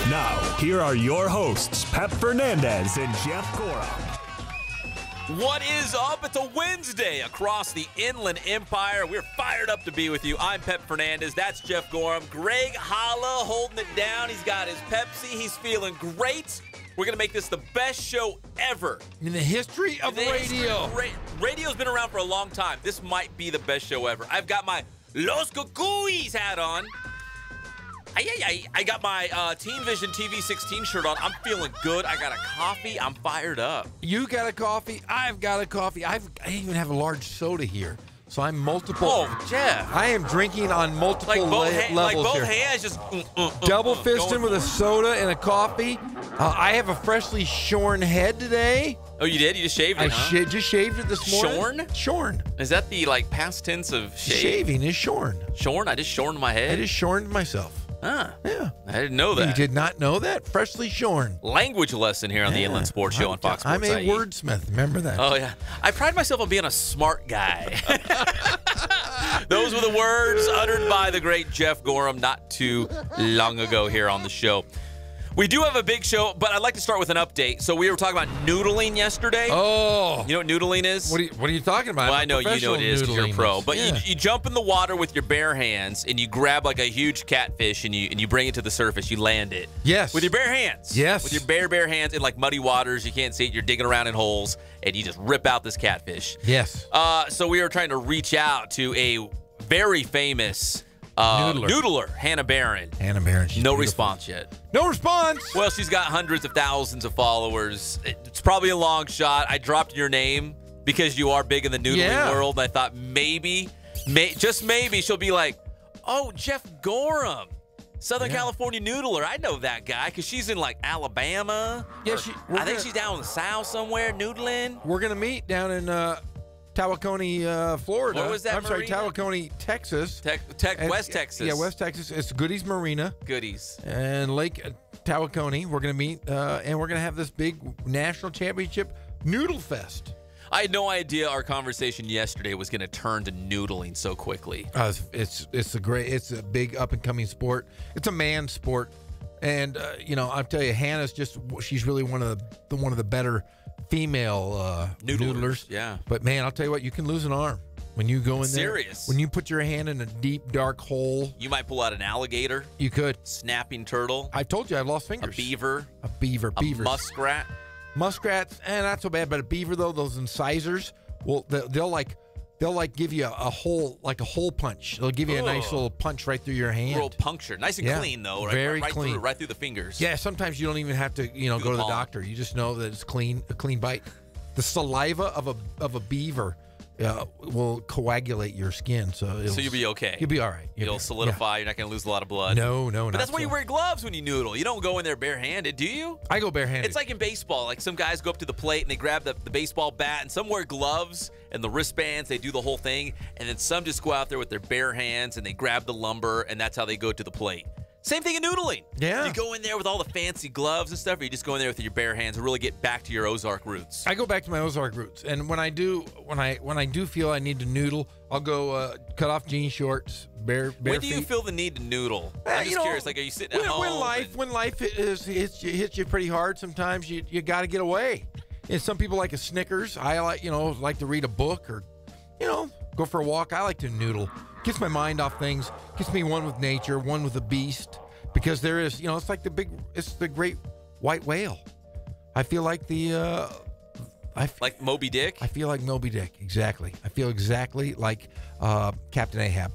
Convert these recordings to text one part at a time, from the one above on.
Now, here are your hosts, Pep Fernandez and Jeff Gorham. What is up? It's a Wednesday across the Inland Empire. We're fired up to be with you. I'm Pep Fernandez. That's Jeff Gorham. Greg Holla holding it down. He's got his Pepsi. He's feeling great. We're going to make this the best show ever. In the history of radio. Radio's been around for a long time. This might be the best show ever. I've got my Los Cucuys hat on. I got my Team Vision TV16 shirt on. I'm feeling good. I got a coffee. I'm fired up. You got a coffee. I've got a coffee. I even have a large soda here. So I'm multiple. Oh, Jeff. I am drinking on multiple levels like both here. hands just Double fisting with a soda and a coffee. I have a freshly shorn head today. Oh, you did? You just shaved it, I just shaved it this morning. Shorn? Shorn. Is that the past tense of shave? Shaving is shorn. Shorn? I just shorned my head? I just shorned myself. Huh. Yeah. I didn't know that. You did not know that? Freshly shorn. Language lesson here on the Inland Sports Show on Fox Sports. I'm a wordsmith. Remember that. Oh, yeah. I pride myself on being a smart guy. Those were the words uttered by the great Jeff Gorham not too long ago here on the show. We do have a big show, but I'd like to start with an update. So we were talking about noodling yesterday. Oh. You know what noodling is? What are you talking about? Well, I know you know what it is because you're a pro. But yeah. you jump in the water with your bare hands and you grab like a huge catfish and you bring it to the surface. You land it. Yes. With your bare hands. Yes. With your bare hands in like muddy waters. You can't see it. You're digging around in holes and you just rip out this catfish. Yes. So we were trying to reach out to a very famous noodler, Hannah Barron. Hannah Barron. No response yet. No response. Well, she's got hundreds of thousands of followers. It's probably a long shot. I dropped your name because you are big in the noodling world. I thought just maybe she'll be like, oh, Jeff Gorham, Southern California noodler. I know that guy because she's in like Alabama. Yeah, I think she's down in the South somewhere noodling. We're going to meet down in Tawaconee, Florida. What was that? I'm sorry, Tawaconee, Texas. West Texas. Yeah, West Texas. It's Goodies Marina. Goodies. And Lake Tawaconee. We're going to meet, and we're going to have this big national championship noodle fest. I had no idea our conversation yesterday was going to turn to noodling so quickly. It's a big up and coming sport. It's a man sport, and I'll tell you, Hannah's she's really one of the better female noodlers. Yeah. But man, I'll tell you what, you can lose an arm when you go in there. Serious. When you put your hand in a deep, dark hole. You might pull out an alligator. You could. Snapping turtle. I told you I've lost fingers. A beaver. Beavers. A muskrat. Muskrats, not so bad, but a beaver though, those incisors, well, they'll give you a hole punch. They'll give you a nice little punch right through your hand. A little puncture. Nice and clean though. Right, very right clean. Right through the fingers. Yeah, sometimes you don't even have to, go to the doctor. You just know that it's clean, a clean bite. The saliva of a beaver will coagulate your skin, so you'll be okay. You'll be all right. It'll solidify. You're not going to lose a lot of blood. No, but that's why you wear gloves when you noodle. You don't go in there barehanded, do you? I go barehanded. It's like in baseball. Like some guys go up to the plate and they grab the baseball bat, and some wear gloves and the wristbands. They do the whole thing, and then some just go out there with their bare hands and they grab the lumber, and that's how they go to the plate. Same thing in noodling. Yeah. You go in there with all the fancy gloves and stuff, or you just go in there with your bare hands and really get back to your Ozark roots? I go back to my Ozark roots, and when I do feel I need to noodle, I'll go cut off jean shorts, bare When do feet. you feel the need to noodle? I'm just curious. Like, are you sitting at home? When life hits you pretty hard, sometimes you got to get away. And some people like a Snickers. I like to read a book or go for a walk. I like to noodle. Gets my mind off things. Gets me one with nature, one with the beast. Because there is, it's like it's the great white whale. I feel like like Moby Dick? I feel like Moby Dick, exactly. I feel exactly like Captain Ahab.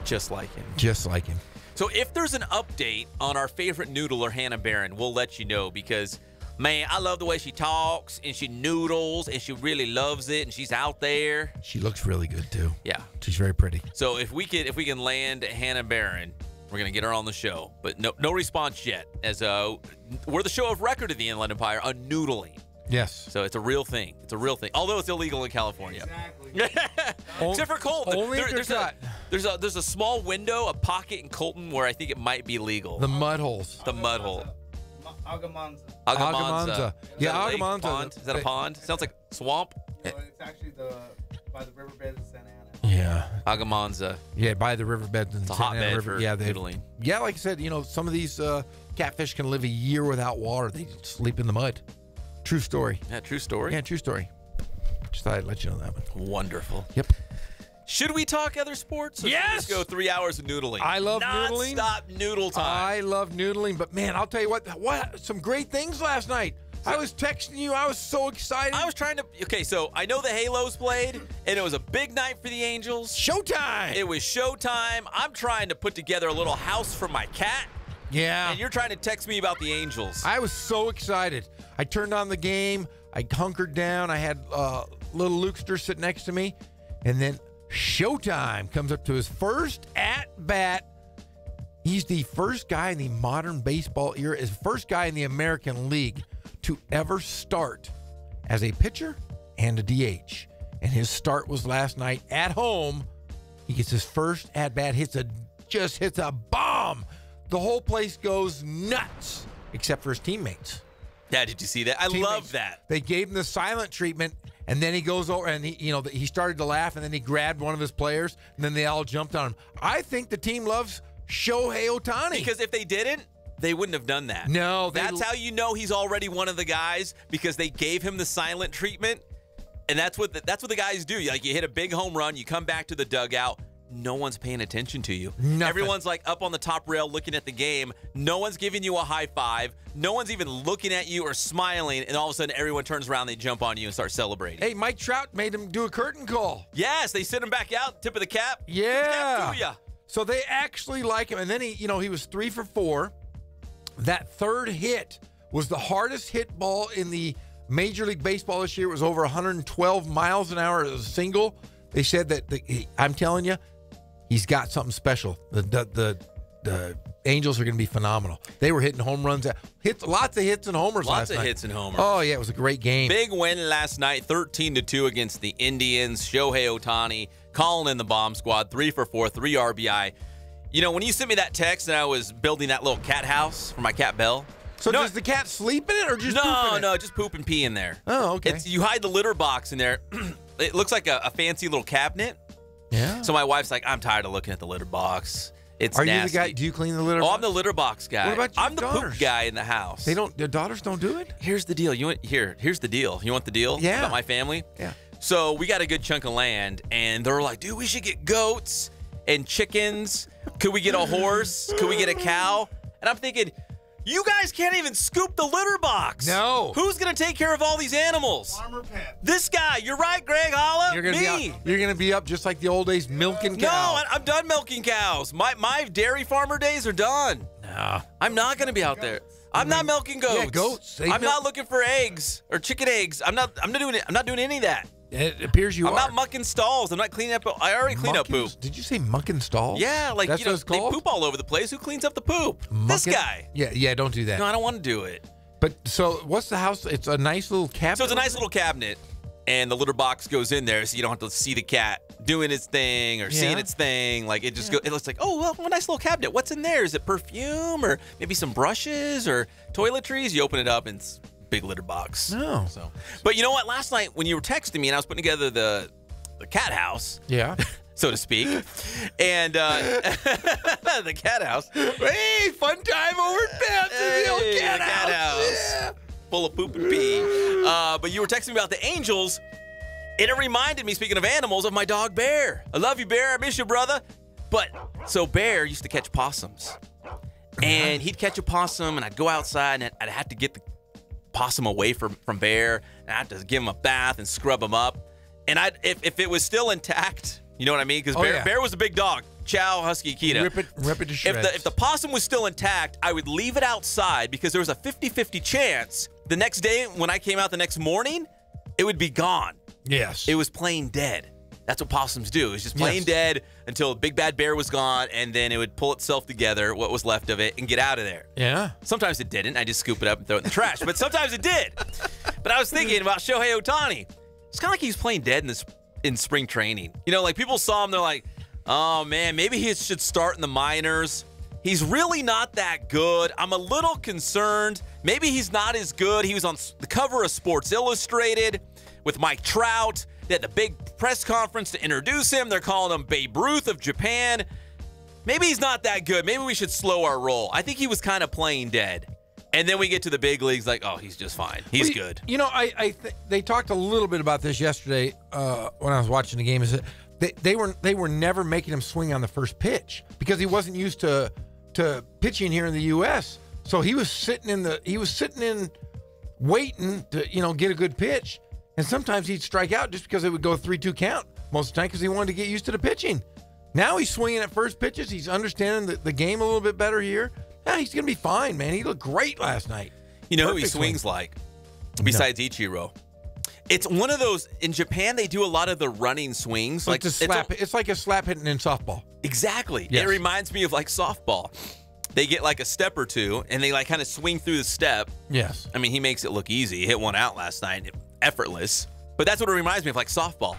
Just like him. Just like him. So if there's an update on our favorite noodler, Hannah Barron, we'll let you know because, man, I love the way she talks and she noodles and she really loves it and she's out there. She looks really good too. Yeah. She's very pretty. So if we can land Hannah Barron, we're going to get her on the show. But no response yet, as we're the show of record of the Inland Empire on noodling. Yes. So it's a real thing. It's a real thing. Although it's illegal in California. Exactly. Except for Colton. Only there's a small window, a pocket in Colton where I think it might be legal. The mud holes. The mud hole. Agamanza. Agamanza. Yeah, Agamanza. Pond? Is that a pond? Sounds like swamp. So it's actually by the riverbed in Santa Ana. Yeah. Agamonza. Yeah, by the riverbeds and It's a hotbed River. for Yeah, noodling. Yeah, like I said, some of these catfish can live a year without water. They just sleep in the mud. True story. Yeah, true story. Yeah, true story. Just thought I'd let you know that one. Wonderful. Yep. Should we talk other sports? Or should we Yes! just go 3 hours of noodling. I love noodling. Non-stop noodle time. I love noodling, but man, I'll tell you what, some great things last night. I was texting you. I was so excited. I was trying to. Okay, so I know the Halos played, and it was a big night for the Angels. Showtime. It was showtime. I'm trying to put together a little house for my cat, Yeah. and you're trying to text me about the Angels. I was so excited. I turned on the game. I hunkered down. I had little Lukester sit next to me. And then Showtime comes up to his first at-bat. He's the first guy in the modern baseball era, is the first guy in the American League to ever start as a pitcher and a DH. And his start was last night at home. He gets his first at-bat, just hits a bomb. The whole place goes nuts, except for his teammates. Yeah, did you see that? I love that. They gave him the silent treatment, and then he goes over and he started to laugh, and then he grabbed one of his players, and then they all jumped on him. I think the team loves Shohei Ohtani. Because if they didn't, they wouldn't have done that. No, that's how you know he's already one of the guys, because they gave him the silent treatment, and that's what the guys do. Like, you hit a big home run, you come back to the dugout. No one's paying attention to you. Nothing. Everyone's like up on the top rail looking at the game. No one's giving you a high five. No one's even looking at you or smiling. And all of a sudden, everyone turns around, they jump on you and start celebrating. Hey, Mike Trout made him do a curtain call. Yes, they sent him back out, tip of the cap. Yeah. Cap to ya. So they actually like him. And then he was 3 for 4. That third hit was the hardest hit ball in the Major League Baseball this year. It was over 112 miles an hour as a single. They said that I'm telling you, he's got something special. The Angels are going to be phenomenal. They were hitting home runs, lots of hits and homers last night. Lots of hits and homers. Oh yeah, it was a great game. Big win last night, 13-2 against the Indians. Shohei Ohtani calling in the bomb squad, 3 for 4, 3 RBI. When you sent me that text and I was building that little cat house for my cat Belle. So does the cat sleep in it or just poop in it? No, just poop and pee in there. Oh, okay. You hide the litter box in there. It looks like a fancy little cabinet. Yeah. So my wife's like, I'm tired of looking at the litter box. It's Are nasty. you the guy? Do you clean the litter Oh, box? I'm the litter box guy. What about your I'm the daughters? poop guy in the house. Their daughters don't do it? Here's the deal. Here's the deal. You want the deal? Yeah. About my family? Yeah. So we got a good chunk of land, and they're like, dude, we should get goats and chickens. Could we get a horse? Could we get a cow? And I'm thinking, you guys can't even scoop the litter box. No. Who's going to take care of all these animals? Farmer Pet. This guy. You're right, Greg Holla. You're gonna be up just like the old days milking No, cows. I'm done milking cows. My dairy farmer days are done. No. I'm not going to be out there. I'm not milking goats. Yeah, goats. I'm not looking for eggs or chicken eggs. I'm not doing any of that. It appears you I'm are. not mucking stalls. I'm not cleaning up. I already cleaned up poop. Did you say mucking stalls? Yeah, like That's what it's they called? poop all over the place. Who cleans up the poop? This Mucking- guy. Yeah, don't do that. No, I don't want to do it. But so what's the house? It's a nice little cabinet. So it's a nice little cabinet, and the litter box goes in there, so you don't have to see the cat doing its thing or seeing its thing. Like it just it looks like, oh, well, a nice little cabinet. What's in there? Is it perfume or maybe some brushes or toiletries? You open it up and it's a big litter box. No. So, but you know what? Last night when you were texting me and I was putting together the cat house, Yeah. so to speak, and the cat house. Hey, fun time over at Pep's in the old Hey, cat the cat house. Yeah. Full of poop and pee. But you were texting me about the Angels, and it reminded me, speaking of animals, of my dog Bear. I love you, Bear. I miss you, brother. But so Bear used to catch possums, and he'd catch a possum, and I'd go outside, and I'd have to get the possum away from Bear, and I'd have to give him a bath and scrub him up. And if it was still intact, you know what I mean? Because Bear was a big dog. Chow Husky Akita. Rip it to shreds. If the possum was still intact, I would leave it outside because there was a 50-50 chance the next day when I came out the next morning, it would be gone. Yes. It was plain dead. That's what possums do. It's just plain Yes. dead until Big Bad Bear was gone, and then it would pull itself together, what was left of it, and get out of there. Yeah. Sometimes it didn't. I just scoop it up and throw it in the trash. But sometimes it did. But I was thinking about Shohei Ohtani. It's kind of like he's playing dead in spring training. You know, like people saw him, they're like, oh, man, maybe he should start in the minors. He's really not that good. I'm a little concerned. Maybe he's not as good. He was on the cover of Sports Illustrated with Mike Trout. They had the big press conference to introduce him. They're calling him Babe Ruth of Japan. Maybe he's not that good. Maybe we should slow our roll. I think he was kind of playing dead. And then we get to the big leagues like, oh, he's just fine. He's good. You know, they talked a little bit about this yesterday when I was watching the game. Is that they were never making him swing on the first pitch because he wasn't used to pitching here in the U.S. So he was sitting in waiting to get a good pitch, and sometimes he'd strike out just because it would go 3-2 count most of the time because he wanted to get used to the pitching. Now he's swinging at first pitches. He's understanding the game a little bit better here. Yeah, he's going to be fine, man. He looked great last night. You know who he swings like besides Ichiro? It's one of those, in Japan, they do a lot of the running swings. It's like a slap hitting in softball. Exactly. Yes. It reminds me of like softball. They get like a step or two, and they like kind of swing through the step. Yes. I mean, he makes it look easy. He hit one out last night, effortless. But that's what it reminds me of, like softball.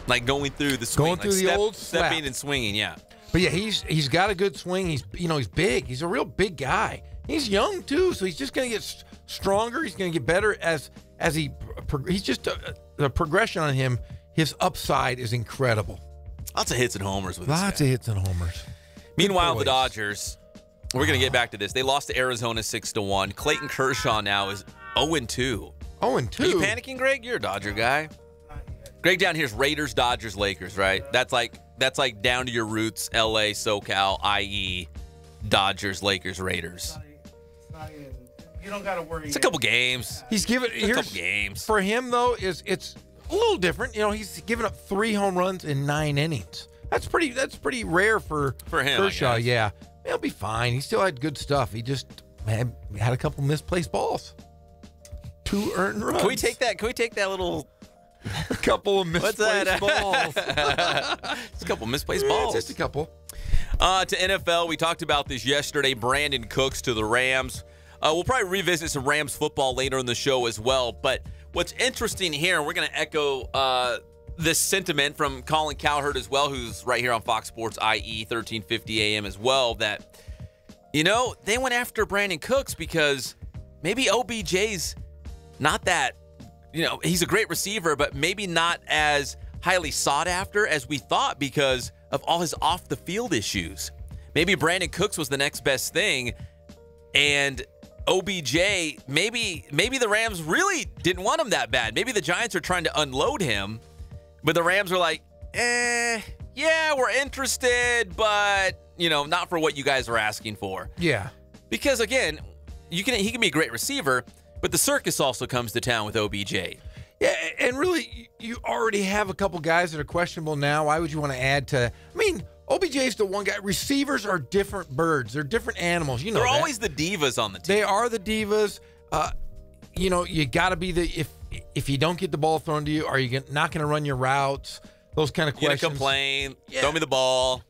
Like going through the swing. Going through the old slap. Stepping and swinging, yeah. But yeah, he's got a good swing. He's big. He's a real big guy. He's young too, so he's just going to get stronger. He's going to get better as he's just the progression on him. His upside is incredible. Lots of hits and homers with this guy. Lots of hits and homers. Meanwhile, the Dodgers, we're going to get back to this. They lost to Arizona 6-1. Clayton Kershaw now is 0-2. 0-2. Are you panicking, Greg? You're a Dodger guy. Greg down here's Raiders, Dodgers, Lakers, right? That's like down to your roots, LA, SoCal, IE, Dodgers, Lakers, Raiders. It's not even, you don't got to worry. It's a couple games. He's given a couple games. For him though, it's a little different. He's given up 3 home runs in 9 innings. That's pretty rare for him, Kershaw. Yeah, he'll be fine. He still had good stuff. He just had a couple misplaced balls. 2 earned runs. Can we take that little? A couple of misplaced balls. It's a couple misplaced balls. Just a couple. To NFL, we talked about this yesterday. Brandon Cooks to the Rams. We'll probably revisit some Rams football later in the show as well. But what's interesting here, and we're going to echo this sentiment from Colin Cowherd as well, who's right here on Fox Sports IE 1350 AM as well, that, they went after Brandon Cooks because maybe OBJ's not that, he's a great receiver, but maybe not as highly sought after as we thought because of all his off-the-field issues. Maybe Brandon Cooks was the next best thing, and OBJ, maybe the Rams really didn't want him that bad. Maybe the Giants are trying to unload him, but the Rams were like, yeah, we're interested, but, not for what you guys are asking for. Yeah. Because, again, he can be a great receiver, but the circus also comes to town with OBJ. Yeah, and really, you already have a couple guys that are questionable now. Why would you want to add to? I mean, OBJ's the one guy. Receivers are different birds. They're different animals. They're always the divas on the team. They are the divas. You got to be if you don't get the ball thrown to you, are you not going to run your routes? Those kind of questions. You're going to complain. Yeah. Throw me the ball.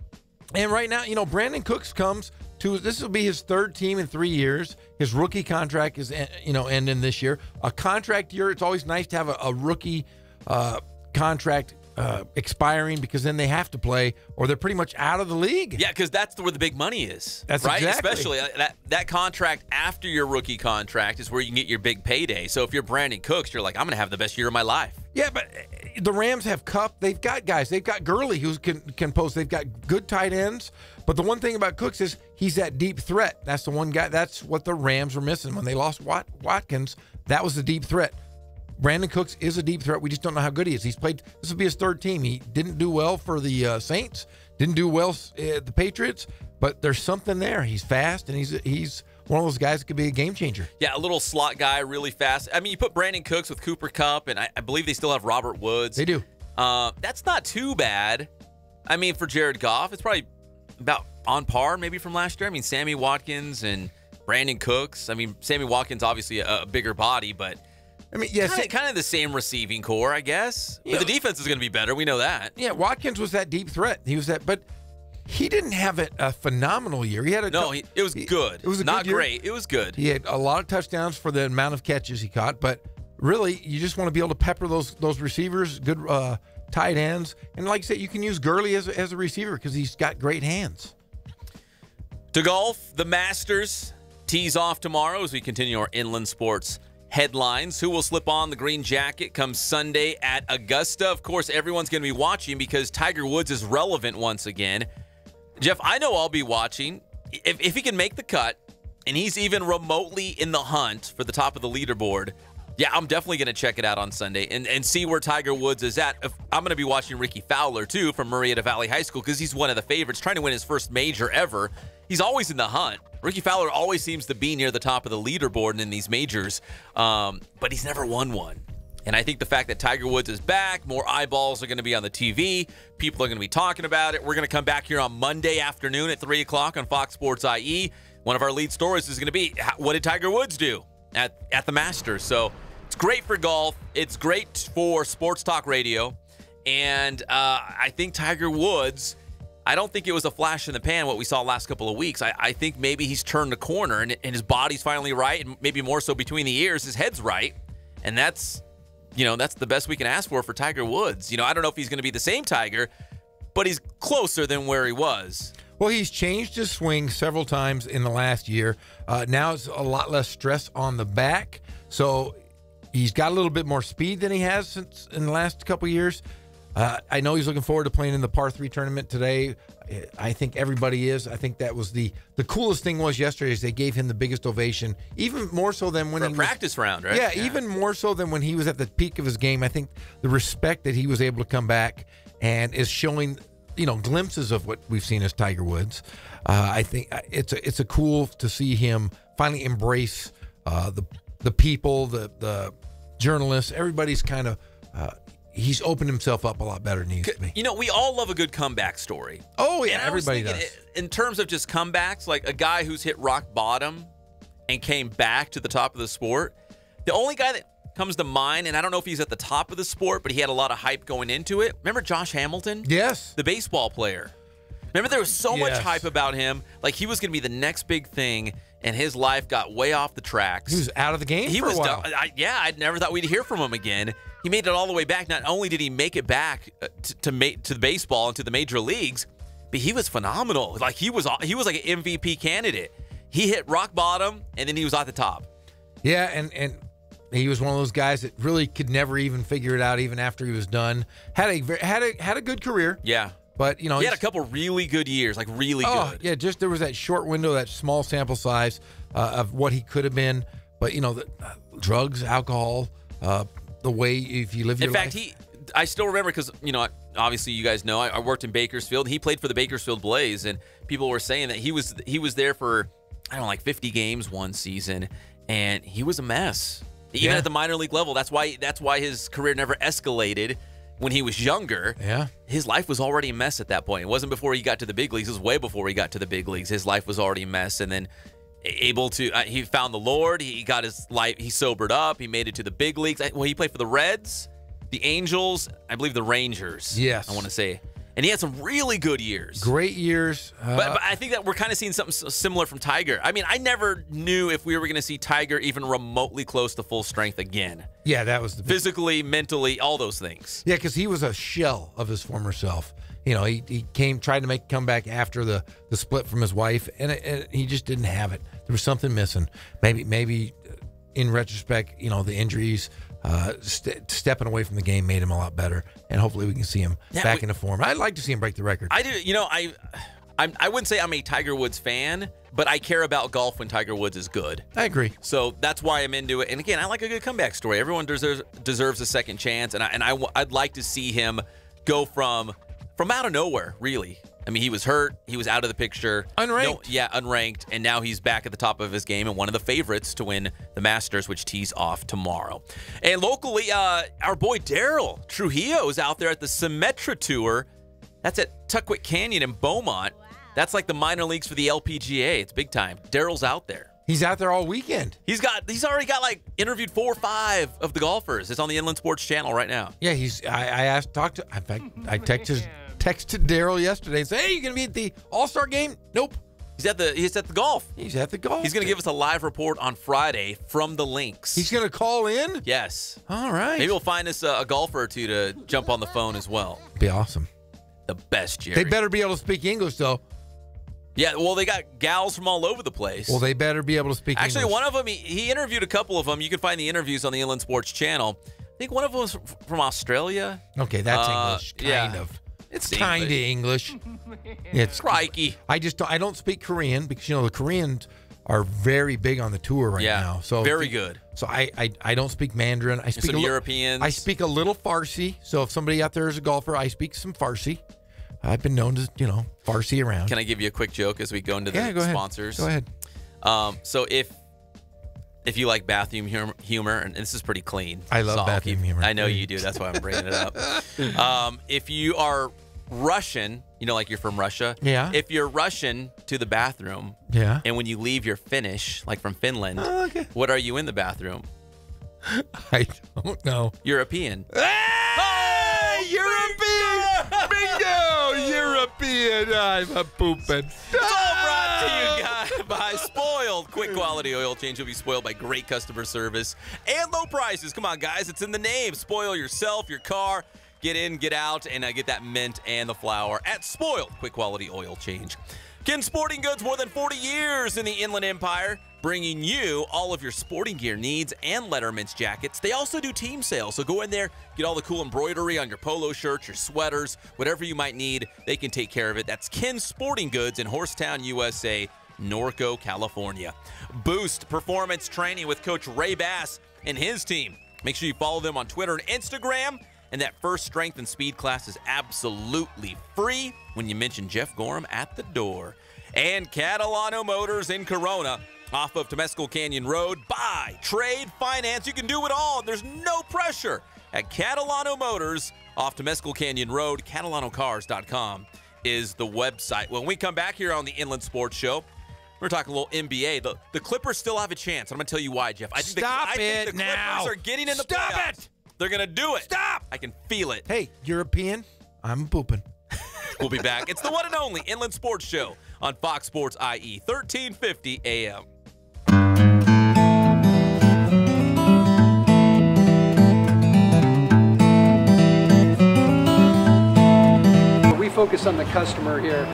And right now, Brandon Cooks comes to, this will be his 3rd team in 3 years. His rookie contract is, ending this year. A contract year, it's always nice to have a rookie contract expiring because then they have to play or they're pretty much out of the league. Yeah, because that's where the big money is. That's right. Exactly. Especially that contract after your rookie contract is where you can get your big payday. So if you're Brandon Cooks, you're like, I'm going to have the best year of my life. Yeah, but the Rams have Kupp. They've got guys. They've got Gurley who can post. They've got good tight ends. But the one thing about Cooks is he's that deep threat. That's the one guy. That's what the Rams were missing when they lost Watkins. That was the deep threat. Brandon Cooks is a deep threat. We just don't know how good he is. This will be his 3rd team. He didn't do well for the Saints. Didn't do well at the Patriots. But there's something there. He's fast, and he's one of those guys that could be a game changer. Yeah, a little slot guy, really fast. I mean, you put Brandon Cooks with Cooper Kupp, and I believe they still have Robert Woods. They do. That's not too bad. I mean, for Jared Goff, it's probably about on par maybe from last year. I mean, Sammy Watkins and Brandon Cooks. I mean, Sammy Watkins, obviously a bigger body, but kind of the same receiving core, I guess. But the defense is going to be better. We know that. Yeah, Watkins was that deep threat. He was that, but he didn't have a phenomenal year. He had it was good. It was not great. It was good. He had a lot of touchdowns for the amount of catches he caught, but really, you just want to be able to pepper those receivers, good tight ends, and like I said, you can use Gurley as a receiver because he's got great hands. To golf, the Masters tees off tomorrow as we continue our inland sports headlines. Who will slip on the green jacket come Sunday at Augusta? Of course, everyone's going to be watching because Tiger Woods is relevant once again. Jeff, I know I'll be watching. If he can make the cut, and he's even remotely in the hunt for the top of the leaderboard, yeah, I'm definitely going to check it out on Sunday and see where Tiger Woods is at. I'm going to be watching Ricky Fowler, too, from Marietta Valley High School because he's one of the favorites, trying to win his first major ever. He's always in the hunt. Ricky Fowler always seems to be near the top of the leaderboard in these majors, but he's never won one. And I think the fact that Tiger Woods is back, more eyeballs are going to be on the TV. People are going to be talking about it. We're going to come back here on Monday afternoon at 3 o'clock on Fox Sports IE. One of our lead stories is going to be, what did Tiger Woods do at the Masters? So it's great for golf. It's great for sports talk radio. And I think Tiger Woods, I don't think it was a flash in the pan what we saw last couple of weeks. I think maybe he's turned the corner and his body's finally right, and maybe more so between the ears, his head's right. And that's the best we can ask for Tiger Woods. I don't know if he's going to be the same Tiger, but he's closer than where he was. Well, he's changed his swing several times in the last year. Now it's a lot less stress on the back. So he's got a little bit more speed than he has since in the last couple of years. I know he's looking forward to playing in the par 3 tournament today. I think everybody is. I think that was the coolest thing was yesterday is they gave him the biggest ovation, even more so than when for he a practice round, right? Yeah, even more so than when he was at the peak of his game. I think the respect that he was able to come back and is showing, glimpses of what we've seen as Tiger Woods. I think it's a cool to see him finally embrace the people, the journalists. Everybody's kind of. He's opened himself up a lot better than he used to be. We all love a good comeback story. Oh, yeah, and everybody does. In terms of just comebacks, like a guy who's hit rock bottom and came back to the top of the sport, the only guy that comes to mind, and I don't know if he's at the top of the sport, but he had a lot of hype going into it. Remember Josh Hamilton? Yes. The baseball player. Remember there was so much Yes. hype about him, like he was going to be the next big thing, and his life got way off the tracks. He was out of the game for a while. Done. I never thought we'd hear from him again. He made it all the way back. Not only did he make it back to the baseball and to the major leagues, but he was phenomenal. Like he was like an MVP candidate. He hit rock bottom, and then he was at the top. Yeah, and he was one of those guys that really could never even figure it out, even after he was done. Had a good career. Yeah. But, he had a couple really good years, like really good. Yeah, just there was that short window, that small sample size of what he could have been. But, drugs, alcohol, the way if you live your life. In fact, I still remember because, obviously you guys know, I worked in Bakersfield. He played for the Bakersfield Blaze, and people were saying that he was there for, 50 games one season, and he was a mess. Even at the minor league level. That's why his career never escalated. When he was younger, his life was already a mess at that point. It wasn't before he got to the big leagues. It was way before he got to the big leagues. His life was already a mess. And then he found the Lord. He got his life. He sobered up. He made it to the big leagues. Well, he played for the Reds, the Angels, I believe the Rangers. Yes. I want to say. And he had some really good years. Great years. But I think that we're kind of seeing something similar from Tiger. I mean, I never knew if we were going to see Tiger even remotely close to full strength again. Yeah, that was the physically, mentally, all those things. Yeah, because he was a shell of his former self. He tried to make a comeback after the split from his wife, and he just didn't have it. There was something missing. Maybe in retrospect, the injuries, stepping away from the game made him a lot better, and hopefully we can see him back into form. I'd like to see him break the record. I do. I wouldn't say I'm a Tiger Woods fan, but I care about golf when Tiger Woods is good. I agree. So that's why I'm into it. And again, I like a good comeback story. Everyone deserves a second chance, and I'd like to see him go from out of nowhere, really. I mean, he was hurt. He was out of the picture. Unranked. Unranked. And now he's back at the top of his game and one of the favorites to win the Masters, which tees off tomorrow. And locally, our boy Daryl Trujillo is out there at the Symetra Tour. That's at Tuckwick Canyon in Beaumont. That's like the minor leagues for the LPGA. It's big time. Daryl's out there. He's out there all weekend. He's already got interviewed 4 or 5 of the golfers. It's on the Inland Sports Channel right now. Yeah, in fact, I texted Daryl yesterday and said, "Hey, you gonna be at the All-Star game?" Nope. He's at the golf. He's at the golf. He's gonna give us a live report on Friday from the links. He's gonna call in? Yes. All right. Maybe we'll find us a golfer or two to jump on the phone as well. Be awesome. The best, Jerry. They better be able to speak English though. Yeah, well, they got gals from all over the place. Well, they better be able to speak Actually, English. one of them, he interviewed a couple of them. You can find the interviews on the Inland Sports Channel. I think one of them was from Australia. Okay, that's English, kind yeah. of. It's kind of English. It's Crikey. I don't speak Korean because the Koreans are very big on the tour right now. So very good. So I don't speak Mandarin. I speak some Europeans. I speak a little Farsi. So if somebody out there is a golfer, I speak some Farsi. I've been known to Farsi around. Can I give you a quick joke as we go into the go ahead. sponsors? Go ahead. So if you like bathroom humor, and this is pretty clean. I love bathroom humor. I know you do. That's why I'm bringing it up. If you are Russian, like you're from Russia. Yeah. If you're Russian to the bathroom. Yeah. And when you leave, you're Finnish, like from Finland. Oh, okay. What are you in the bathroom? I don't know. European. Hey, European! Bingo! European! I'm a pooping. It's all brought to you guys by Spoiled. Quick quality oil change will be spoiled by great customer service and low prices. Come on, guys. It's in the name. Spoil yourself, your car. Get in, get out, and get that mint and the flour at Spoiled. Quick quality oil change. Ken Sporting Goods, more than 40 years in the Inland Empire, bringing you all of your sporting gear needs and Letterman's jackets. They also do team sales, so go in there, get all the cool embroidery on your polo shirts, your sweaters, whatever you might need. They can take care of it. That's Ken Sporting Goods in Horsetown, USA, Norco, California. Boost Performance Training with Coach Ray Bass and his team. Make sure you follow them on Twitter and Instagram. And that first strength and speed class is absolutely free when you mention Jeff Gorham at the door. And Catalano Motors in Corona, off of Temescal Canyon Road. Buy, trade, finance. You can do it all. There's no pressure at Catalano Motors off Temescal Canyon Road. CatalanoCars.com is the website. When we come back here on the Inland Sports Show, we're talking a little NBA. The Clippers still have a chance. I'm going to tell you why, Jeff. I think the Clippers are getting in the playoffs. They're going to do it. Stop! I can feel it. Hey, European, I'm pooping. We'll be back. It's the one and only Inland Sports Show on Fox Sports IE, 1350 AM. We focus on the customer here.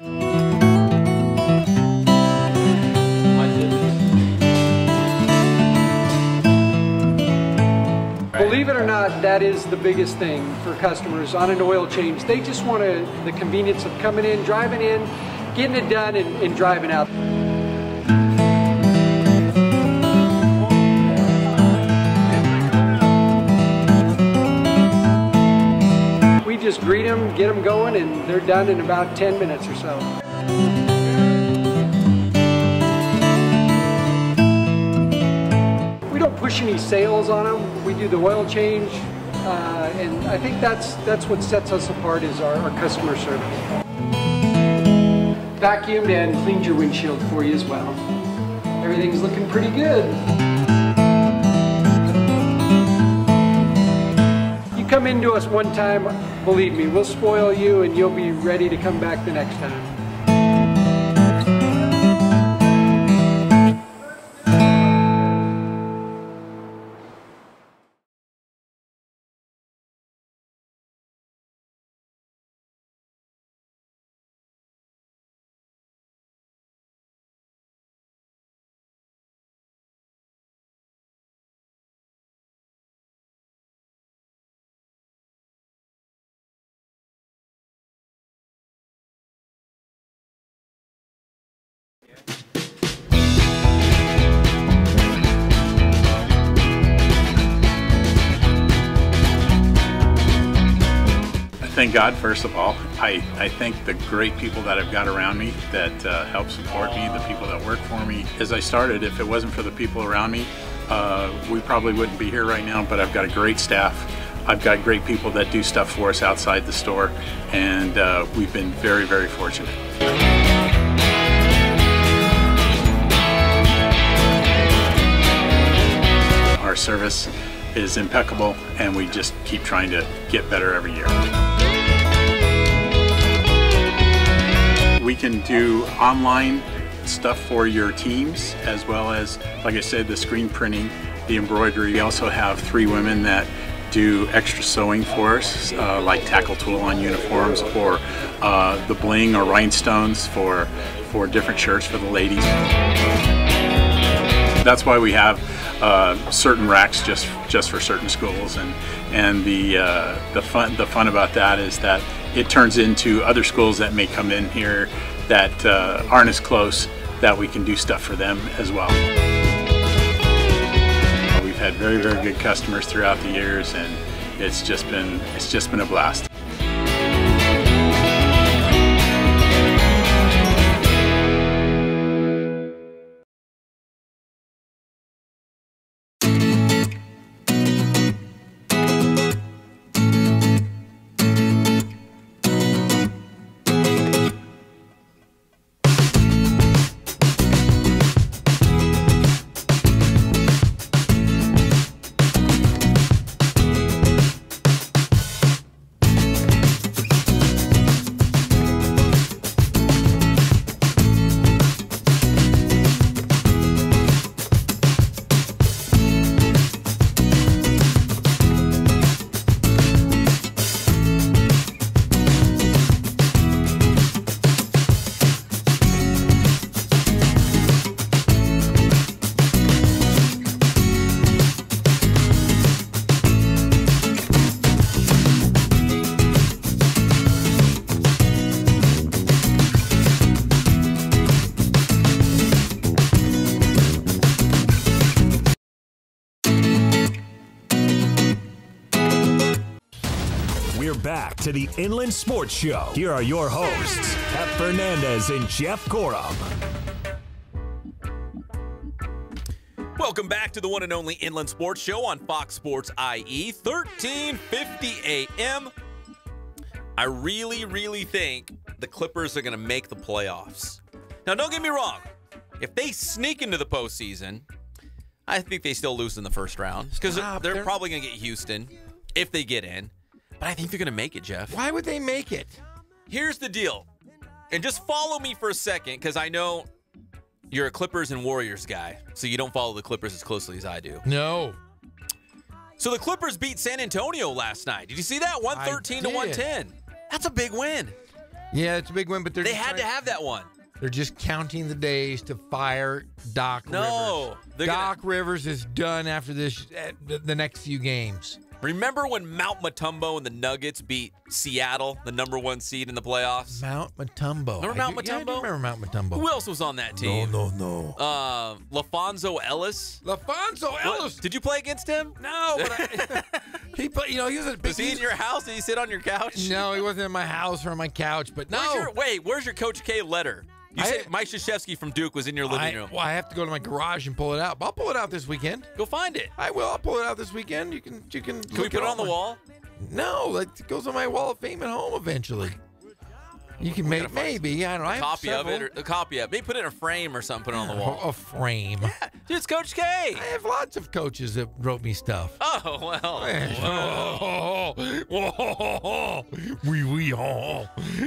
Believe it or not, that is the biggest thing for customers on an oil change. They just want the convenience of coming in, driving in, getting it done, and driving out. We just greet them, get them going, and they're done in about 10 minutes or so. We don't push any sales on them. We do the oil change, and I think that's what sets us apart is our customer service. Vacuumed and cleaned your windshield for you as well. Everything's looking pretty good. You come into us one time, believe me, we'll spoil you and you'll be ready to come back the next time. Thank God, first of all. I thank the great people that I've got around me that help support me, the people that work for me. As I started, if it wasn't for the people around me, we probably wouldn't be here right now, but I've got a great staff. I've got great people that do stuff for us outside the store, and we've been very, very fortunate. Our service is impeccable, and we just keep trying to get better every year. We can do online stuff for your teams, as well as, like I said, the screen printing, the embroidery. We also have 3 women that do extra sewing for us, like tackle tool on uniforms, or the bling or rhinestones for different shirts for the ladies. That's why we have certain racks just for certain schools, and the fun about that is that it turns into other schools that may come in here that aren't as close, that we can do stuff for them as well. We've had very, very good customers throughout the years, and it's just been a blast. Back to the Inland Sports Show. Here are your hosts, Pep Fernandez and Jeff Corum. Welcome back to the one and only Inland Sports Show on Fox Sports IE, 1350 AM. I really, really think the Clippers are going to make the playoffs. Now, don't get me wrong. If they sneak into the postseason, I think they still lose in the first round because they're probably going to get Houston if they get in. But I think they're going to make it, Jeff. Why would they make it? Here's the deal. And just follow me for a second, because I know you're a Clippers and Warriors guy, so you don't follow the Clippers as closely as I do. No. So the Clippers beat San Antonio last night. Did you see that? 113 to 110. That's a big win. Yeah, it's a big win, but they had to have that one. They're just counting the days to fire Doc Rivers. No. Doc Rivers is done after the next few games. Remember when Mount Mutombo and the Nuggets beat Seattle, the #1 seed in the playoffs? Mount Mutombo. Remember Mount Mutombo? Yeah, I do remember Mount Mutombo. Who else was on that team? No. LaFonso Ellis. LaFonso Ellis. What? Did you play against him? No. But he was a big. Was he in your house? Did he sit on your couch? No, he wasn't in my house or on my couch. But no. Where's your Coach K letter? You said Mike Krzyzewski from Duke was in your living room. Well, I have to go to my garage and pull it out. But I'll pull it out this weekend. Go find it. I will. I'll pull it out this weekend. You can. Can we put it on the wall? No, it goes on my wall of fame at home eventually. You can maybe. I don't know. A copy of it. A copy of it. Maybe put it in a frame or something. Put it on the wall. A frame. Yeah, dude, it's Coach K. I have lots of coaches that wrote me stuff. Oh, well.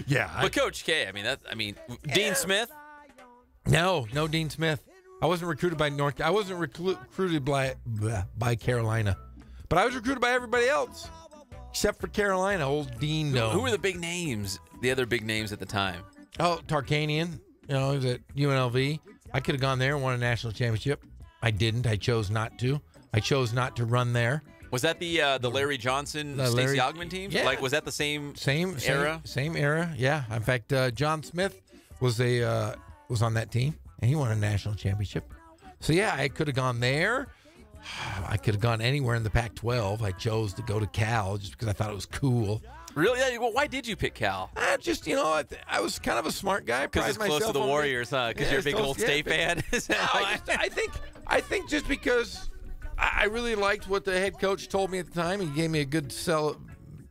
Yeah. But Coach K, Dean Smith? No Dean Smith. I wasn't recruited by I wasn't recruited by Carolina. But I was recruited by everybody else. Except for Carolina, old Dean. Who were the big names? The other big names at the time? Oh, Tarkanian. He was at UNLV. I could have gone there and won a national championship. I didn't. I chose not to. I chose not to run there. Was that the Larry Johnson, Stacey Augmon team? Yeah. Like, was that the same era? Same era, yeah. In fact, John Smith was on that team, and he won a national championship. So, yeah, I could have gone there. I could have gone anywhere in the Pac-12. I chose to go to Cal just because I thought it was cool. Really? Well, why did you pick Cal? I was kind of a smart guy. Because it's close to the Warriors, huh? Because you're a big old State fan? I think just because I really liked what the head coach told me at the time. He gave me a good sell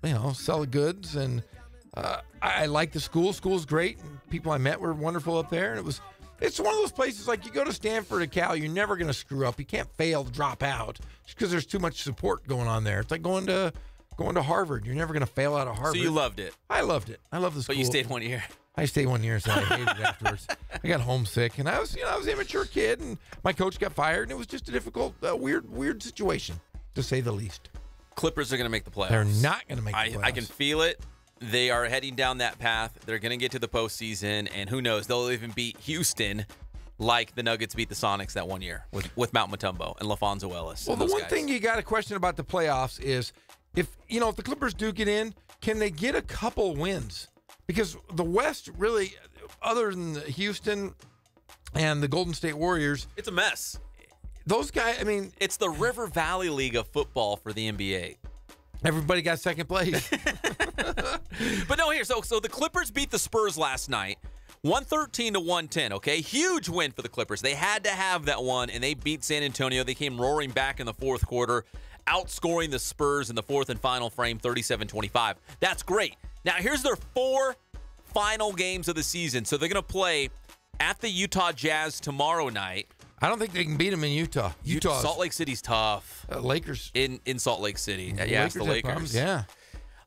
of goods, and I liked the school. School's great, and people I met were wonderful up there. And it's one of those places like you go to Stanford or Cal, you're never going to screw up. You can't fail to drop out just because there's too much support going on there. It's like going to Harvard. You're never going to fail out of Harvard. So you loved it. I loved it. I love the school. But you stayed 1 year. I stayed 1 year, so I hated it afterwards. I got homesick, and I was an immature kid, and my coach got fired, and it was just a difficult, weird situation, to say the least. Clippers are going to make the playoffs. They're not going to make the playoffs. I can feel it. They are heading down that path. They're going to get to the postseason, and who knows? They'll even beat Houston like the Nuggets beat the Sonics that one year with Mount Mutombo and LaFonso Ellis. Well, the one thing you got to question about the playoffs is if the Clippers do get in, can they get a couple wins? Because the West really, other than Houston and the Golden State Warriors, it's a mess. Those guys, I mean, it's the River Valley League of football for the NBA. Everybody got second place. But no, here, so the Clippers beat the Spurs last night, 113-110, okay? Huge win for the Clippers. They had to have that one, and they beat San Antonio. They came roaring back in the fourth quarter, outscoring the Spurs in the fourth and final frame, 37-25. That's great. Now, here's their 4 final games of the season. So they're going to play at the Utah Jazz tomorrow night. I don't think they can beat them in Utah. Salt Lake City's tough. Lakers. In Salt Lake City. Yeah, it's the Lakers. Yeah.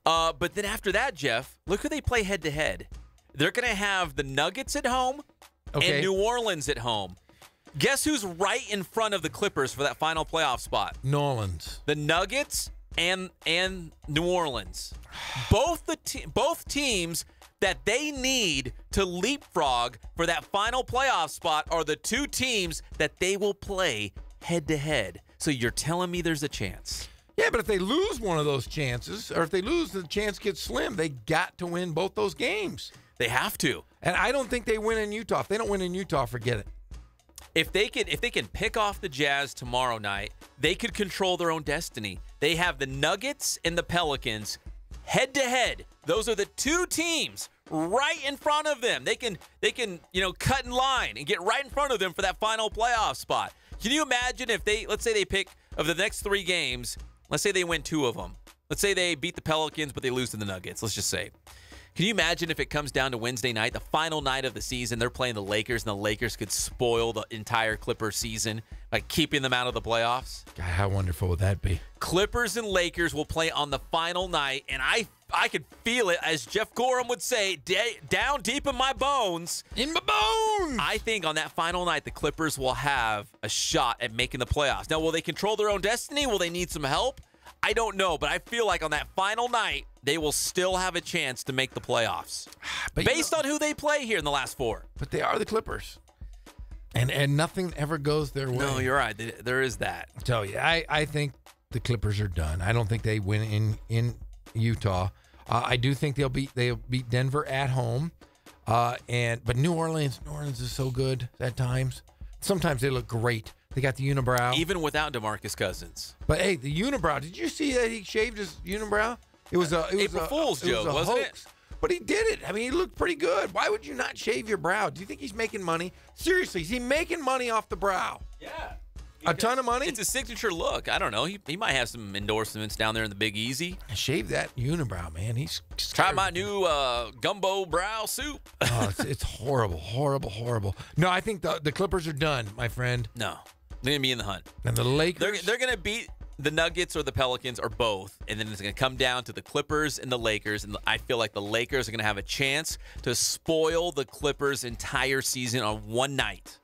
But then after that, Jeff, look who they play head-to-head. They're going to have the Nuggets at home and New Orleans at home. Guess who's right in front of the Clippers for that final playoff spot? New Orleans. The Nuggets and New Orleans. Both teams that they need to leapfrog for that final playoff spot are the 2 teams that they will play head-to-head. So you're telling me there's a chance? Yeah, but if they lose one of those chances, or if they lose, the chance gets slim. They got to win both those games. They have to. And I don't think they win in Utah. If they don't win in Utah, forget it. If they can pick off the Jazz tomorrow night, they could control their own destiny. They have the Nuggets and the Pelicans head-to-head. Those are the 2 teams right in front of them. They can cut in line and get right in front of them for that final playoff spot. Can you imagine if let's say they pick of the next 3 games, let's say they win 2 of them. Let's say they beat the Pelicans, but they lose to the Nuggets. Let's just say. Can you imagine if it comes down to Wednesday night, the final night of the season, they're playing the Lakers, and the Lakers could spoil the entire Clippers season by keeping them out of the playoffs? God, how wonderful would that be? Clippers and Lakers will play on the final night, and I could feel it, as Jeff Gorham would say, down deep in my bones. In my bones! I think on that final night, the Clippers will have a shot at making the playoffs. Now, will they control their own destiny? Will they need some help? I don't know, but I feel like on that final night, they will still have a chance to make the playoffs. Based on who they play here in the last 4. But they are the Clippers. And nothing ever goes their way. No, you're right. There is that. I tell you, I think the Clippers are done. I don't think they win in Utah. I do think they'll beat Denver at home. But New Orleans is so good at times. Sometimes they look great. They got the unibrow. Even without DeMarcus Cousins. But hey, the unibrow. Did you see that he shaved his unibrow? It was a April Fool's joke, wasn't it? But he did it. I mean, he looked pretty good. Why would you not shave your brow? Do you think he's making money? Seriously, is he making money off the brow? Yeah. A ton of money? It's a signature look. I don't know. He might have some endorsements down there in the Big Easy. Shave that unibrow, man. He's try my new gumbo brow soup. It's horrible, horrible, horrible. No, I think the Clippers are done, my friend. No. They're going to be in the hunt. And the Lakers? They're going to beat the Nuggets or the Pelicans or both, and then it's going to come down to the Clippers and the Lakers, and I feel like the Lakers are going to have a chance to spoil the Clippers' entire season on one night.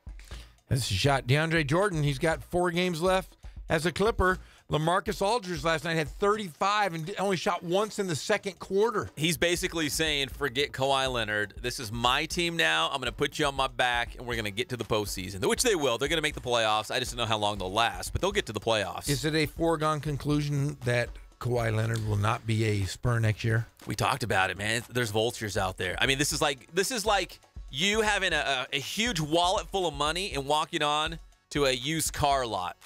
That's a shot. DeAndre Jordan, he's got 4 games left as a Clipper. LaMarcus Aldridge last night had 35 and only shot once in the second quarter. He's basically saying, forget Kawhi Leonard. This is my team now. I'm going to put you on my back, and we're going to get to the postseason, which they will. They're going to make the playoffs. I just don't know how long they'll last, but they'll get to the playoffs. Is it a foregone conclusion that Kawhi Leonard will not be a Spur next year? We talked about it, man. There's vultures out there. I mean, this is like you having a huge wallet full of money and walking on to a used car lot.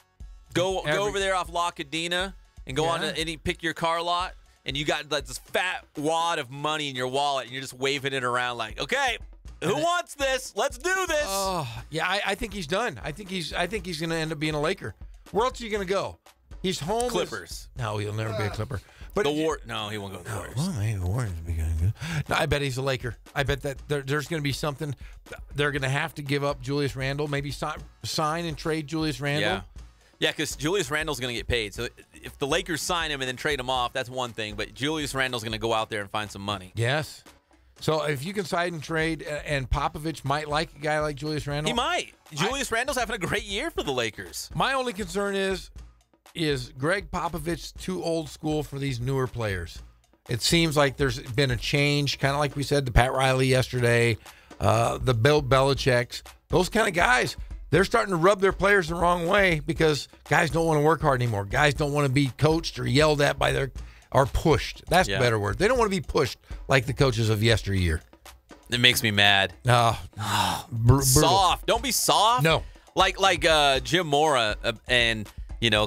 Go over there off La Cadena and go on to any pick your car lot, and you got like this fat wad of money in your wallet, and you're just waving it around like, okay, who wants this? Let's do this. Oh, yeah, I think he's done. I think he's going to end up being a Laker. Where else are you going to go? He's home. Clippers. No, he'll never be a Clipper. But No, he won't go to the Warriors. Well, maybe the Warriors will be good. No, I bet he's a Laker. I bet that there's going to be something. They're going to have to give up Julius Randle. Maybe sign and trade Julius Randle. Yeah, because Julius Randle's going to get paid. So if the Lakers sign him and then trade him off, that's one thing. But Julius Randle's going to go out there and find some money. Yes. So if you can sign and trade, and Popovich might like a guy like Julius Randle. He might. Julius Randle's having a great year for the Lakers. My only concern is is Greg Popovich too old school for these newer players? It seems like there's been a change, kind of like we said to Pat Riley yesterday, the Bill Belichick's, those kind of guys. They're starting to rub their players the wrong way because guys don't want to work hard anymore. Guys don't want to be coached or yelled at by or pushed. That's the better word. They don't want to be pushed like the coaches of yesteryear. It makes me mad. Soft. Don't be soft. No. Like Jim Mora and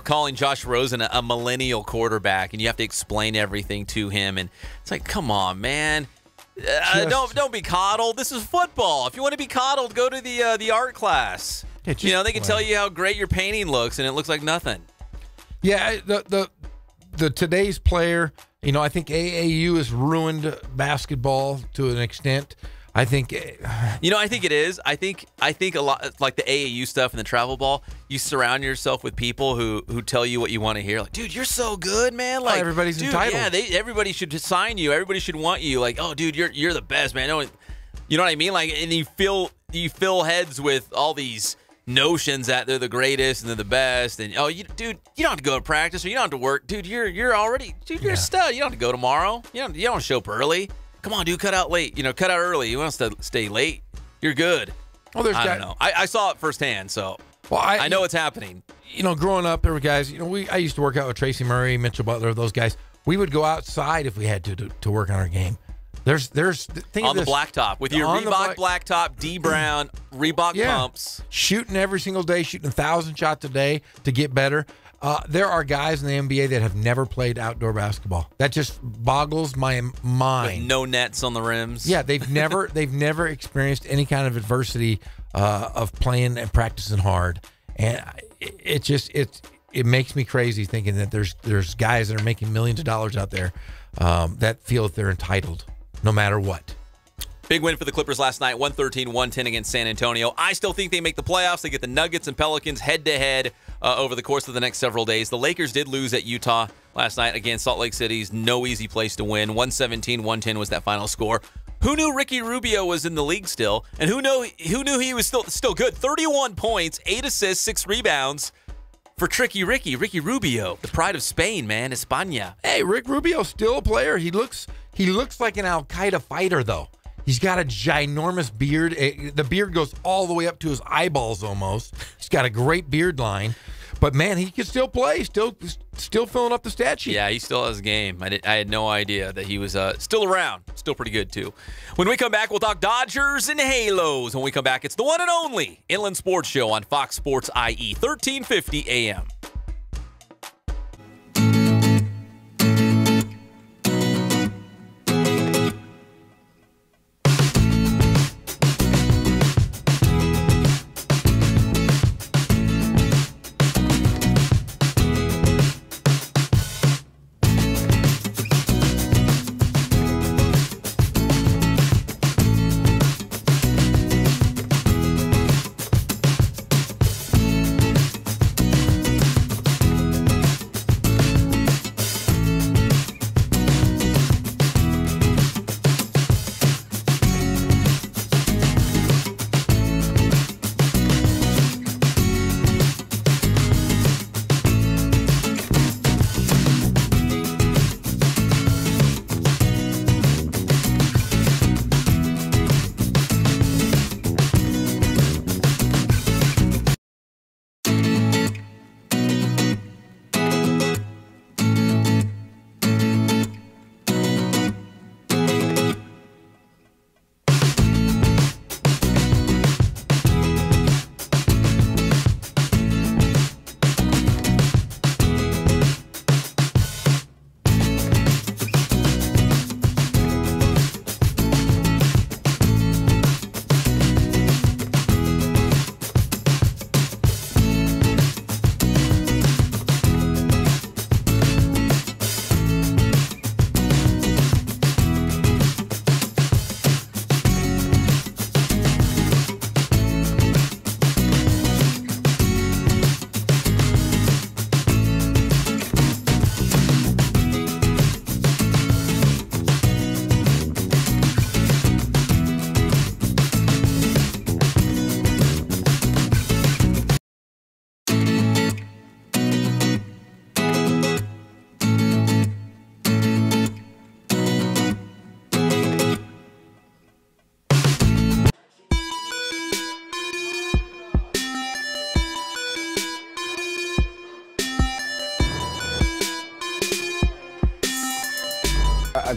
calling Josh Rosen a millennial quarterback, and you have to explain everything to him, and it's like, come on, man. Don't be coddled. This is football. If you want to be coddled, go to the art class. They can tell you how great your painting looks, and it looks like nothing. Yeah, the today's player, I think AAU has ruined basketball to an extent. I think I think it is. I think a lot like the AAU stuff and the travel ball, you surround yourself with people who tell you what you want to hear. Like, dude, you're so good, man. Like, everybody's entitled. Yeah, everybody should sign you. Everybody should want you. Like, oh, dude, you're the best, man. You know what I mean? Like, and you fill heads with all these notions that they're the greatest and they're the best. And you don't have to go to practice or you don't have to work, dude. You're a stud. You don't have to go tomorrow. You don't show up early. Come on, dude, cut out late. Cut out early. You want us to stay late? You're good. Well, I don't know. I saw it firsthand, so I know it's happening. Growing up, there were guys. I used to work out with Tracy Murray, Mitchell Butler, those guys. We would go outside if we had to work on our game. There's on the blacktop with your Reebok blacktop, D Brown Reebok pumps, shooting every single day, shooting 1,000 shots a day to get better. There are guys in the NBA that have never played outdoor basketball. That just boggles my mind. With no nets on the rims. Yeah, they've never experienced any kind of adversity of playing and practicing hard, and it makes me crazy thinking that there's guys that are making millions of dollars out there that feel that they're entitled no matter what. Big win for the Clippers last night, 113-110 against San Antonio. I still think they make the playoffs. They get the Nuggets and Pelicans head-to-head over the course of the next several days. The Lakers did lose at Utah last night against Salt Lake City's no easy place to win. 117-110 was that final score. Who knew Ricky Rubio was in the league still? And who knew he was still good? 31 points, 8 assists, 6 rebounds for Tricky Ricky Rubio, the pride of Spain, man, España. Hey, Rick Rubio's still a player. He looks like an Al-Qaeda fighter, though. He's got a ginormous beard. The beard goes all the way up to his eyeballs almost. He's got a great beard line. But, man, he can still play, still filling up the stat sheet. Yeah, he still has a game. I had no idea that he was still around. Still pretty good, too. When we come back, we'll talk Dodgers and Halos. When we come back, it's the one and only Inland Sports Show on Fox Sports IE, 1350 AM.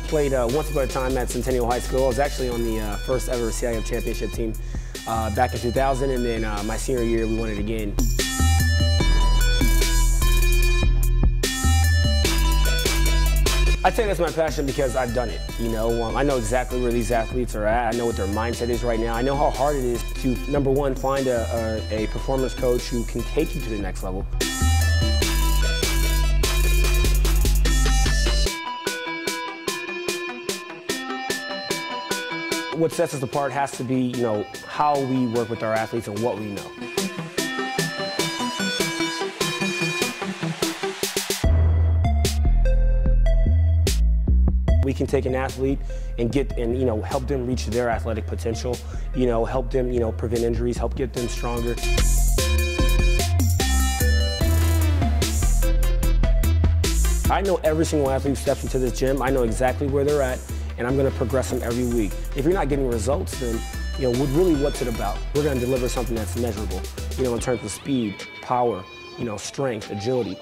played once upon a time at Centennial High School. I was actually on the first ever CIF championship team back in 2000, and then my senior year we won it again. I'd say that's my passion because I've done it. You know, I know exactly where these athletes are at. I know what their mindset is right now. I know how hard it is to, number one, find a performance coach who can take you to the next level. What sets us apart has to be, you know, how we work with our athletes and what we know. We can take an athlete and you know, help them reach their athletic potential, you know, help them, you know, prevent injuries, help get them stronger. I know every single athlete who steps into this gym. I know exactly where they're at, and I'm going to progress them every week. If you're not getting results, then, you know, really what's it about? We're going to deliver something that's measurable, you know, in terms of speed, power, you know, strength, agility.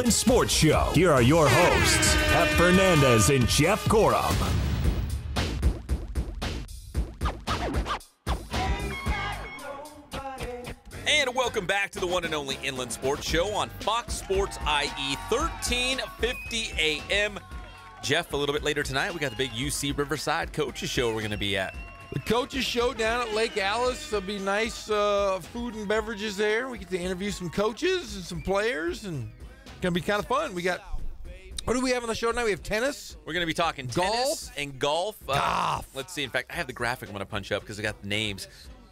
Sports Show. Here are your hosts, Pep Fernandez and Jeff Gorham. And welcome back to the one and only Inland Sports Show on Fox Sports IE 1350 AM. Jeff, a little bit later tonight, we got the big UC Riverside Coaches Show we're going to be at. The Coaches Show down at Lake Alice. There'll be nice food and beverages there. We get to interview some coaches and some players, and it's going to be kind of fun. We got, what do we have on the show tonight? We have tennis. We're going to be talking tennis and golf. Let's see. In fact, I have the graphic I'm going to punch up because I got the names.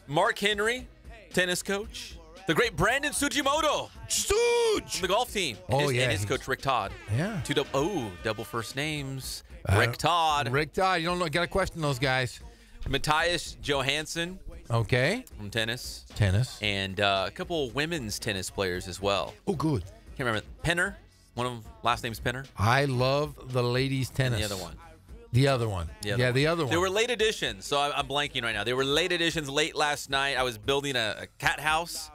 Mark Henry, tennis coach. The great Brandon Sujimoto. Stooge! The golf team. Oh, yeah, And his he's- coach, Rick Todd. Yeah. Double first names. Rick Todd. Rick Todd. You don't know. Got to question those guys. Matthias Johansson Okay. from tennis. Tennis. And a couple women's tennis players as well. Oh, good. Can't remember. Penner. One of them, last name's Penner. I love the ladies' tennis. And the other one. The other one. The other one. They were late additions, so I'm blanking right now. They were late additions late last night. I was building a cat house.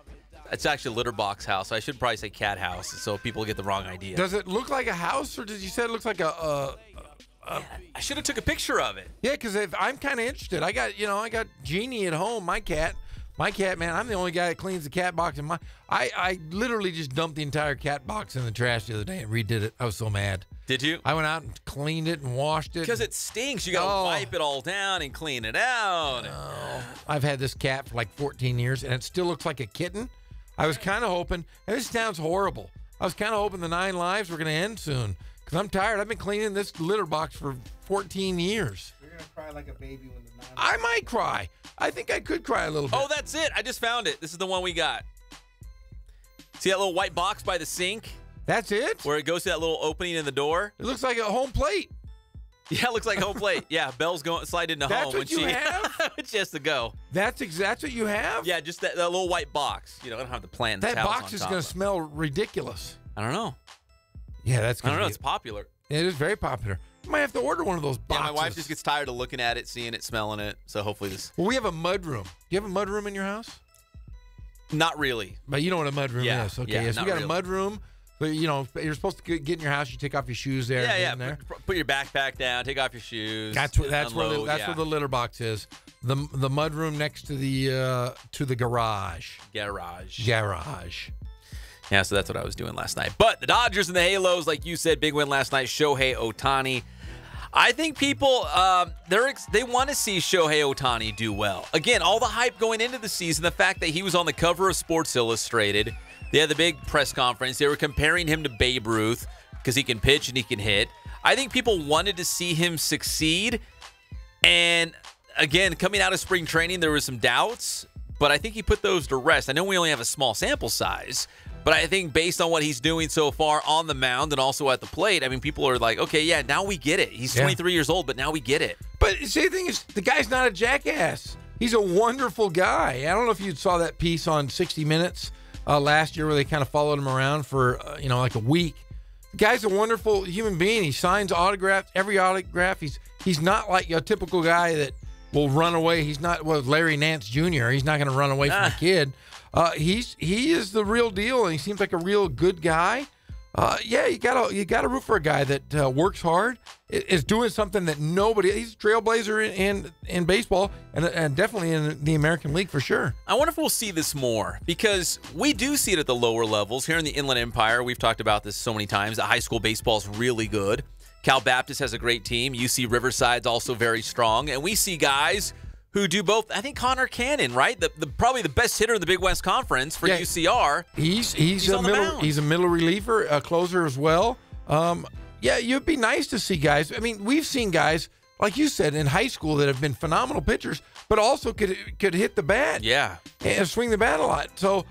It's actually a litter box house. So I should probably say cat house so people get the wrong idea. Does it look like a house, or did you say it looks like a I should have took a picture of it. Yeah, because I'm kind of interested. I got Jeannie at home, my cat. My cat, man, I'm the only guy that cleans the cat box. I literally just dumped the entire cat box in the trash the other day and redid it. I was so mad. Did you? I went out and cleaned it and washed it. Because it stinks. You got to wipe it all down and clean it out. I've had this cat for like 14 years, and it still looks like a kitten. I was kind of hoping, and this sounds horrible, I was kind of hoping the 9 lives were going to end soon because I'm tired. I've been cleaning this litter box for 14 years. You're going to cry like a baby when the 9 I might cry. I think I could cry a little bit. Oh, that's it. I just found it. This is the one we got. See that little white box by the sink? That's it? Where it goes to that little opening in the door? It looks like a home plate. Yeah, it looks like home plate. Yeah, Belle's going slide into That's home what you have? she has to go. That's what you have? Yeah, just that little white box. You know, I don't have the plant. That box is going to smell ridiculous. I don't know. Yeah, that's I going don't to know. be. It's popular. It is very popular. You might have to order one of those boxes. Yeah, my wife just gets tired of looking at it, seeing it, smelling it. So hopefully this. Well, we have a mud room. Do you have a mud room in your house? Not really. But you know what a mud room is. Okay, yeah, yes, we not got really. a mud room. So, you're supposed to get in your house. You take off your shoes there. Yeah, and yeah. get in there. Put your backpack down. Take off your shoes. That's where unload, where the litter box is. The mud room next to the garage. Garage. Yeah, so that's what I was doing last night. But the Dodgers and the Halos, like you said, big win last night. Shohei Ohtani. I think people they want to see Shohei Ohtani do well. Again, all the hype going into the season, the fact that he was on the cover of Sports Illustrated. They had the big press conference. They were comparing him to Babe Ruth because he can pitch and he can hit. I think people wanted to see him succeed. And again, coming out of spring training, there was some doubts, but I think he put those to rest. I know we only have a small sample size, but I think based on what he's doing so far on the mound and also at the plate, I mean, people are like, okay, yeah, now we get it. He's 23 years old, but now we get it. But see, the thing is, the guy's not a jackass. He's a wonderful guy. I don't know if you saw that piece on 60 Minutes last year where they kind of followed him around for, like a week. The guy's a wonderful human being. He signs autographs, every autograph. He's not like a typical guy that will run away. He's not Larry Nance Jr. He's not going to run away from a kid. He is the real deal, and he seems like a real good guy. You gotta root for a guy that works hard, is doing something that he's a trailblazer in baseball and definitely in the American League for sure. I wonder if we'll see this more because we do see it at the lower levels here in the Inland Empire. We've talked about this so many times. The high school baseball is really good. Cal Baptist has a great team. UC Riverside's also very strong, and we see guys who do both. I think Connor Cannon, right? Probably the best hitter in the Big West Conference for UCR. He's a middle reliever, a closer as well. It'd be nice to see guys. I mean, we've seen guys like you said in high school that have been phenomenal pitchers, but also could hit the bat. Yeah, and swing the bat a lot. So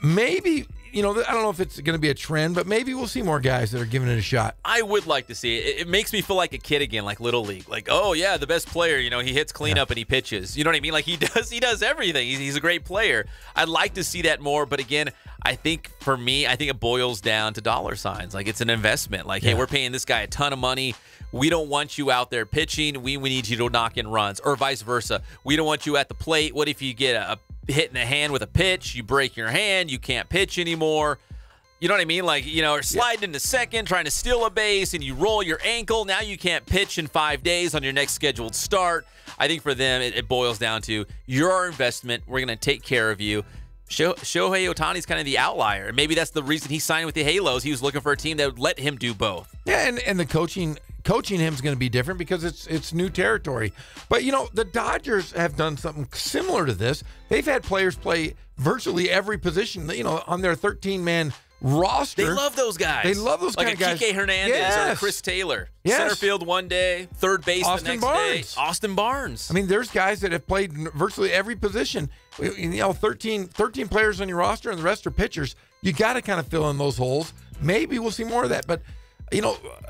maybe. I don't know if it's going to be a trend, but maybe we'll see more guys that are giving it a shot. I would like to see it. It makes me feel like a kid again, like Little League. Like, oh, yeah, the best player, he hits cleanup and he pitches. You know what I mean? Like, he does everything. He's a great player. I'd like to see that more, but again, I think for me, it boils down to dollar signs. Like, it's an investment. Like, hey, we're paying this guy a ton of money. We don't want you out there pitching. We need you to knock in runs, or vice versa. We don't want you at the plate. What if you get a hit in the hand with a pitch, you break your hand, you can't pitch anymore? You know what I mean? Like, or sliding into second, trying to steal a base, and you roll your ankle. Now you can't pitch in 5 days on your next scheduled start. I think for them, it boils down to, you're our investment. We're going to take care of you. Shohei Ohtani's kind of the outlier. Maybe that's the reason he signed with the Halos. He was looking for a team that would let him do both. Yeah, and the coaching him is going to be different because it's new territory. But, the Dodgers have done something similar to this. They've had players play virtually every position, on their 13-man roster. They love those guys. They love those kind of guys. Like a Kike Hernandez or Yes. Chris Taylor. Yes. Center field one day, third base the Austin next Barnes. day. Austin Barnes. I mean, there's guys that have played virtually every position. 13 players on your roster, and the rest are pitchers. You got to kind of fill in those holes. Maybe we'll see more of that. But,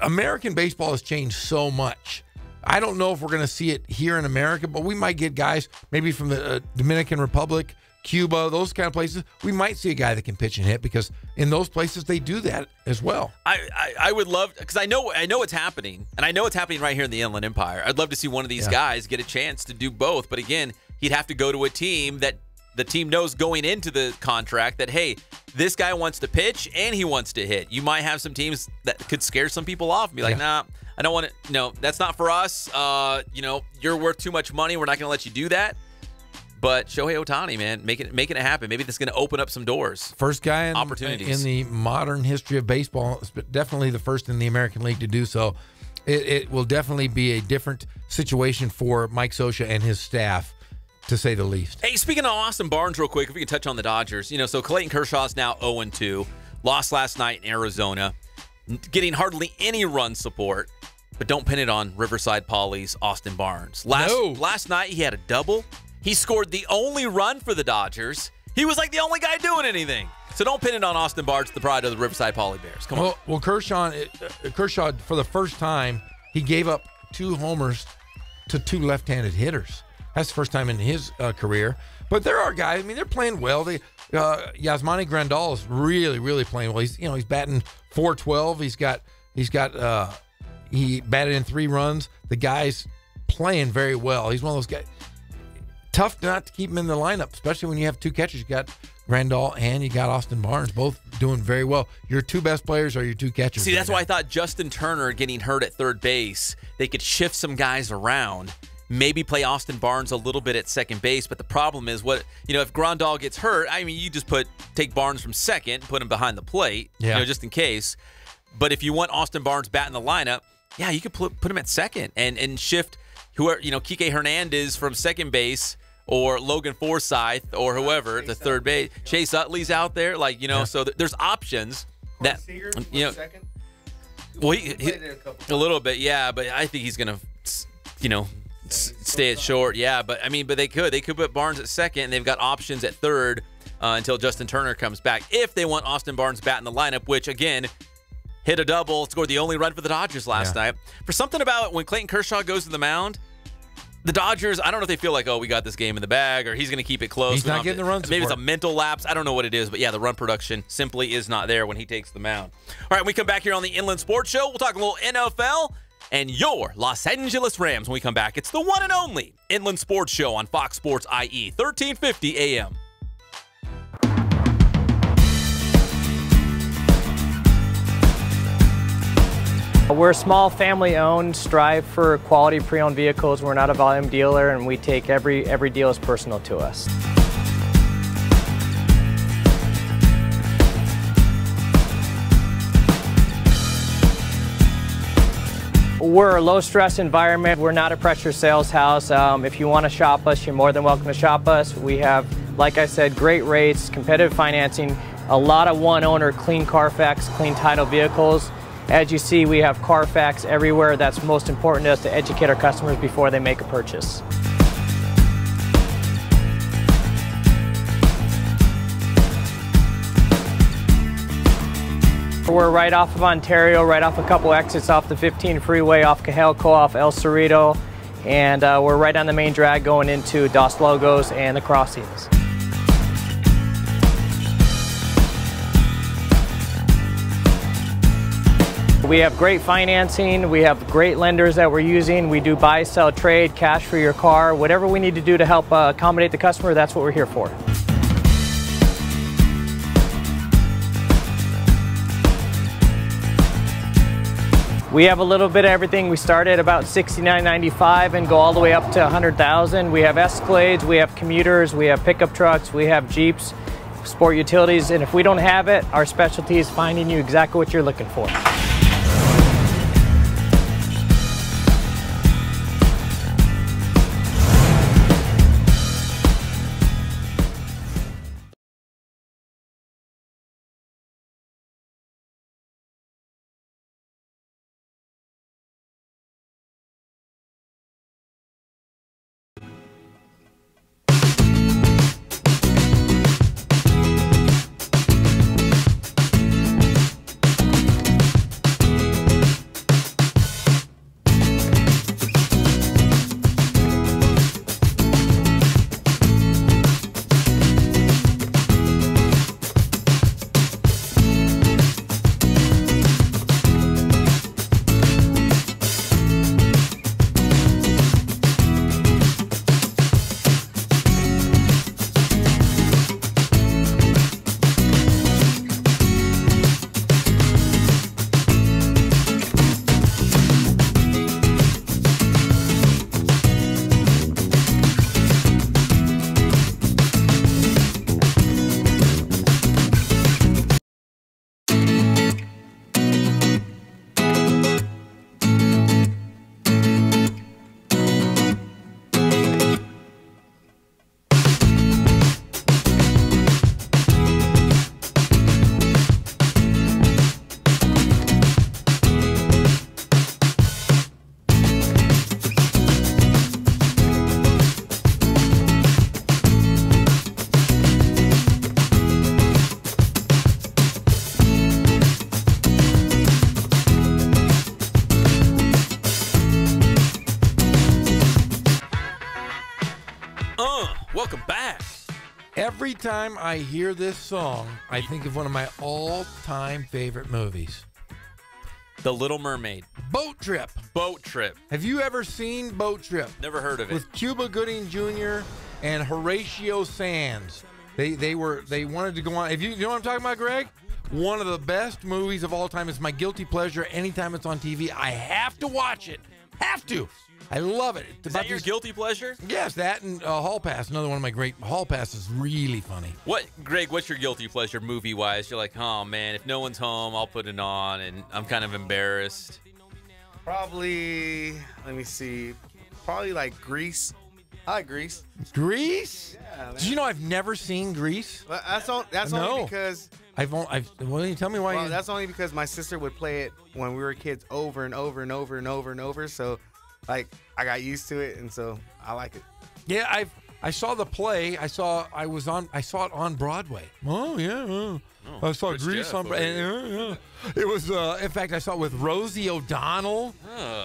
American baseball has changed so much. I don't know if we're going to see it here in America, but we might get guys maybe from the Dominican Republic, Cuba, those kind of places. We might see a guy that can pitch and hit because in those places they do that as well. I would love, because I know it's happening, and I know it's happening right here in the Inland Empire. I'd love to see one of these guys get a chance to do both. But again, he'd have to go to a team that the team knows going into the contract that, hey, this guy wants to pitch and he wants to hit. You might have some teams that could scare some people off and be like, nah, I don't want to. No, that's not for us. You're worth too much money. We're not going to let you do that. But Shohei Ohtani, man, making it happen. Maybe this is going to open up some doors. First guy opportunities in the modern history of baseball, definitely the first in the American League to do so. It will definitely be a different situation for Mike Scioscia and his staff, to say the least. Hey, speaking of Austin Barnes real quick, if we can touch on the Dodgers. So Clayton Kershaw's now 0-2. Lost last night in Arizona. Getting hardly any run support. But don't pin it on Riverside Poly's Austin Barnes. Last night he had a double. He scored the only run for the Dodgers. He was like the only guy doing anything. So don't pin it on Austin Barnes, the pride of the Riverside Poly Bears. Come on. Well, Kershaw, for the first time, he gave up 2 homers to 2 left-handed hitters. That's the first time in his career. But there are guys. I mean, they're playing well. Yasmani Grandal is really, really playing well. He's batting .412. He batted in 3 runs. The guy's playing very well. He's one of those guys. Tough not to keep him in the lineup, especially when you have 2 catchers. You got Grandal and you got Austin Barnes, both doing very well. Your 2 best players are your 2 catchers. See, that's why I thought Justin Turner getting hurt at third base, they could shift some guys around. Maybe play Austin Barnes a little bit at second base, but the problem is if Grandal gets hurt, I mean, you just take Barnes from second, put him behind the plate, just in case. But if you want Austin Barnes batting the lineup, you could put him at second and shift whoever, Kike Hernandez from second base or Logan Forsythe or whoever to third base. Chase Utley's out there, so there's options that second. Well, he a little bit, but I think he's gonna, stay at short. But they could put Barnes at second, and they've got options at third until Justin Turner comes back. If they want Austin Barnes batting the lineup, which again, hit a double, scored the only run for the Dodgers last night. For something about when Clayton Kershaw goes to the mound, the Dodgers, I don't know if they feel like, we got this game in the bag, or he's going to keep it close. He's not getting the run support. Maybe it's a mental lapse. I don't know what it is, but the run production simply is not there when he takes the mound. All right, when we come back here on the Inland Sports Show, we'll talk a little NFL and your Los Angeles Rams when we come back. It's the one and only Inland Sports Show on Fox Sports IE, 1350 AM. We're small, family-owned, strive for quality pre-owned vehicles. We're not a volume dealer, and we take every deal as personal to us. We're a low-stress environment. We're not a pressure sales house. If you want to shop us, you're more than welcome to shop us. We have, like I said, great rates, competitive financing, a lot of one-owner, clean Carfax, clean title vehicles. As you see, we have Carfax everywhere. That's most important to us, to educate our customers before they make a purchase. We're right off of Ontario, right off a couple exits off the 15 freeway, off Cajelco, off El Cerrito, and we're right on the main drag going into Dos Logos and the Crossings. We have great financing, we have great lenders that we're using. We do buy, sell, trade, cash for your car. Whatever we need to do to help accommodate the customer, that's what we're here for. We have a little bit of everything. We start at about $69.95 and go all the way up to $100,000. We have Escalades, we have commuters, we have pickup trucks, we have Jeeps, sport utilities, and if we don't have it, our specialty is finding you exactly what you're looking for. Every time I hear this song, I think of one of my all-time favorite movies. The Little Mermaid. Boat Trip. Boat Trip. Have you ever seen Boat Trip? Never heard of it. With Cuba Gooding Jr. and Horatio Sands. They wanted to go on. If you know what I'm talking about, Greg? One of the best movies of all time. It's my guilty pleasure. Anytime it's on TV, I have to watch it. Have to. I love it. Is that your guilty pleasure? Yes, that and Hall Pass. Another one of my great. Hall Pass is really funny. Greg, what's your guilty pleasure movie-wise? You're like, oh, man, if no one's home, I'll put it on, and I'm kind of embarrassed. Probably, let me see, probably like Grease. I like Grease. Grease? Yeah, man. Did you know I've never seen Grease? But that's only because... Well, tell me why. That's only because my sister would play it when we were kids over and over and over and over and over. So, like, I got used to it, and so I like it. Yeah, I saw the play. I saw it on Broadway. Oh yeah, I saw Grease on Broadway. It was in fact I saw it with Rosie O'Donnell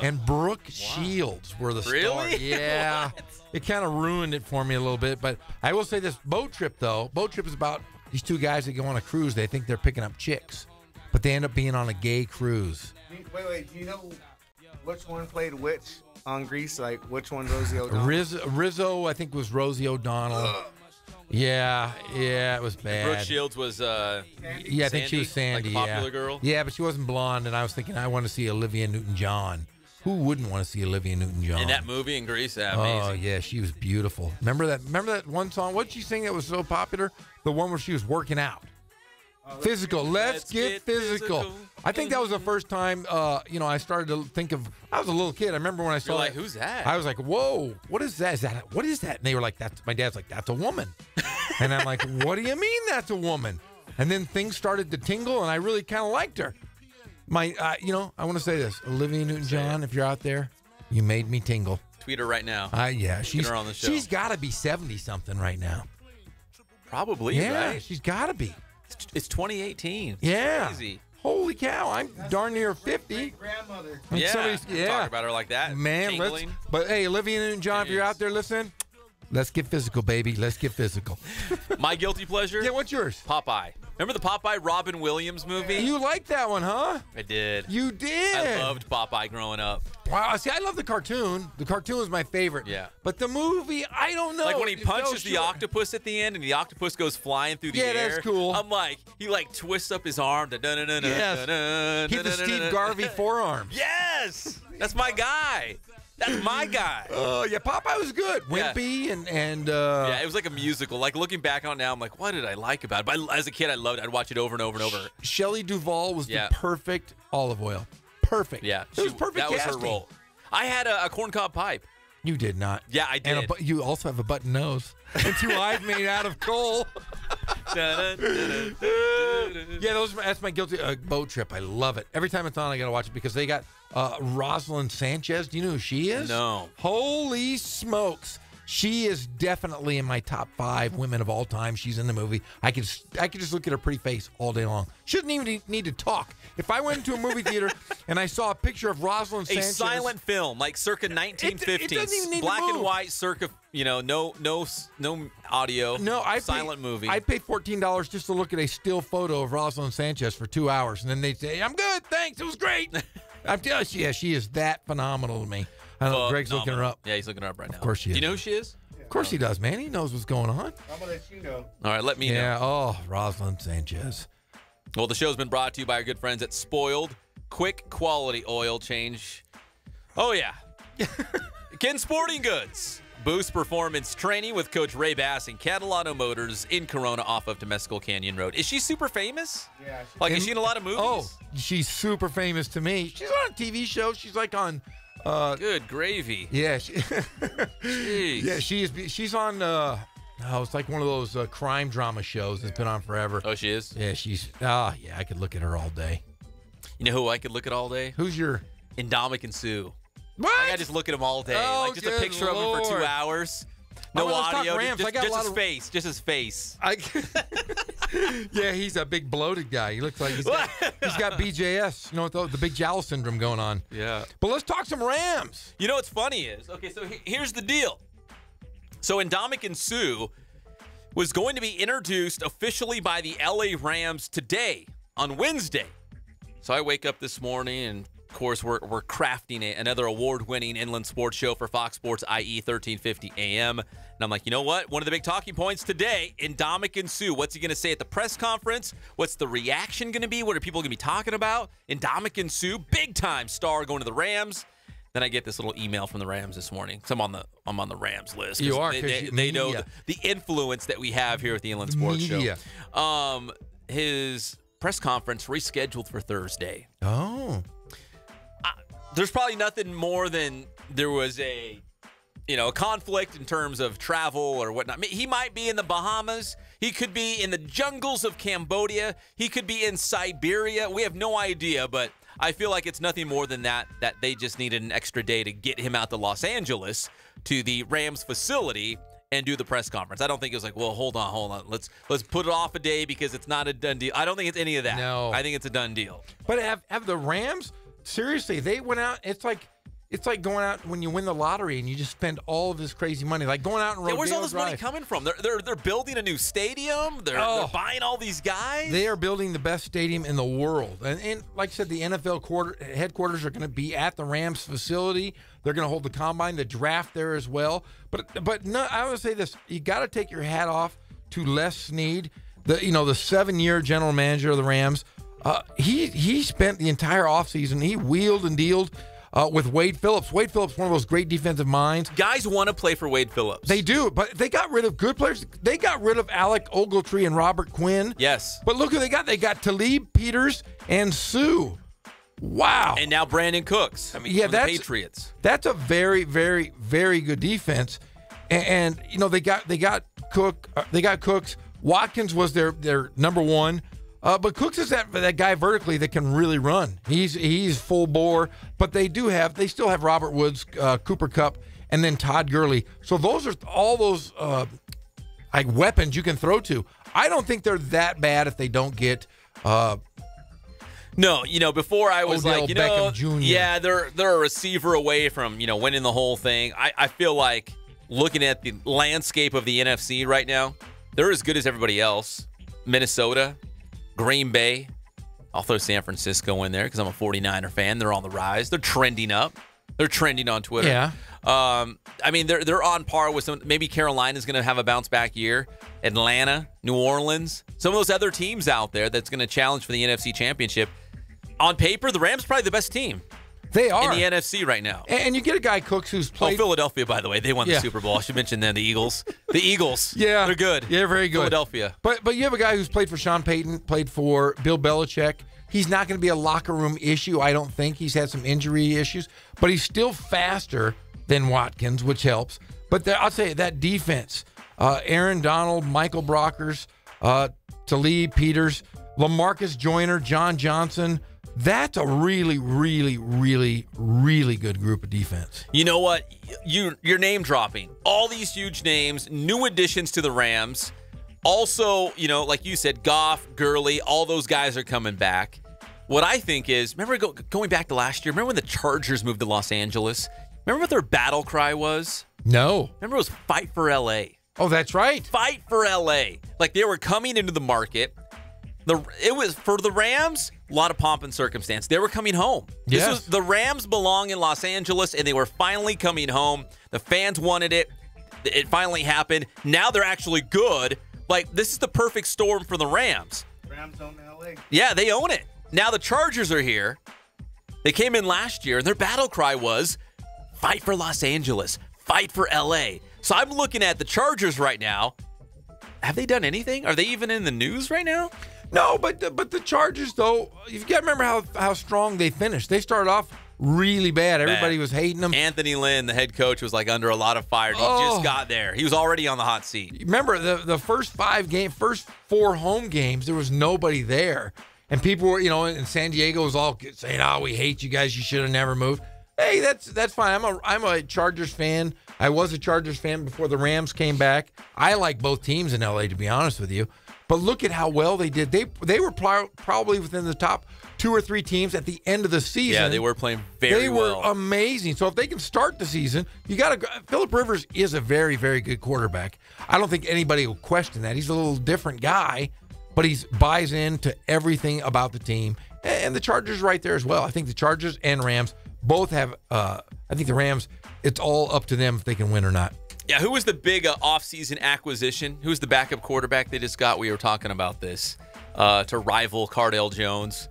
and Brooke Shields were the stars. Yeah, it kind of ruined it for me a little bit. But I will say this: Boat Trip though. Boat Trip is about these two guys that go on a cruise. They think they're picking up chicks, but they end up being on a gay cruise. Wait. Do you know which one played which on Grease? Like, which one Rosie O'Donnell? Rizzo, I think, was Rosie O'Donnell. Yeah, it was bad. Brooke Shields was I think she was Sandy. Like a popular girl? Yeah, but she wasn't blonde, and I was thinking I want to see Olivia Newton-John. Who wouldn't want to see Olivia Newton-John? In that movie in Grease, amazing. Oh, yeah, she was beautiful. Remember that one song? What did she sing that was so popular? The one where she was working out. Physical. Let's get physical. I think that was the first time, I started to think of. I was a little kid. I remember when I saw. You're like, who's that? I was like, whoa, what is that? What is that? And they were like, that's. My dad's like, that's a woman. And I'm like, what do you mean that's a woman? And then things started to tingle, and I really kind of liked her. I want to say this, Olivia Newton-John, if you're out there, you made me tingle. Tweet her right now. She's her on the show. She's got to be 70 something right now. Probably. Yeah, right? she's got to be. It's 2018. Yeah. It's crazy. Holy cow, I'm darn near 50. Grandmother. Talk about her like that. Man, but hey, Olivia Newton-John, if you're out there listening, let's get physical, baby. Let's get physical. My guilty pleasure? Yeah, what's yours? Popeye. Remember the Popeye Robin Williams movie? You liked that one, huh? I did. You did? I loved Popeye growing up. Wow, see, I love the cartoon. The cartoon was my favorite. Yeah. But the movie, I don't know. Like when he punches the octopus at the end and the octopus goes flying through the air. Yeah, that's cool. I'm like, he like twists up his arm. Yes. He had the Steve Garvey forearm. Yes. That's my guy. That's my guy. Oh, yeah, Popeye was good. Wimpy and yeah, it was like a musical. Like looking back on it now, I'm like, what did I like about it? But as a kid, I loved it. I'd watch it over and over and over. Shelley Duvall was the perfect olive oil. Perfect. Yeah. It was perfect That casting. was her role. I had a corncorn pipe. You did not. Yeah, I did. And you also have a button nose and 2 eyes made out of coal. Yeah, that's my guilty Boat Trip. I love it. Every time it's on, I got to watch it because they got Rosalind Sanchez. Do you know who she is? No. Holy smokes. She is definitely in my top 5 women of all time. She's in the movie. I could just look at her pretty face all day long. Shouldn't even need to talk. If I went into a movie theater and I saw a picture of Rosalind Sanchez, a silent film like circa 1950s, it doesn't even need black to move. and white, circa no audio, silent movie. I'd pay $14 just to look at a still photo of Rosalind Sanchez for 2 hours, and then they'd say, "I'm good, thanks, it was great." I'm telling you, yeah, she is that phenomenal to me. I don't know. Greg's looking her up. Yeah, he's looking her up right now. Of course she is. Do you know who she is? Of course he does, man. He knows what's going on. I'm gonna let you know. All right, let me know. Yeah. Oh, Rosalind Sanchez. Well, the show's been brought to you by our good friends at Spoiled. Quick quality oil change. Oh, yeah. Ken Sporting Goods. Boost performance training with Coach Ray Bass and Catalano Motors in Corona off of Temescal Canyon Road. Is she super famous? Yeah. Is she in a lot of movies? Oh, she's super famous to me. She's on a TV show. She's like on... good gravy. Yeah. Jeez. Yeah, she's on... it's like one of those crime drama shows that's been on forever. Oh, she is? Yeah, yeah, I could look at her all day. You know who I could look at all day? Who's your... Indomitian Sue. What? I just look at him all day. Oh, like just a picture of him for 2 hours. No audio. Just his face. Just his face. Yeah, he's a big bloated guy. He looks like he's got BJS. You know, the big jowl syndrome going on. Yeah. But let's talk some Rams. You know what's funny is, okay, so here's the deal. So Indomitian Sue was going to be introduced officially by the LA Rams today on Wednesday. So I wake up this morning and, of course, we're crafting another award-winning inland sports show for Fox Sports IE 1350 AM. And I'm like, you know what? One of the big talking points today, Ndamukong Suh. What's he going to say at the press conference? What's the reaction going to be? What are people going to be talking about? Ndamukong Suh, big-time star going to the Rams. Then I get this little email from the Rams this morning. So I'm on the Rams list. You are. They know the influence that we have here at the Inland Sports Show. His press conference rescheduled for Thursday. Oh. There's probably nothing more than there was a conflict in terms of travel or whatnot. I mean, he might be in the Bahamas. He could be in the jungles of Cambodia. He could be in Siberia. We have no idea, but I feel like it's nothing more than that they just needed an extra day to get him out to Los Angeles to the Rams facility and do the press conference. I don't think it was like, well, hold on. Let's put it off a day because it's not a done deal. I don't think it's any of that. No. I think it's a done deal. But have the Rams, seriously, they went out, it's like going out when you win the lottery and you just spend all of this crazy money. Like going out and Where's all this money coming from? They're building a new stadium. They're buying all these guys. They are building the best stadium in the world. And like I said, the NFL headquarters are going to be at the Rams facility. They're going to hold the combine, the draft there as well. But no, I want to say this: you got to take your hat off to Les Snead, the 7-year general manager of the Rams. He spent the entire offseason. He wheeled and dealed with Wade Phillips. Wade Phillips, one of those great defensive minds. Guys want to play for Wade Phillips. They do, but they got rid of good players. They got rid of Alec Ogletree and Robert Quinn. Yes. But look who they got. They got Talib Peters and Suh. Wow. And now Brandon Cooks. That's the Patriots. That's a very, very, very good defense. And they got Cook. They got Cooks. Watkins was their number one. But Cooks is that guy vertically that can really run. He's full bore, but they still have Robert Woods, Cooper Kupp, and then Todd Gurley. So those are all those weapons you can throw to. I don't think they're that bad if they don't get. No, before I was Odell like, Beckham Jr. Yeah, they're a receiver away from winning the whole thing. I feel like looking at the landscape of the NFC right now, they're as good as everybody else. Minnesota. Green Bay. I'll throw San Francisco in there because I'm a 49er fan. They're on the rise. They're trending up. They're trending on Twitter. Yeah. They're on par with some. Maybe Carolina's going to have a bounce back year. Atlanta, New Orleans, some of those other teams out there that's going to challenge for the NFC Championship. On paper, the Rams are probably the best team. They are in the NFC right now. And you get a guy Cooks who's played. Philadelphia, by the way, they won the Super Bowl. I should mention them. The Eagles. The Eagles. Yeah, they're good. Yeah, very good. Philadelphia. But you have a guy who's played for Sean Payton, played for Bill Belichick. He's not going to be a locker room issue, I don't think. He's had some injury issues, but he's still faster than Watkins, which helps. But I'll say that defense: Aaron Donald, Michael Brockers, Talib Peters, LaMarcus Joyner, John Johnson. That's a really, really, really, really good group of defense. You know what? You're name dropping all these huge names, new additions to the Rams. Also, like you said, Goff, Gurley, all those guys are coming back. What I think is, remember going back to last year, remember when the Chargers moved to Los Angeles? Remember what their battle cry was? No. Remember it was Fight for LA. Oh, that's right. Fight for LA. Like they were coming into the market. It was for the Rams, a lot of pomp and circumstance. They were coming home. Yes. The Rams belong in Los Angeles, and they were finally coming home. The fans wanted it. It finally happened. Now they're actually good. Like, this is the perfect storm for the Rams. Rams own LA. Yeah, they own it. Now the Chargers are here. They came in last year, and their battle cry was, fight for Los Angeles, fight for LA. So I'm looking at the Chargers right now. Have they done anything? Are they even in the news right now? No, but the Chargers, though, you've got to remember how strong they finished. They started off really bad. Everybody was hating them. Anthony Lynn, the head coach, was like under a lot of fire. He just got there. He was already on the hot seat. Remember, the first first 4 home games, there was nobody there. And people were, in San Diego was all saying, we hate you guys. You should have never moved. Hey, that's fine. I'm a Chargers fan. I was a Chargers fan before the Rams came back. I like both teams in LA, to be honest with you. but look at how well they did. They were probably within the top 2 or 3 teams at the end of the season. Yeah, they were playing very well. They were amazing. So if they can start the season, you got to. Phillip Rivers is a very, very good quarterback. I don't think anybody will question that. He's a little different guy, but he buys into everything about the team. And the Chargers right there as well. I think the Chargers and Rams both have. I think the Rams, it's all up to them if they can win or not. Yeah, who was the big offseason acquisition? Who's the backup quarterback they just got? We were talking about this to rival Cardale Jones.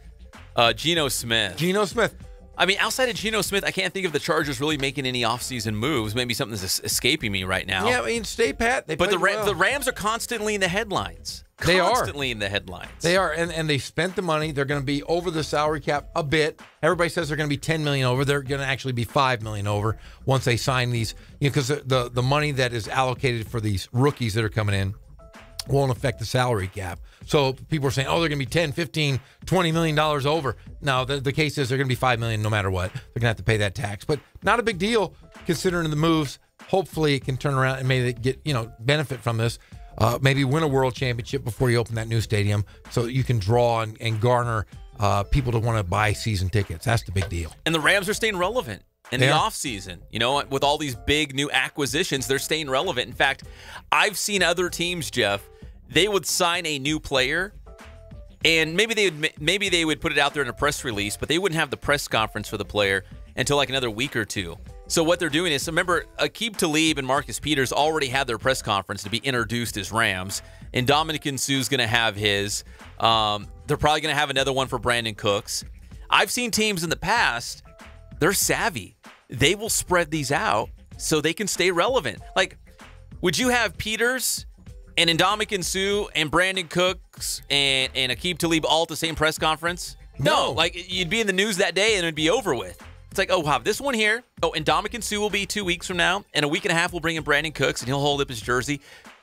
Geno Smith. Geno Smith. I mean, outside of Geno Smith, I can't think of the Chargers really making any offseason moves. Maybe something's escaping me right now. Yeah, I mean, stay pat. But the Rams are constantly in the headlines. They are. Constantly in the headlines. They are, and they spent the money. They're going to be over the salary cap a bit. Everybody says they're going to be $10 million over. They're going to actually be $5 million over once they sign these. Because the money that is allocated for these rookies that are coming in won't affect the salary cap. So people are saying, oh, they're going to be $10, $15, $20 million over. No, the case is they're going to be $5 million no matter what. They're going to have to pay that tax. But not a big deal considering the moves. Hopefully it can turn around and maybe they get, benefit from this. Maybe win a world championship before you open that new stadium so you can draw and garner people to want to buy season tickets. That's the big deal. And the Rams are staying relevant in the offseason. With all these big new acquisitions, they're staying relevant. In fact, I've seen other teams, Jeff, they would sign a new player and maybe they would put it out there in a press release, but they wouldn't have the press conference for the player until like another week or two. So what they're doing is, remember, Aqib Talib and Marcus Peters already had their press conference to be introduced as Rams, and Ndamukong Suh's going to have his. They're probably going to have another one for Brandon Cooks. I've seen teams in the past, they're savvy. They will spread these out so they can stay relevant. Like, would you have Peters and Ndamukong Suh and Brandon Cooks and Aqib Talib all at the same press conference? No. Like, you'd be in the news that day and it'd be over with. It's like, oh, wow, this one here. Oh, and Ndamukong Suh will be 2 weeks from now. And a week and a half, we'll bring in Brandon Cooks, and he'll hold up his jersey.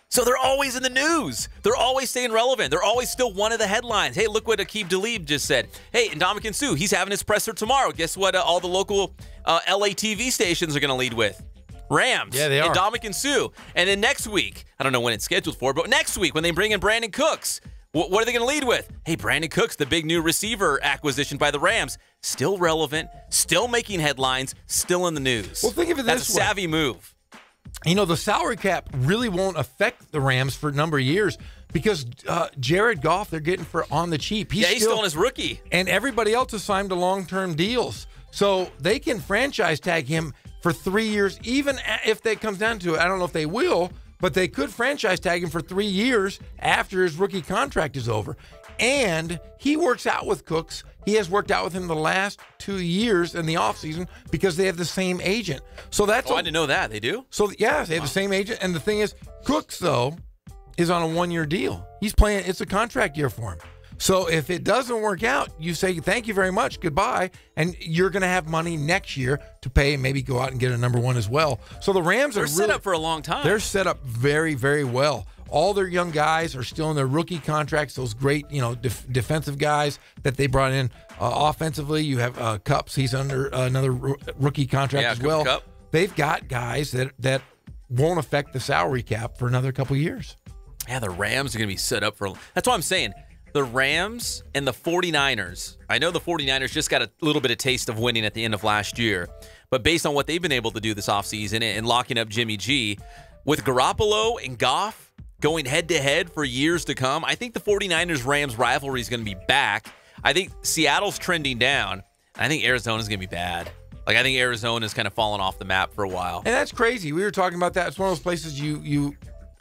So they're always in the news. They're always staying relevant. They're always still one of the headlines. Hey, look what Aqib Talib just said. Hey, Ndamukong Suh, he's having his presser tomorrow. Guess what all the local LA TV stations are going to lead with? Rams. Yeah, they are. And Ndamukong Suh. And then next week, I don't know when it's scheduled for, but next week when they bring in Brandon Cooks, what are they going to lead with? Hey, Brandon Cooks, the big new receiver acquisition by the Rams, still relevant, still making headlines, still in the news. Well, think of it this way. That's a savvy move. The salary cap really won't affect the Rams for a number of years because Jared Goff, they're getting for on the cheap. He's still on his rookie. And everybody else has signed to long-term deals. So they can franchise tag him for 3 years, even if that comes down to it. I don't know if they will, but they could franchise tag him for 3 years after his rookie contract is over. And he works out with Cooks. He has worked out with him the last 2 years in the offseason because they have the same agent. So that's I didn't know that. They do? So, yeah, they have the same agent. And the thing is, Cooks, though, is on a 1-year deal. He's playing, it's a contract year for him. So if it doesn't work out, you say, thank you very much, goodbye, and you're going to have money next year to pay and maybe go out and get a number one as well. So the Rams are set up for a long time. They're set up very, very well. All their young guys are still in their rookie contracts, those great, defensive guys that they brought in. Offensively, you have Cups. He's under another rookie contract as well. Cup. They've got guys that won't affect the salary cap for another couple of years. Yeah, the Rams are going to be set up for – that's what I'm saying. The Rams and the 49ers. I know the 49ers just got a little bit of taste of winning at the end of last year, but based on what they've been able to do this offseason and locking up Jimmy G, with Garoppolo and Goff going head-to-head for years to come, I think the 49ers-Rams rivalry is going to be back. I think Seattle's trending down. I think Arizona's going to be bad. I think Arizona's kind of fallen off the map for a while. And that's crazy. We were talking about that. It's one of those places you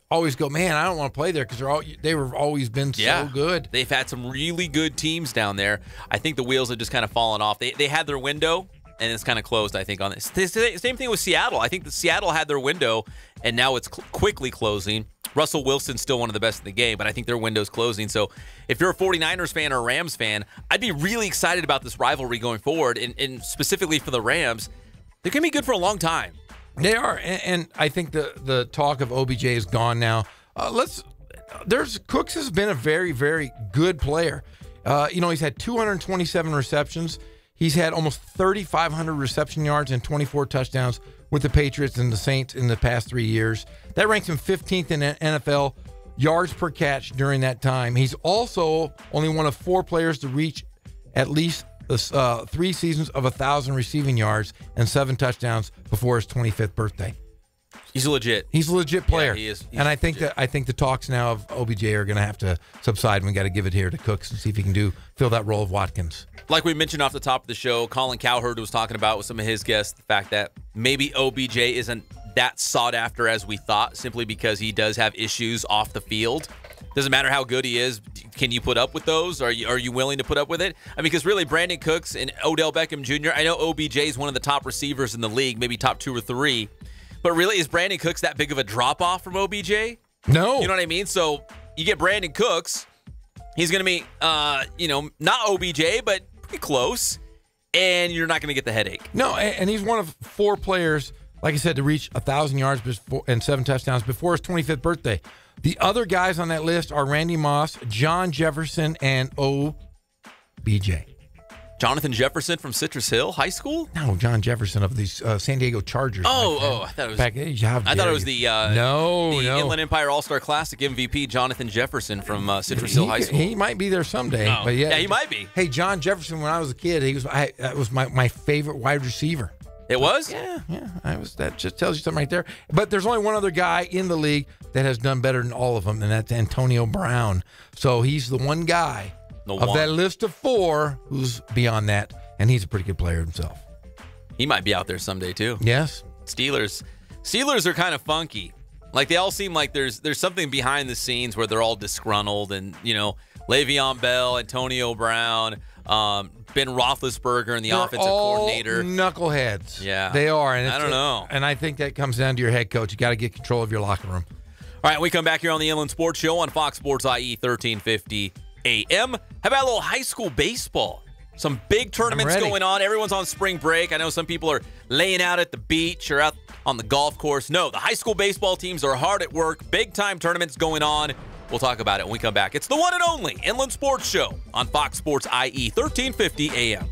always go, man, I don't want to play there because they've always been so good. They've had some really good teams down there. I think the wheels have just kind of fallen off. They had their window, and it's kind of closed, I think, on this. Same thing with Seattle. I think the Seattle had their window, and now it's quickly closing. Russell Wilson's still one of the best in the game, but I think their window's closing. So if you're a 49ers fan or a Rams fan, I'd be really excited about this rivalry going forward, and specifically for the Rams. They're going to be good for a long time. They are, and I think the talk of OBJ is gone now. Cooks has been a very, very good player. He's had 227 receptions. He's had almost 3,500 reception yards and 24 touchdowns with the Patriots and the Saints in the past 3 years. That ranks him 15th in NFL yards per catch during that time. He's also only one of 4 players to reach at least 3 seasons of 1,000 receiving yards and 7 touchdowns before his 25th birthday. He's legit. He's a legit player. Yeah, he is. And I think the talks now of OBJ are going to have to subside. We got to give it here to Cooks and see if he can fill that role of Watkins. Like we mentioned off the top of the show, Colin Cowherd was talking about with some of his guests the fact that maybe OBJ isn't that sought after as we thought, simply because he does have issues off the field. Doesn't matter how good he is. Can you put up with those? Are you willing to put up with it? I mean, because really, Brandon Cooks and Odell Beckham Jr., I know OBJ is one of the top receivers in the league, maybe top 2 or 3. But really, is Brandon Cooks that big of a drop-off from OBJ? No. You know what I mean? So you get Brandon Cooks. He's going to be, not OBJ, but pretty close. And you're not going to get the headache. No, and he's one of 4 players, like I said, to reach 1,000 yards and 7 touchdowns before his 25th birthday. The other guys on that list are Randy Moss, John Jefferson, and OBJ. Jonathan Jefferson from Citrus Hill High School? No, John Jefferson of the San Diego Chargers. I thought it was the Inland Empire All-Star Classic MVP, Jonathan Jefferson from Citrus Hill High School. He might be there someday. Oh. But yeah, he might be. Hey, John Jefferson, when I was a kid, that was my favorite wide receiver. It was? Yeah. That just tells you something right there. But there's only one other guy in the league that has done better than all of them, and that's Antonio Brown. So he's the one guy that list of 4 who's beyond that, and he's a pretty good player himself. He might be out there someday too. Yes. Steelers are kind of funky. Like, they all seem like there's something behind the scenes where they're all disgruntled, and Le'Veon Bell, Antonio Brown, Ben Roethlisberger, and the offensive coordinator. Knuckleheads. Yeah, they are. And I don't know. And I think that comes down to your head coach. You got to get control of your locker room. All right, we come back here on the Inland Sports Show on Fox Sports IE 1350 AM. How about a little high school baseball? Some big tournaments going on. Everyone's on spring break. I know some people are laying out at the beach or out on the golf course. No, the high school baseball teams are hard at work. Big-time tournaments going on. We'll talk about it when we come back. It's the one and only Inland Sports Show on Fox Sports IE 1350 AM.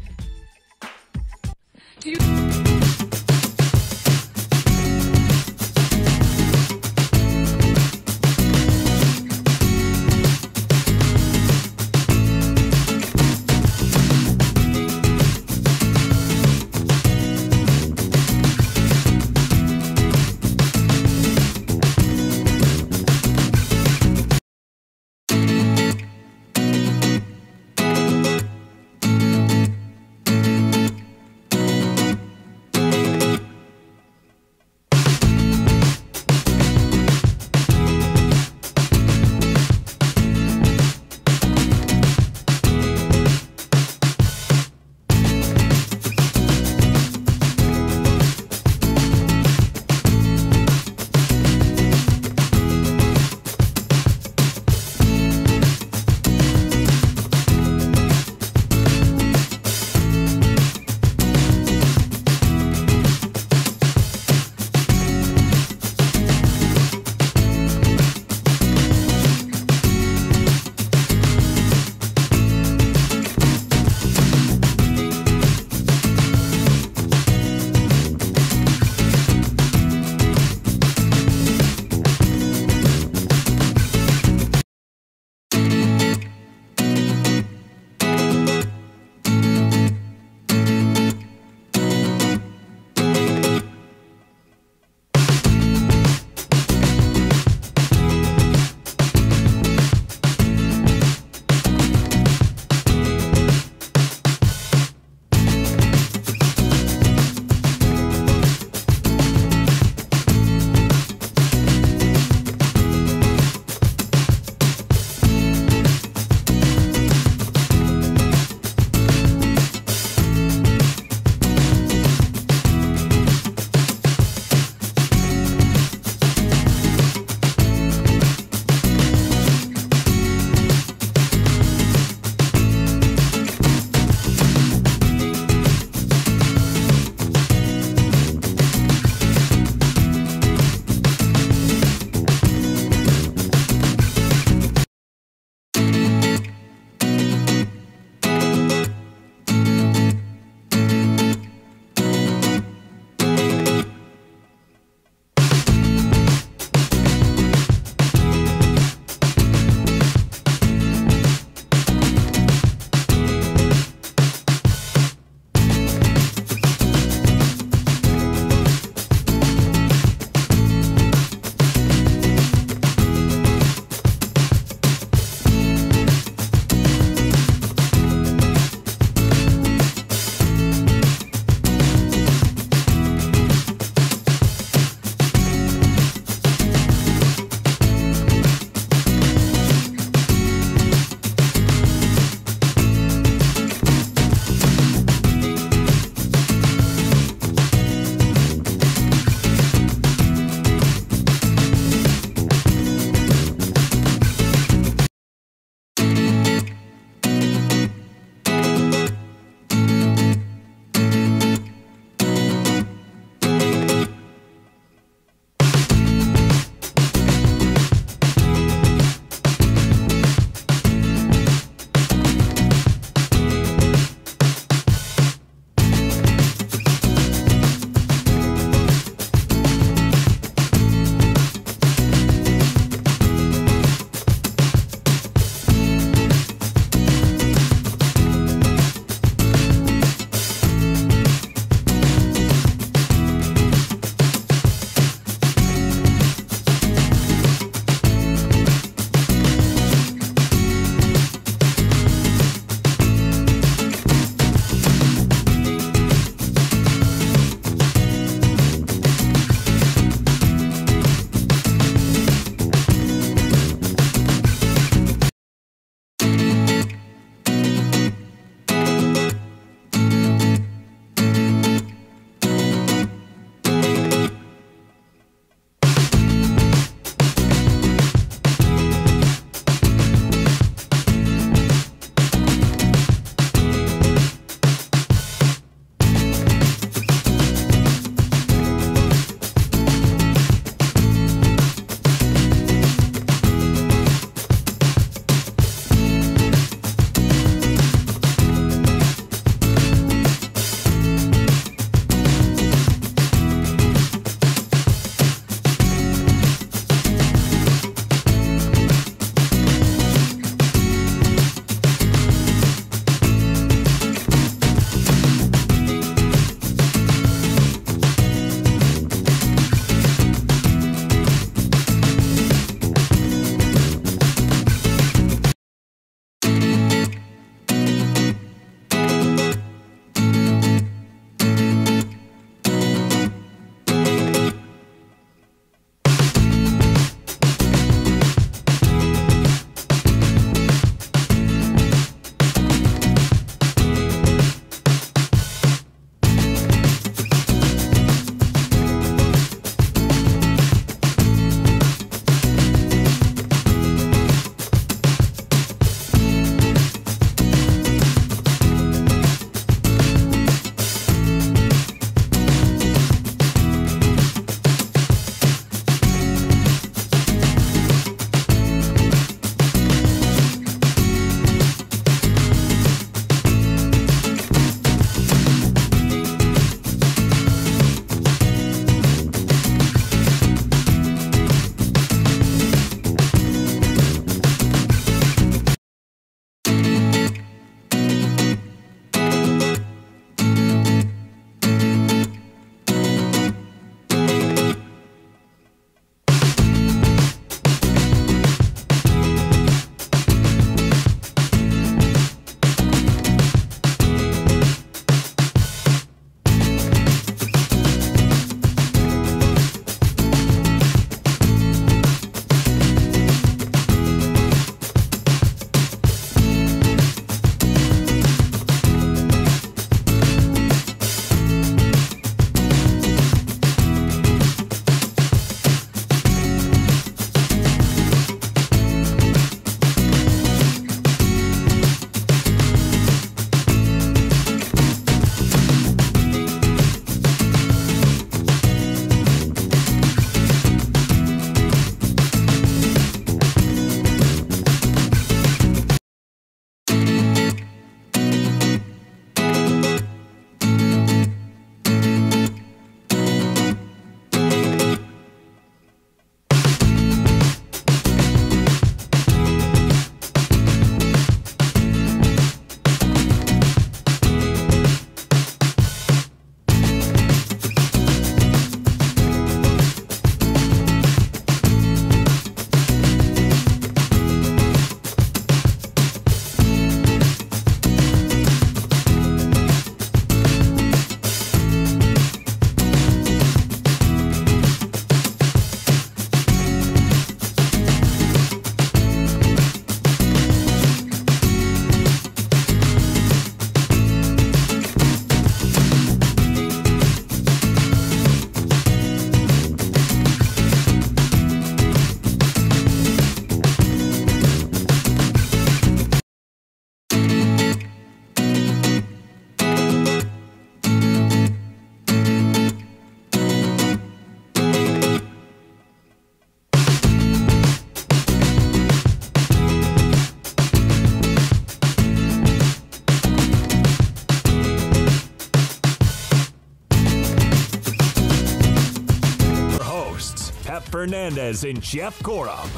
Pep Fernandez and Jeff Corum.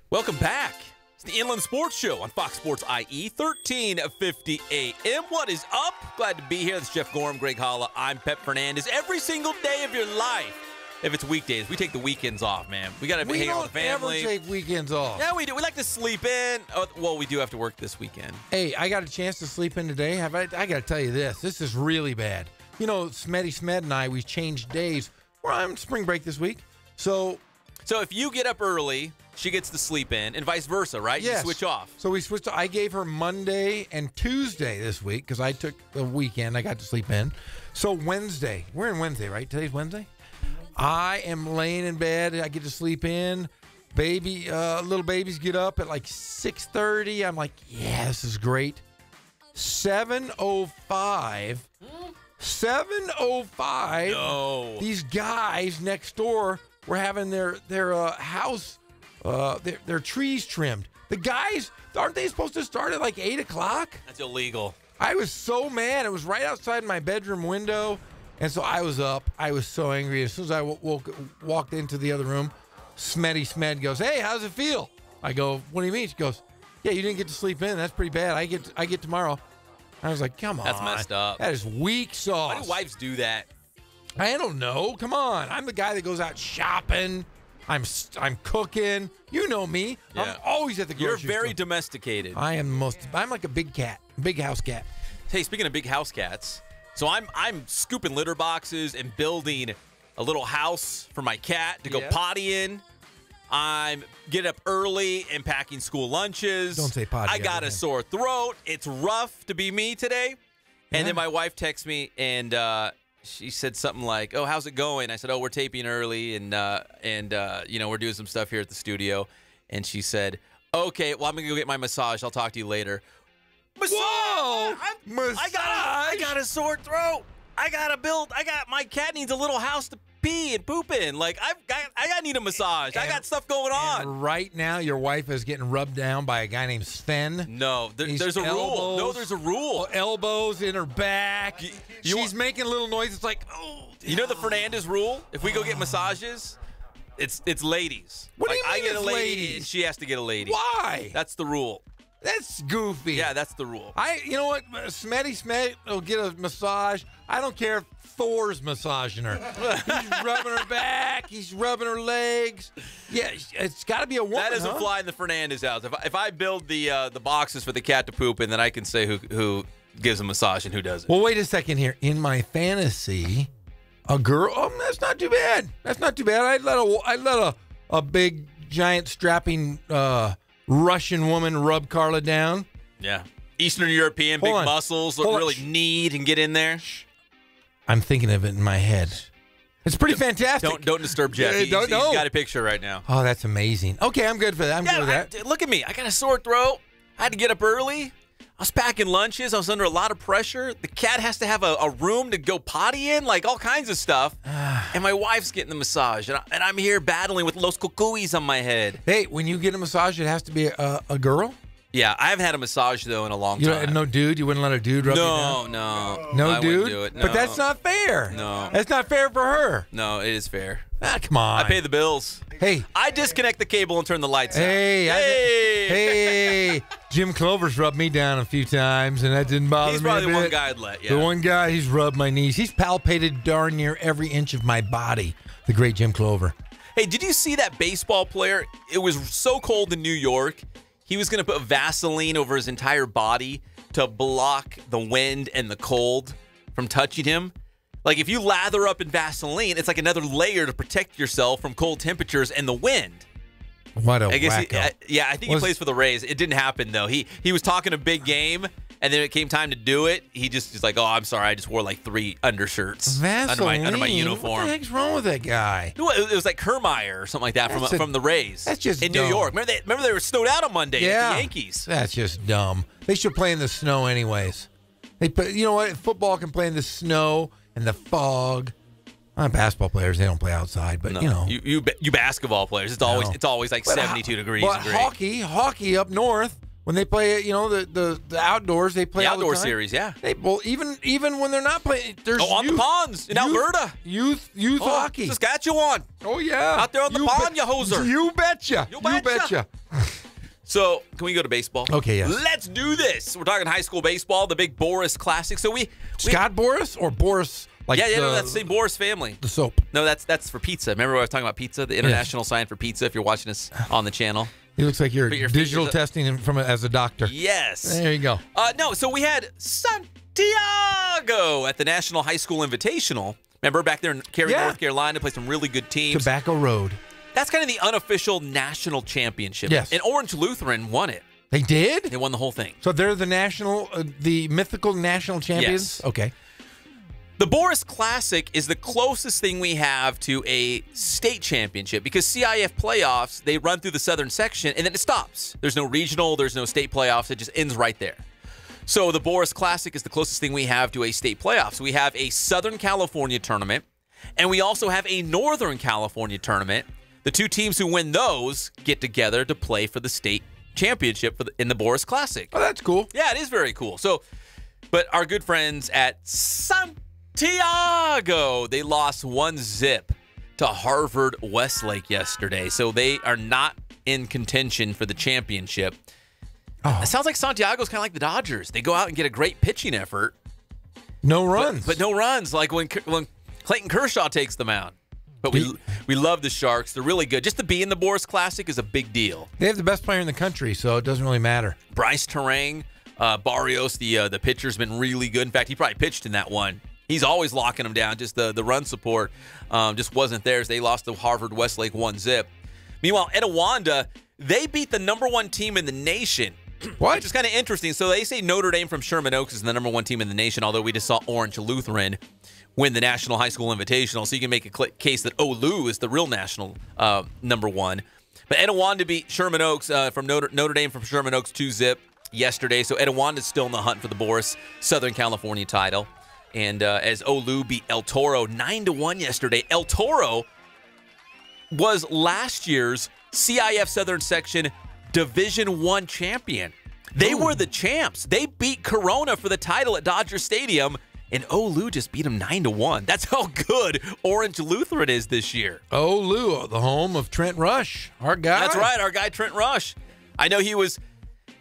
Welcome back. It's the Inland Sports Show on Fox Sports IE, 1350 AM. What is up? Glad to be here. This is Jeff Gorham, Greg Holla. I'm Pep Fernandez. Every single day of your life, if it's weekdays, we take the weekends off, man. We got to hang out with the family. We don't ever take weekends off. Yeah, we do. We like to sleep in. Oh, well, we do have to work this weekend. Hey, I got a chance to sleep in today. I got to tell you this. This is really bad. You know, Smed and I, we changed days. We're on spring break this week. So if you get up early, she gets to sleep in, and vice versa, right? Yes. You switch off. So we switched. I gave her Monday and Tuesday this week because I took the weekend. I got to sleep in. So Wednesday, we're in Wednesday, right? Today's Wednesday. I am laying in bed. I get to sleep in. Little babies get up at like 6:30. I'm like, yeah, this is great. 7:05. 7:05. No. These guys next door were having their house, their trees trimmed. The guys, aren't they supposed to start at like 8 o'clock? That's illegal. I was so mad. It was right outside my bedroom window. And so I was up. I was so angry. As soon as I walked into the other room, Smed goes, "Hey, how's it feel?" I go, "What do you mean?" She goes, "Yeah, you didn't get to sleep in. That's pretty bad. I get tomorrow." I was like, "Come on, That's messed up. That is weak sauce." Why do wives do that? I don't know. Come on. I'm the guy that goes out shopping. I'm cooking. You know me. Yeah. I'm always at the grocery store. You're very domesticated. I'm like a big cat, big house cat. Hey, speaking of big house cats, so I'm scooping litter boxes and building a little house for my cat to go potty in. I'm getting up early and packing school lunches. Don't say potty. I got a sore throat. It's rough to be me today. And then my wife texts me and she said something like, "Oh, how's it going?" I said, "Oh, we're taping early and we're doing some stuff here at the studio." And she said, "Okay, well, I'm gonna go get my massage. I'll talk to you later." Massage! Whoa! I got a sore throat. My cat needs a little house to pee and poop in. Like I need a massage. I got stuff going on. And right now, your wife is getting rubbed down by a guy named Sven. No, there's a rule. No, there's a rule. Elbows in her back. She's making a little noise. It's like, oh. You know the Fernandez rule? If we go get massages, it's ladies. What do you mean I get it's a lady ladies? and she has to get a lady. Why? That's the rule. That's goofy. Yeah, that's the rule. You know what? Smed will get a massage. I don't care if Thor's massaging her. He's rubbing her back. He's rubbing her legs. Yeah, it's got to be a woman. That doesn't fly in the Fernandez house. If I build the boxes for the cat to poop in, then I can say who gives a massage and who doesn't. Well, wait a second here. In my fantasy, a girl. Oh, that's not too bad. That's not too bad. I let a big giant strapping Russian woman rub Carla down. Yeah. Eastern European, big muscles, look really neat and get in there. I'm thinking of it in my head. It's pretty fantastic. Don't disturb Jeff. He's got a picture right now. Oh, that's amazing. Okay, I'm good for that. I'm good with that. Look at me. I got a sore throat. I had to get up early. I was packing lunches. I was under a lot of pressure. The cat has to have a room to go potty in, like all kinds of stuff. And my wife's getting the massage. And I'm here battling with Los Cucuys on my head. Hey, when you get a massage, it has to be a girl? Yeah, I haven't had a massage, though, in a long time. No dude? You wouldn't let a dude rub you down? No, I dude? Wouldn't do it. No. But that's not fair. No. That's not fair for her. No, it is fair. Come on. I pay the bills. Hey. I disconnect the cable and turn the lights out. Hey. Jim Clover's rubbed me down a few times, and that didn't bother me. He's probably the one guy I'd let, yeah. The one guy, he's rubbed my knees. He's palpated darn near every inch of my body. The great Jim Clover. Hey, did you see that baseball player? It was so cold in New York. He was going to put Vaseline over his entire body to block the wind and the cold from touching him. Like, if you lather up in Vaseline, it's like another layer to protect yourself from cold temperatures and the wind. What a wacko. I think he plays for the Rays. It didn't happen, though. He was talking a big game, and then it came time to do it. He just is like, "Oh, I'm sorry. I just wore like 3 undershirts Vaseline? under my uniform." What the heck's wrong with that guy? It was like Kermeyer or something like that from the Rays. That's just in dumb. New York. Remember they were snowed out on Monday at the Yankees. That's just dumb. They should play in the snow anyways. You know what? Football can play in the snow and the fog. Basketball players, they don't play outside, but you know, you basketball players, it's always like 72 degrees. But hockey up north, when they play, the outdoors, they play The all the outdoor time. series, yeah. Well, even when they're not playing, there's on the ponds in Alberta. Youth hockey. Saskatchewan. Oh, yeah. Out there on the pond, you hoser. You betcha. You betcha. So, can we go to baseball? Okay, yes. Let's do this. We're talking high school baseball, the big Boris Classic. So Scott Boris or Boris? Like no, that's the same Boris family. The soap. No, that's for pizza. Remember when I was talking about pizza, the international sign for pizza? If you're watching us on the channel, he looks like you're your digital testing him as a doctor. Yes. There you go. No, so we had Santiago at the National High School Invitational. Remember back there in Cary, North Carolina, played some really good teams. Tobacco Road. That's kind of the unofficial national championship. Yes. And Orange Lutheran won it. They did? They won the whole thing. So they're the mythical national champions? Yes. Okay. The Boris Classic is the closest thing we have to a state championship because CIF playoffs, they run through the southern section and then it stops. There's no regional, there's no state playoffs. It just ends right there. So the Boris Classic is the closest thing we have to a state playoffs. We have a Southern California tournament and we also have a Northern California tournament. The two teams who win those get together to play for the state championship in the Boris Classic. Oh, that's cool. Yeah, it is very cool. So, but our good friends at Santiago, they lost 1-0 to Harvard Westlake yesterday. So they are not in contention for the championship. Oh. It sounds like Santiago's kind of like the Dodgers. They go out and get a great pitching effort. No runs. But no runs, like when Clayton Kershaw takes the mound. But we love the Sharks. They're really good. Just to be in the Boris Classic is a big deal. They have the best player in the country, so it doesn't really matter. Bryce Terang, Barrios, the pitcher's been really good. In fact, he probably pitched in that one. He's always locking them down. Just the run support just wasn't theirs. They lost to Harvard Westlake 1-0. Meanwhile, Etiwanda, they beat the number one team in the nation. What? Which is kind of interesting. So they say Notre Dame from Sherman Oaks is the number one team in the nation, although we just saw Orange Lutheran win the National High School Invitational. So you can make a case that Olu is the real national number one. But Etiwanda beat Sherman Oaks from Notre Dame from Sherman Oaks 2-0 yesterday. So Etiwanda is still in the hunt for the Boris Southern California title. And as Olu beat El Toro 9-1 yesterday, El Toro was last year's CIF Southern Section Division I champion. They were the champs. They beat Corona for the title at Dodger Stadium, and Olu just beat them 9-1. That's how good Orange Lutheran is this year. Olu, the home of Trent Rush, our guy. That's right, our guy Trent Rush. I know he was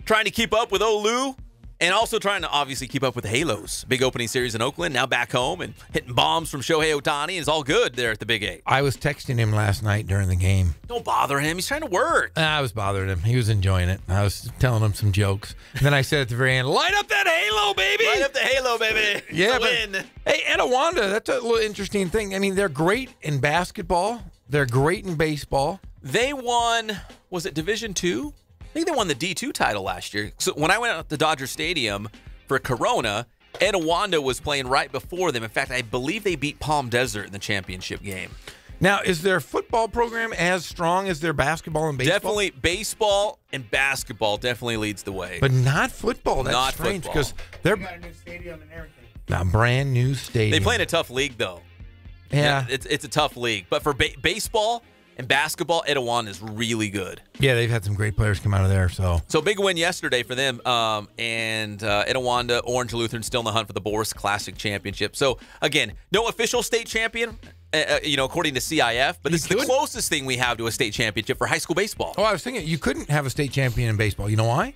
trying to keep up with Olu and also trying to obviously keep up with the Halos. Big opening series in Oakland, now back home and hitting bombs from Shohei Ohtani. It's all good there at the Big 8. I was texting him last night during the game. Don't bother him. He's trying to work. I was bothering him. He was enjoying it. I was telling him some jokes. And then I said at the very end, light up that halo, baby. Light up the halo, baby. Yeah, win. Hey, Etiwanda, that's a little interesting thing. I mean, they're great in basketball. They're great in baseball. They won, was it Division II? I think they won the D2 title last year. So when I went out to Dodger Stadium for Corona, Etiwanda was playing right before them. In fact, I believe they beat Palm Desert in the championship game. Now, is their football program as strong as their basketball and baseball? Definitely baseball and basketball definitely leads the way. But not football. That's Not strange football. because they're got a new stadium and everything. a brand new stadium. They play in a tough league, though. Yeah. It's a tough league. But for baseball and basketball, Etiwanda is really good. Yeah, they've had some great players come out of there. So big win yesterday for them. And Etiwanda, Orange Lutheran still in the hunt for the Boris Classic Championship. So, again, no official state champion, according to CIF, but this is the closest thing we have to a state championship for high school baseball. I was thinking you couldn't have a state champion in baseball. You know why?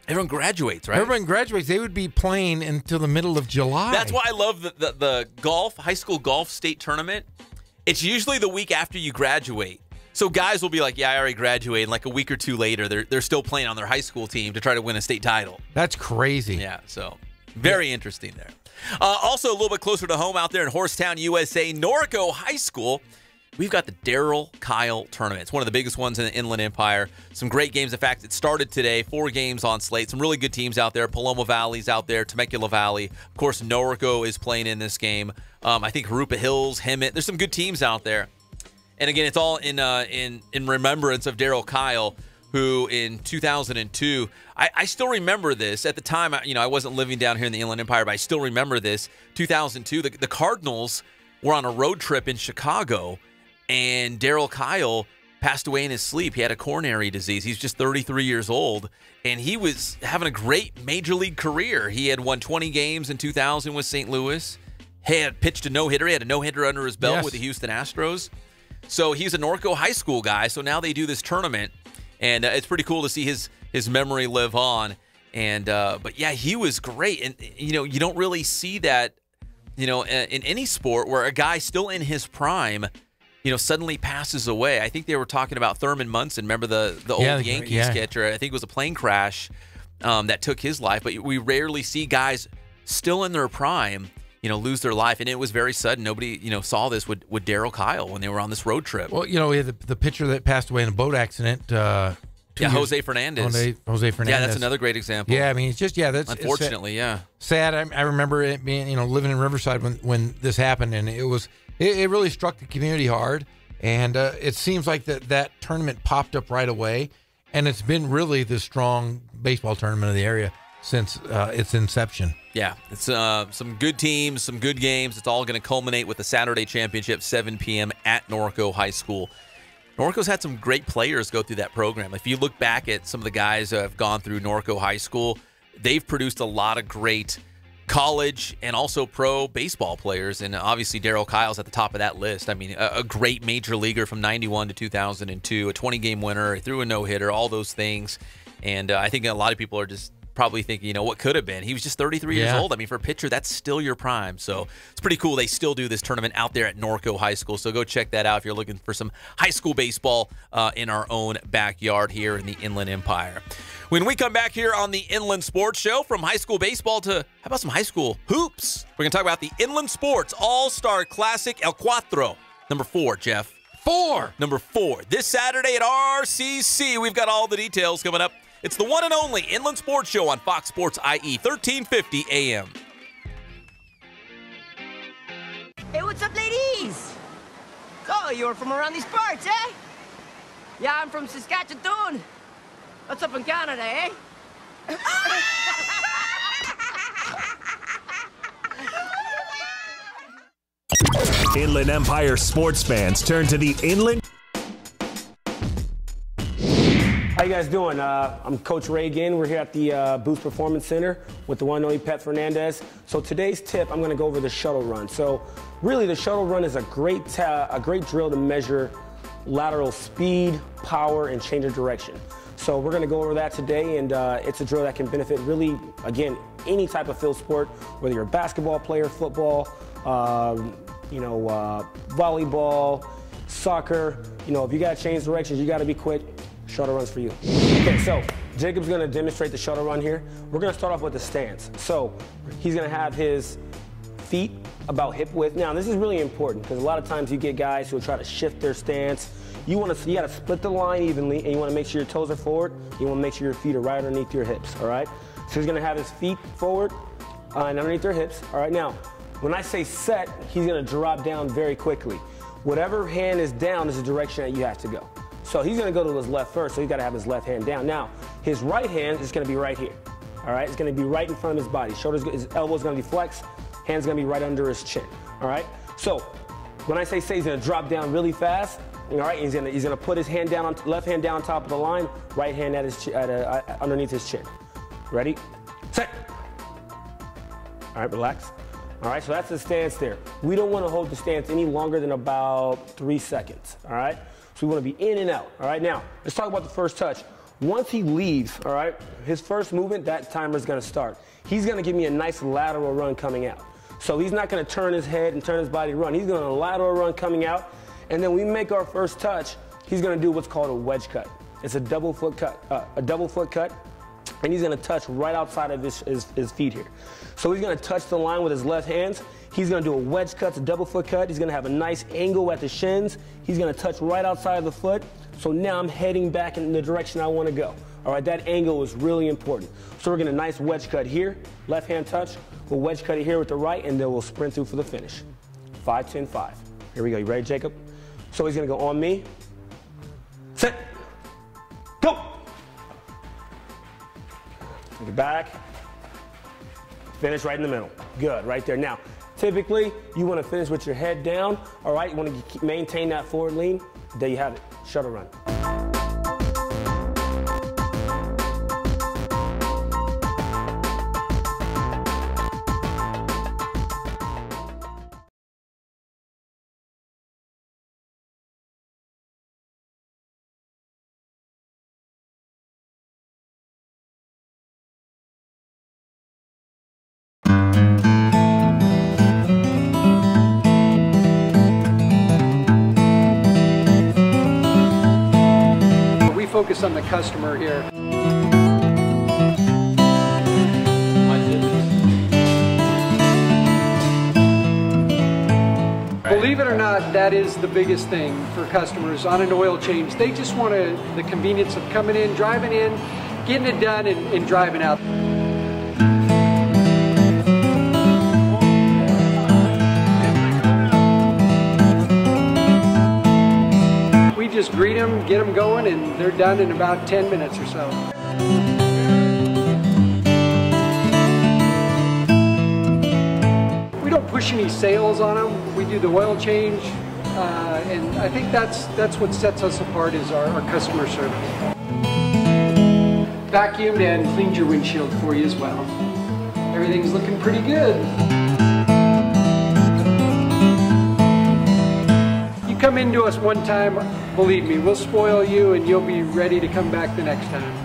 Everyone graduates, right? Everyone graduates. They would be playing until the middle of July. That's why I love the golf, high school golf state tournament. It's usually the week after you graduate. So guys will be like, yeah, I already graduated. And like a week or two later, they're still playing on their high school team to try to win a state title. That's crazy. Yeah, so very interesting there. Also, a little bit closer to home out there in Horsetown, USA, Norco High School. We've got the Darrell Kyle tournament. It's one of the biggest ones in the Inland Empire. Some great games. In fact, it started today. 4 games on slate. Some really good teams out there. Paloma Valley's out there. Temecula Valley. Of course, Norco is playing in this game. I think Harupa Hills, Hemet. There's some good teams out there. And again, it's all in remembrance of Darrell Kyle, who in 2002, I still remember this. At the time, I wasn't living down here in the Inland Empire, but I still remember this. 2002, the Cardinals were on a road trip in Chicago, and Darrell Kyle passed away in his sleep. He had a coronary disease. He's just 33 years old, and he was having a great major league career. He had won 20 games in 2000 with St. Louis. He had pitched a no-hitter. He had a no-hitter under his belt with the Houston Astros. So he's a Norco High School guy. So now they do this tournament, and it's pretty cool to see his memory live on. And but yeah, he was great. And you don't really see that, in any sport where a guy still in his prime, suddenly passes away. I think they were talking about Thurman Munson. Remember the old Yankees catcher? I think it was a plane crash that took his life. But we rarely see guys still in their prime, lose their life. And it was very sudden. Nobody, saw this with Darryl Kyle when they were on this road trip. Well, we had the pitcher that passed away in a boat accident. Jose Fernandez. Jose Fernandez. Yeah, that's another great example. Yeah, I mean, it's just, that's unfortunately, sad. I remember it being, living in Riverside when this happened, and it really struck the community hard. And it seems like that tournament popped up right away, and it's been really the strong baseball tournament of the area since its inception. Yeah, it's some good teams, some good games. It's all going to culminate with the Saturday championship, 7 p.m. at Norco High School. Norco's had some great players go through that program. If you look back at some of the guys who have gone through Norco High School, they've produced a lot of great college and also pro baseball players. And obviously Darryl Kyle's at the top of that list. I mean, a great major leaguer from 91 to 2002, a 20-game winner, he threw a no-hitter, all those things. And I think a lot of people are just probably thinking, what could have been? He was just 33 years old. I mean, for a pitcher, that's still your prime. So it's pretty cool. They still do this tournament out there at Norco High School. So go check that out if you're looking for some high school baseball in our own backyard here in the Inland Empire. When we come back here on the Inland Sports Show, from high school baseball to, how about some high school hoops? We're going to talk about the Inland Sports All-Star Classic El Cuatro. Number 4, Jeff. 4. Number 4. This Saturday at RCC. We've got all the details coming up. It's the one and only Inland Sports Show on Fox Sports IE, 1350 AM. Hey, what's up, ladies? So, you're from around these parts, eh? Yeah, I'm from Saskatchewan. What's up in Canada, eh? Inland Empire sports fans turn to the Inland. How you guys doing? I'm Coach Ray again. We're here at the Boost Performance Center with the one and only Pep Fernandez. So today's tip, I'm going to go over the shuttle run. So really, the shuttle run is a great drill to measure lateral speed, power, and change of direction. So we're going to go over that today, and it's a drill that can benefit really, again, any type of field sport, whether you're a basketball player, football, volleyball, soccer. If you got to change directions, you got to be quick. Shuttle run's for you. Okay, so Jacob's going to demonstrate the shuttle run here. We're going to start off with the stance. So he's going to have his feet about hip width. Now, this is really important because a lot of times you get guys who will try to shift their stance. You got to split the line evenly, and you want to make sure your toes are forward. You want to make sure your feet are right underneath your hips, all right? So he's going to have his feet forward and underneath their hips. All right, now, when I say set, he's going to drop down very quickly. Whatever hand is down is the direction that you have to go. So he's going to go to his left first, so he's got to have his left hand down. Now, his right hand is going to be right here. All right, it's going to be right in front of his body. His elbow's going to be flexed. Hand's going to be right under his chin. All right. So when I say he's going to drop down really fast. All right, he's going to put his hand down, left hand down on top of the line, right hand at his underneath his chin. Ready, set. All right, relax. All right, so that's the stance there. We don't want to hold the stance any longer than about 3 seconds. All right. So we want to be in and out. All right, now let's talk about the first touch. Once he leaves, all right, his first movement, that timer is going to start. He's going to give me a nice lateral run coming out. So he's not going to turn his head and turn his body to run. He's going to lateral run coming out, and then we make our first touch. He's going to do what's called a wedge cut. It's a double foot cut, and he's going to touch right outside of his feet here. So he's going to touch the line with his left hands. He's going to do a wedge cut, a double foot cut. He's going to have a nice angle at the shins. He's going to touch right outside of the foot. So now I'm heading back in the direction I want to go. All right, that angle is really important. So we're going to nice wedge cut here, left hand touch. We'll wedge cut it here with the right, and then we'll sprint through for the finish. 5, 10, 5. Here we go. You ready, Jacob? So he's going to go on me. Set. Go. Take it back. Finish right in the middle. Good, right there. Now, typically, you want to finish with your head down, all right? You want to maintain that forward lean. there you have it, shuttle run. Focus on the customer here. Believe it or not, that is the biggest thing for customers on an oil change. They just want the convenience of coming in, driving in, getting it done, and driving out. Just greet them, get them going, and they're done in about 10 minutes or so. We don't push any sales on them. We do the oil change, and I think that's what sets us apart is our customer service. Vacuumed and cleaned your windshield for you as well. Everything's looking pretty good. Come into us one time, believe me, we'll spoil you and you'll be ready to come back the next time.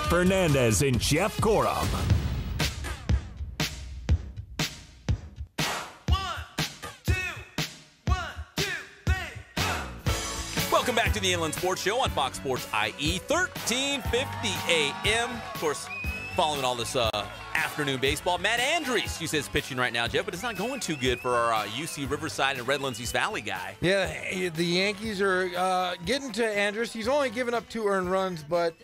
Fernandez and Jeff Corum. Welcome back to the Inland Sports Show on Fox Sports IE, 1350 AM. Of course, following all this afternoon baseball. Matt Andrews, you say, is pitching right now, Jeff, but it's not going too good for our UC Riverside and Redlands East Valley guy. Yeah, the Yankees are getting to Andrews. He's only given up 2 earned runs, but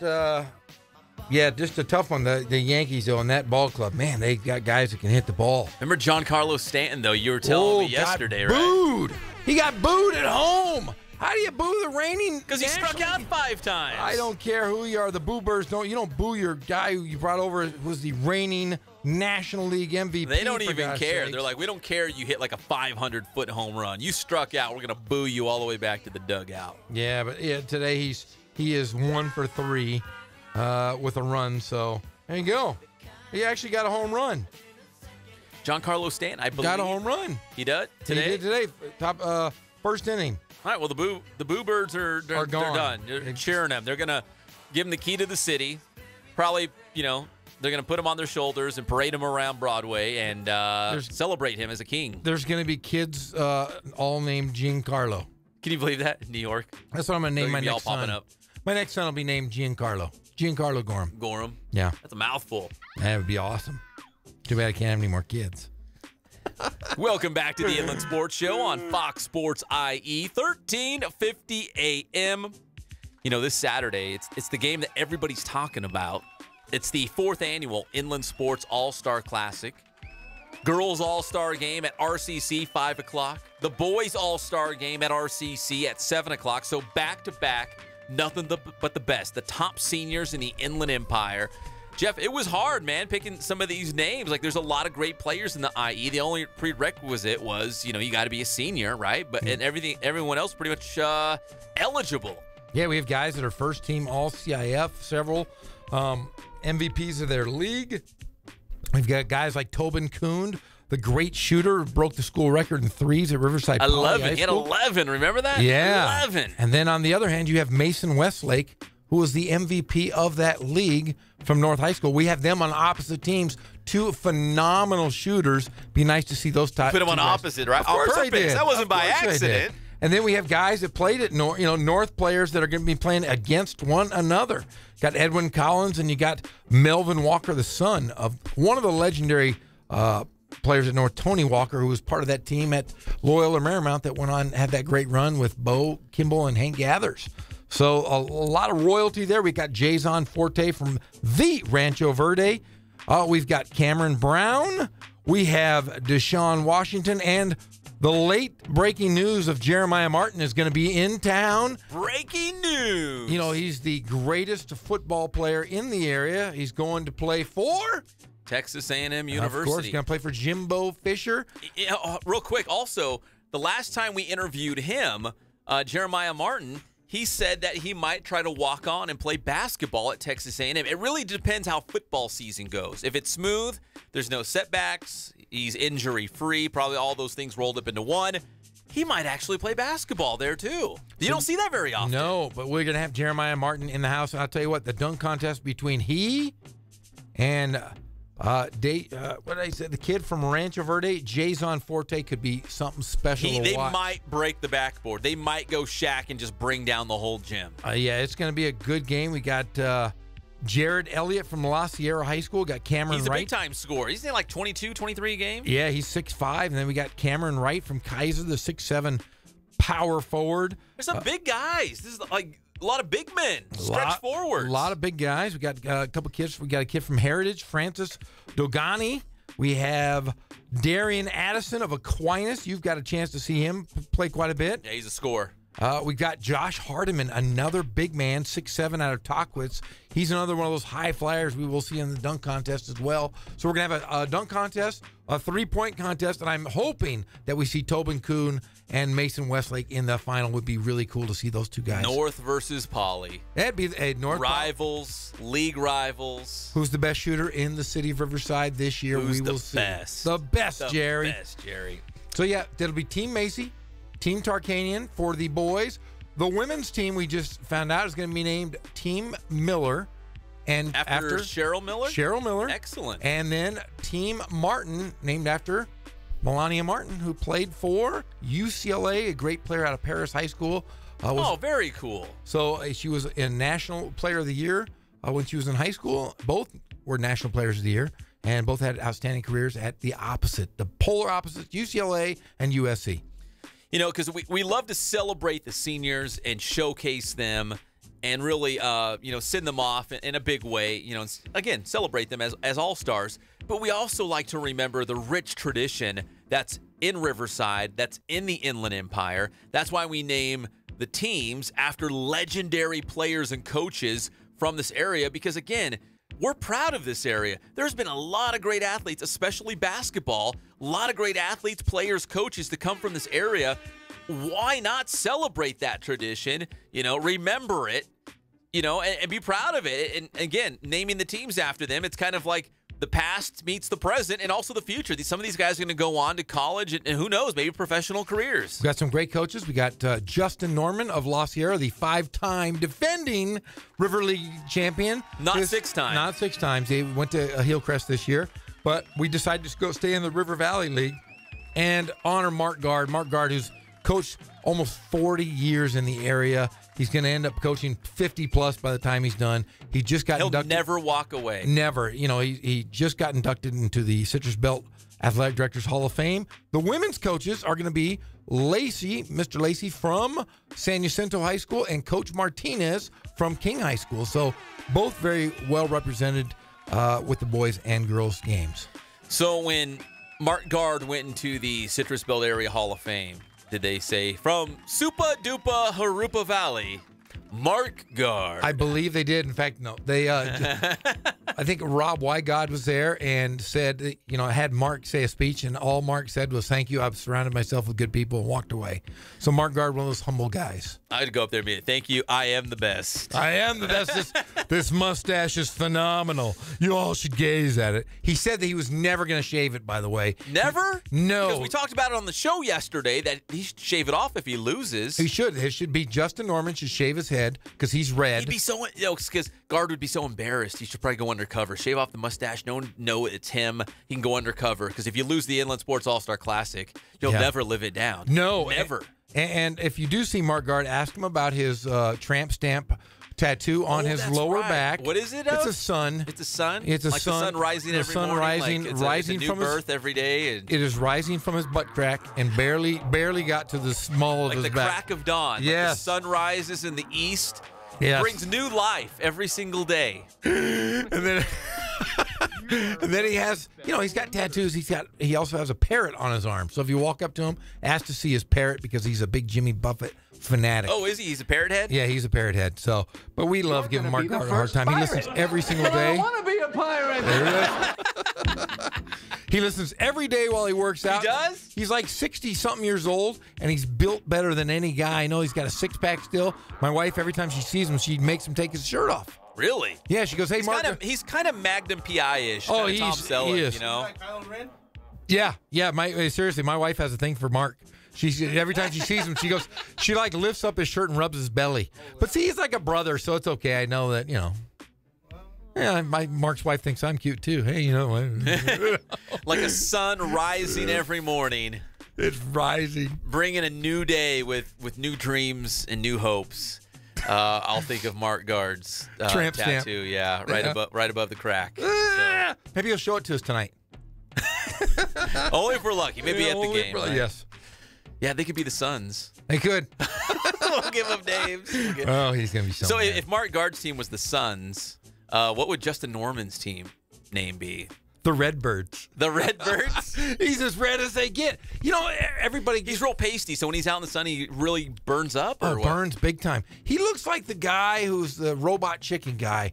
yeah, just a tough one. The Yankees, though, in that ball club, man, they got guys that can hit the ball. Remember Giancarlo Stanton, though? You were telling me yesterday, right? Booed. He got booed at home. How do you boo the reigning? Because he struck out 5 times. I don't care who you are. The Boo Birds you don't boo your guy who you brought over who's the reigning National League MVP. They don't even care. They're like, we don't care you hit like a 500-foot home run. You struck out. We're going to boo you all the way back to the dugout. Yeah, but today he is 1 for 3 with a run. So There you go. He actually got a home run. Giancarlo Stanton, I believe. Got a home run. He did today? He did today. Top first inning. All right, well, the Boo Birds are gone. They're done. They're cheering him. They're going to give him the key to the city. Probably, they're going to put him on their shoulders and parade him around Broadway and celebrate him as a king. There's going to be kids all named Giancarlo. Can you believe that? In New York? That's what I'm going to name my next all son. popping up. My next son will be named Giancarlo. Giancarlo Gorham. Gorham? Yeah. That's a mouthful. That would be awesome. Too bad I can't have any more kids. Welcome back to the Inland Sports Show on Fox Sports IE, 1350 a.m. This Saturday, it's the game that everybody's talking about. It's the 4th annual Inland Sports All-Star Classic. Girls All-Star game at RCC, 5 o'clock. The Boys All-Star game at RCC at 7 o'clock. So back-to-back, nothing but the best. The top seniors in the Inland Empire. Jeff, it was hard, man, picking some of these names. Like, there's a lot of great players in the IE. The only prerequisite was, you got to be a senior, right? But and everyone else pretty much eligible. Yeah, we have guys that are first-team All-CIF, several MVPs of their league. We've got guys like Tobin Kuhn, the great shooter, who broke the school record in threes at Riverside Poly 11. He had 11. Remember that? Yeah. 11. And then on the other hand, you have Mason Westlake, who was the MVP of that league from North High School. We have them on opposite teams. Two phenomenal shooters. Be nice to see those types. Put them on opposite, right? Of course I did. That wasn't by accident. And then we have guys that played at North, North players that are going to be playing against one another. Got Edwin Collins, and you got Melvin Walker, the son of one of the legendary players at North, Tony Walker, who was part of that team at Loyola Marymount that went on, had that great run with Bo Kimball and Hank Gathers. So a lot of royalty there. We got Jason Forte from the Rancho Verde. We've got Cameron Brown. We have Deshaun Washington, and the late breaking news of Jeremiah Martin is going to be in town. Breaking news. He's the greatest football player in the area. He's going to play for Texas A&M University. Of course, he's going to play for Jimbo Fisher. Real quick, also, the last time we interviewed him, Jeremiah Martin, he said that he might try to walk on and play basketball at Texas A&M. It really depends how football season goes. If it's smooth, there's no setbacks, he's injury-free, probably all those things rolled up into one, he might actually play basketball there, too. You don't see that very often. No, but we're going to have Jeremiah Martin in the house. And I'll tell you what, the dunk contest between he and the kid from Rancho Verde, Jason Forte, could be something special to They watch. might break the backboard. They might go Shaq and just bring down the whole gym. Yeah, it's going to be a good game. We got Jared Elliott from La Sierra High School. Got Cameron He's a Wright. big-time scorer. Isn't he like 22, 23 a game? Yeah, he's 6'5", and then we got Cameron Wright from Kaiser, the 6'7" power forward. There's some big guys. This is like a lot of big men. Stretch forwards. A lot of big guys. We got a couple kids. We got a kid from Heritage, Francis Dogani. We have Darian Addison of Aquinas. You've got a chance to see him play quite a bit. Yeah, he's a scorer. We got Josh Hardiman, another big man, 6'7" out of Tockwitz. He's another one of those high flyers we will see in the dunk contest as well. So we're going to have a dunk contest, a three-point contest, and I'm hoping that we see Tobin Kuhn and Mason Westlake in the final. Would be really cool to see those two guys. North versus Poly. That'd be a North rivals, league rivals. Who's the best shooter in the city of Riverside this year? Who's we will the see. Best? The best, the Jerry. Best, Jerry. So yeah, it'll be Team Macy, Team Tarkanian for the boys. The women's team we just found out is going to be named Team Miller. And after Cheryl Miller? Cheryl Miller. Excellent. And then Team Martin, named after Melania Martin, who played for UCLA, a great player out of Paris High School. Very cool. So she was a National Player of the Year when she was in high school. Both were National Players of the Year, and both had outstanding careers at the polar opposites, UCLA and USC. Because we love to celebrate the seniors and showcase them and really, send them off in a big way. Again, celebrate them as all-stars. But we also like to remember the rich tradition that's in Riverside, that's in the Inland Empire. That's why we name the teams after legendary players and coaches from this area because, again, we're proud of this area. There's been a lot of great athletes, especially basketball, a lot of great athletes, players, coaches to come from this area. Why not celebrate that tradition? Remember it and be proud of it. And again, naming the teams after them, it's kind of like the past meets the present and also the future. Some of these guys are going to go on to college and who knows, maybe professional careers. We got some great coaches. We got Justin Norman of La Sierra, the 5-time defending River League champion. Not 6 times. Not 6 times. They went to Hillcrest this year, but we decided to go stay in the River Valley League and honor Mark Gard. Mark Gard, who's coached almost 40 years in the area. He's going to end up coaching 50-plus by the time he's done. He just got inducted. He'll never walk away. Never. He just got inducted into the Citrus Belt Athletic Directors Hall of Fame. The women's coaches are going to be Mr. Lacey from San Jacinto High School and Coach Martinez from King High School. So both very well represented with the boys and girls games. So when Mark Gard went into the Citrus Belt Area Hall of Fame, did they say, from Supa Dupa Harupa Valley, Mark Gard? I believe they did. In fact, no. They, I think Rob Wygod was there and said, had Mark say a speech, and all Mark said was, "Thank you. I've surrounded myself with good people," and walked away. So Mark Gard, one of those humble guys. I'd go up there and be, "Thank you. I am the best. I am the best. This mustache is phenomenal. You all should gaze at it." He said that he was never going to shave it, by the way. Never? No. Because we talked about it on the show yesterday that he should shave it off if he loses. He should. It should be Justin Norman should shave his head because he's red. He'd be so, because Gard would be so embarrassed. He should probably go undercover. Shave off the mustache. No one know it's him. He can go undercover because if you lose the Inland Sports All-Star Classic, you'll never live it down. No. Never. And if you do see Mark Gard, ask him about his tramp stamp tattoo on his lower back. What is it? It's a sun. It's a sun? It's a like sun. the sun rising every morning? Rising, like rising it's a from new his birth every day? And it is rising from his butt crack and barely got to the small of his back. Like the crack of dawn. Yes. Like the sun rises in the east. Yes. Brings new life every single day. And then he has, he's got tattoos. He also has a parrot on his arm. So if you walk up to him, ask to see his parrot because he's a big Jimmy Buffett fanatic. Oh, is he? He's a parrot head? Yeah, he's a parrot head. So, but we love giving Mark Gard a hard time. He listens every single day. I want to be a pirate. There it is. He listens every day while he works out. He does? He's like 60-something years old, and he's built better than any guy I know. He's got a six-pack still. My wife, every time she sees him, she makes him take his shirt off. Really? Yeah, she goes, "Hey, Mark." He's kind of Magnum PI-ish. Oh, he's Tom Selleck, he is. Yeah. Seriously, my wife has a thing for Mark. Every time she sees him, she like lifts up his shirt and rubs his belly. But see, he's like a brother, so it's okay. I know that, Yeah, Mark's wife thinks I'm cute too. Hey, like a sun rising every morning. It's rising, bringing a new day with new dreams and new hopes. I'll think of Mark Gard's tramp tattoo. Stamp. Yeah, right above the crack. So. Maybe he'll show it to us tonight. Only if we're lucky. Maybe at the game. Right? Yes. Yeah, they could be the Suns. They could. We'll give them names. Oh, he's gonna be so. So mad. if Mark Gard's team was the Suns, what would Justin Norman's team name be? The Redbirds. The Redbirds? He's as red as they get. Everybody gets... He's real pasty, so when he's out in the sun, he really burns up? Or what? Burns big time. He looks like the guy who's the robot chicken guy.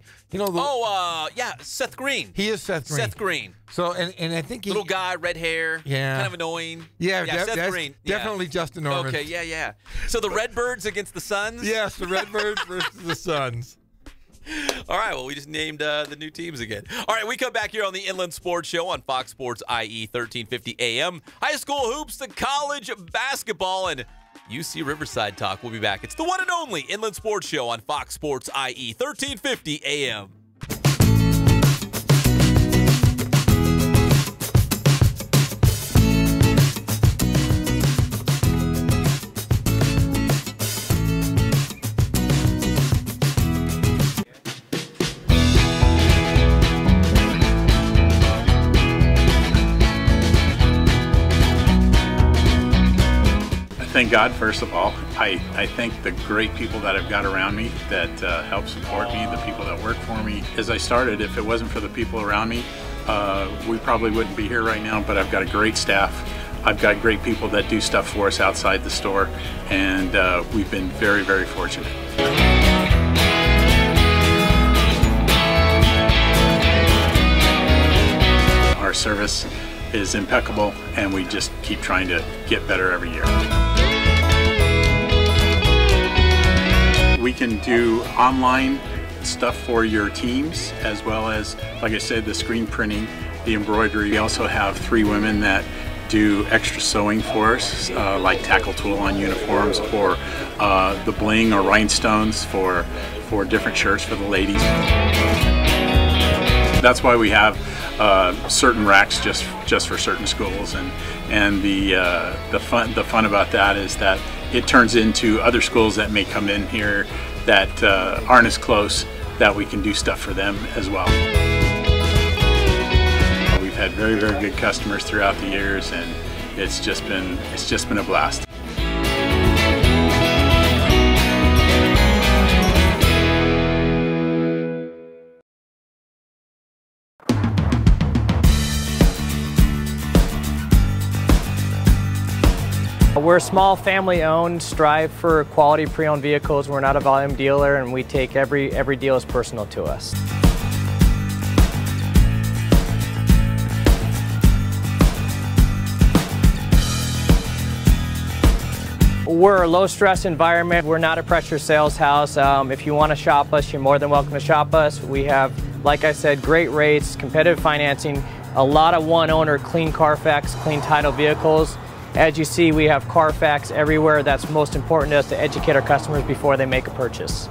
Seth Green. He is Seth Green. Seth Green. So, and I think he... Little guy, red hair. Yeah. Kind of annoying. Yeah, Seth Green. Definitely Justin Norman. Okay, yeah. So the Redbirds against the Suns? Yes, the Redbirds versus the Suns. All right, well, we just named the new teams again. All right, we come back here on the Inland Sports Show on Fox Sports IE 1350 AM. High school hoops to college basketball and UC Riverside talk. We'll be back. It's the one and only Inland Sports Show on Fox Sports IE 1350 AM. Thank God, first of all. I thank the great people that I've got around me that help support me, the people that work for me. As I started, if it wasn't for the people around me, we probably wouldn't be here right now, but I've got a great staff. I've got great people that do stuff for us outside the store, and we've been very, very fortunate. Our service is impeccable, and we just keep trying to get better every year. we can do online stuff for your teams, as well as, like I said, the screen printing, the embroidery. We also have 3 women that do extra sewing for us, like tackle tool on uniforms, or the bling or rhinestones for different shirts for the ladies. That's why we have certain racks just for certain schools, and the fun about that is that it turns into other schools that may come in here that aren't as close, that we can do stuff for them as well. We've had very, very good customers throughout the years, and it's just been a blast. We're a small family-owned, strive for quality pre-owned vehicles. We're not a volume dealer, and we take every deal as personal to us. We're a low-stress environment. We're not a pressure sales house. If you want to shop us, you're more than welcome to shop us. We have, like I said, great rates, competitive financing, a lot of one-owner, clean Carfax, clean title vehicles. As you see, we have Carfax everywhere. That's most important to us, to educate our customers before they make a purchase.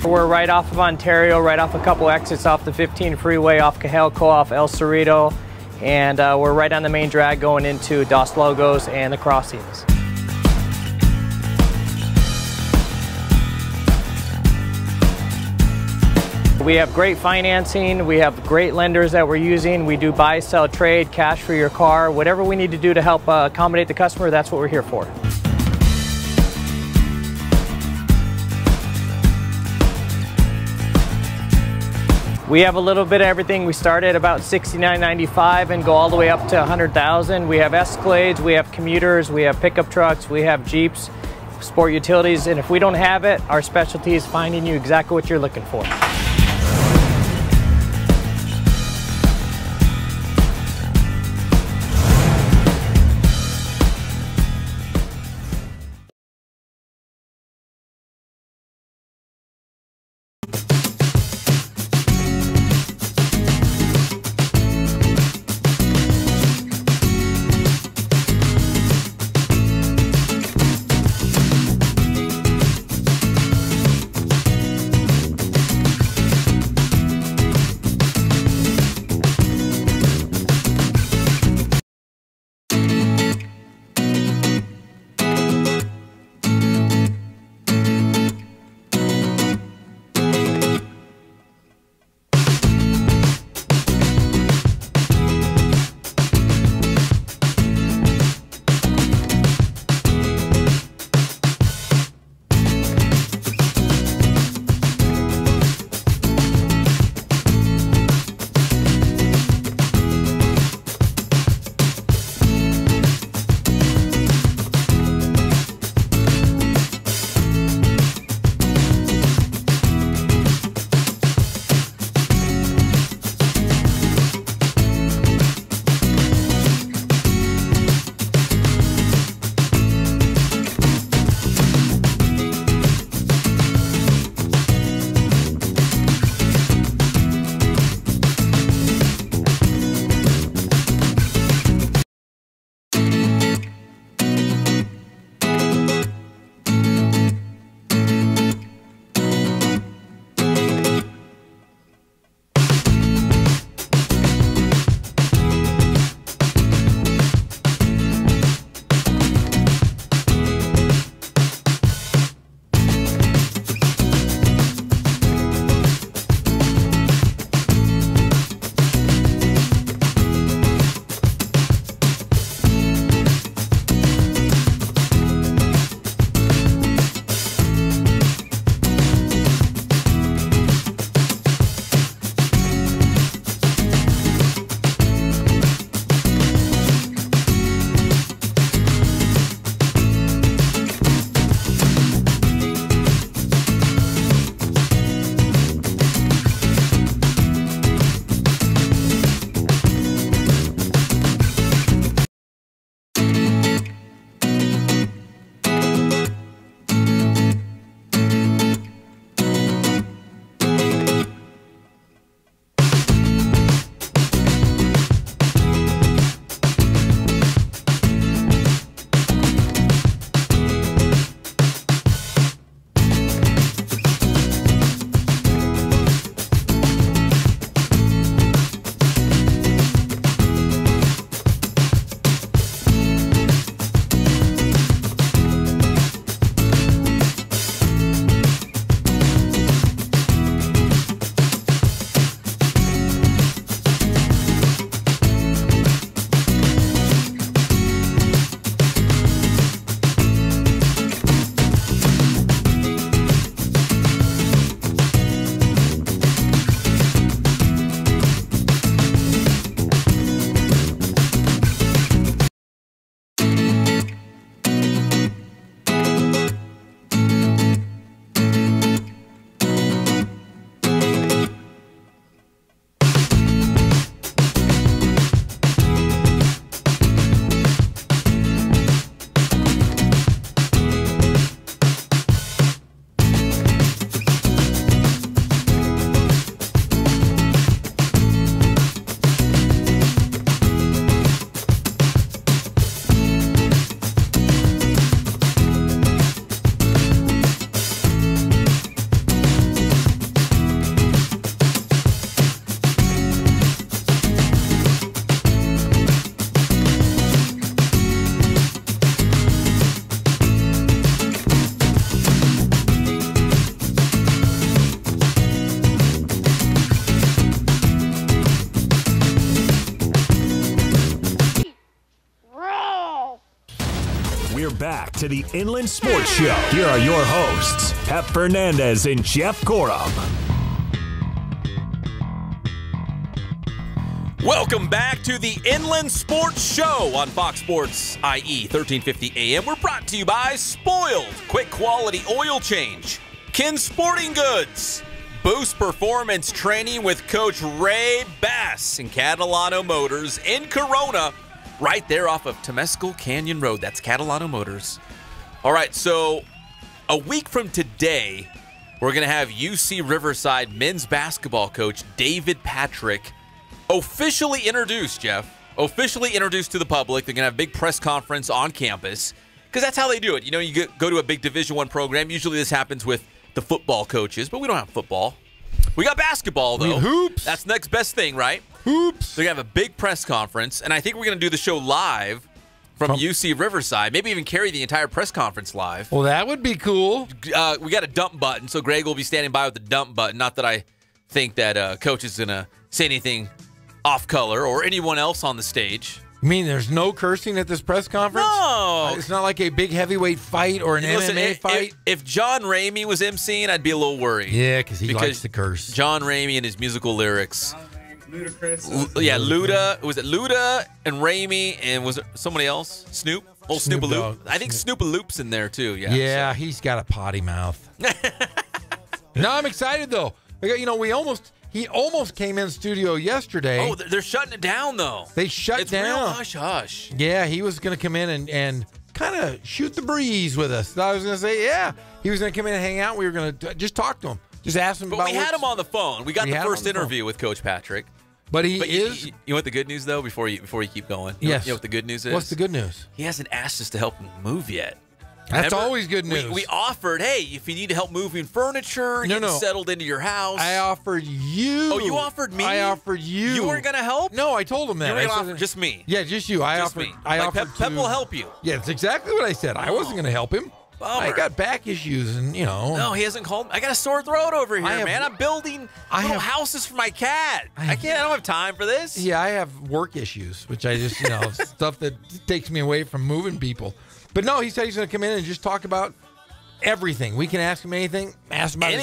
We're right off of Ontario, right off a couple exits off the 15 freeway, off Cahelco, off El Cerrito, and we're right on the main drag going into Dos Logos and the crossings. We have great financing, we have great lenders that we're using. We do buy, sell, trade, cash for your car. Whatever we need to do to help accommodate the customer, that's what we're here for. We have a little bit of everything. We start at about $69.95 and go all the way up to $100,000. We have Escalades, we have commuters, we have pickup trucks, we have Jeeps, sport utilities, and if we don't have it, our specialty is finding you exactly what you're looking for. We're back to the Inland Sports Show. Here are your hosts, Pep Fernandez and Jeff Corum. Welcome back to the Inland Sports Show on Fox Sports IE 1350 AM. We're brought to you by Spoiled, quick quality oil change, Kin Sporting Goods, Boost Performance Training with Coach Ray Bass, and Catalano Motors in Corona, right there off of Temescal Canyon Road. That's Catalano Motors. All right, so a week from today, we're going to have UC Riverside men's basketball coach David Patrick officially introduced, Jeff. Officially introduced to the public. They're going to have a big press conference on campus because that's how they do it. You know, you go to a big Division I program. Usually this happens with the football coaches, but we don't have football. We got basketball, though. We have hoops. That's the next best thing, right? Hoops. They're going to have a big press conference, and I think we're going to do the show live from UC Riverside. Maybe even carry the entire press conference live. Well, that would be cool. We got a dump button, so Greg will be standing by with the dump button. Not that I think that coach is going to say anything off color or anyone else on the stage. You mean there's no cursing at this press conference? No. It's not like a big heavyweight fight or an MMA fight? If John Ramey was emceeing, I'd be a little worried. Yeah, because he likes to curse. John Ramey and his musical lyrics. Ludacris. Yeah, Luda. Was it Luda and Ramey and was it somebody else? Snoop? Old Snoop Snoop-a-Loop? Dogg. I think Snoop-a-Loop's in there too. Yeah, he's got a potty mouth. No, I'm excited though. You know, he almost came in studio yesterday. Oh, they're shutting it down, though. They shut it's down. Real hush-hush. Yeah, he was going to come in and kind of shoot the breeze with us. I was going to say, yeah. He was going to come in and hang out. We were going to just talk to him. Just ask him but about we had him on the phone. We got the first interview with Coach Patrick. But he is. You know what the good news, though, before you keep going? Yes. You know what the good news is? What's the good news? He hasn't asked us to help him move yet. That's always good news. We offered, hey, if you need help moving furniture, getting settled into your house. I offered you. Oh, you offered me? I offered you. You weren't going to help? No, I told him that. You were going to offer just me? Yeah, just you. I offered. Pep will help you. Yeah, that's exactly what I said. I wasn't going to help him. Bummer. I got back issues and, No, he hasn't called me. I got a sore throat over here, man. I'm building houses for my cat. I don't have time for this. Yeah, I have work issues, which I just, stuff that takes me away from moving people. But no, he said he's going to come in and just talk about everything. We can ask him anything. Ask him about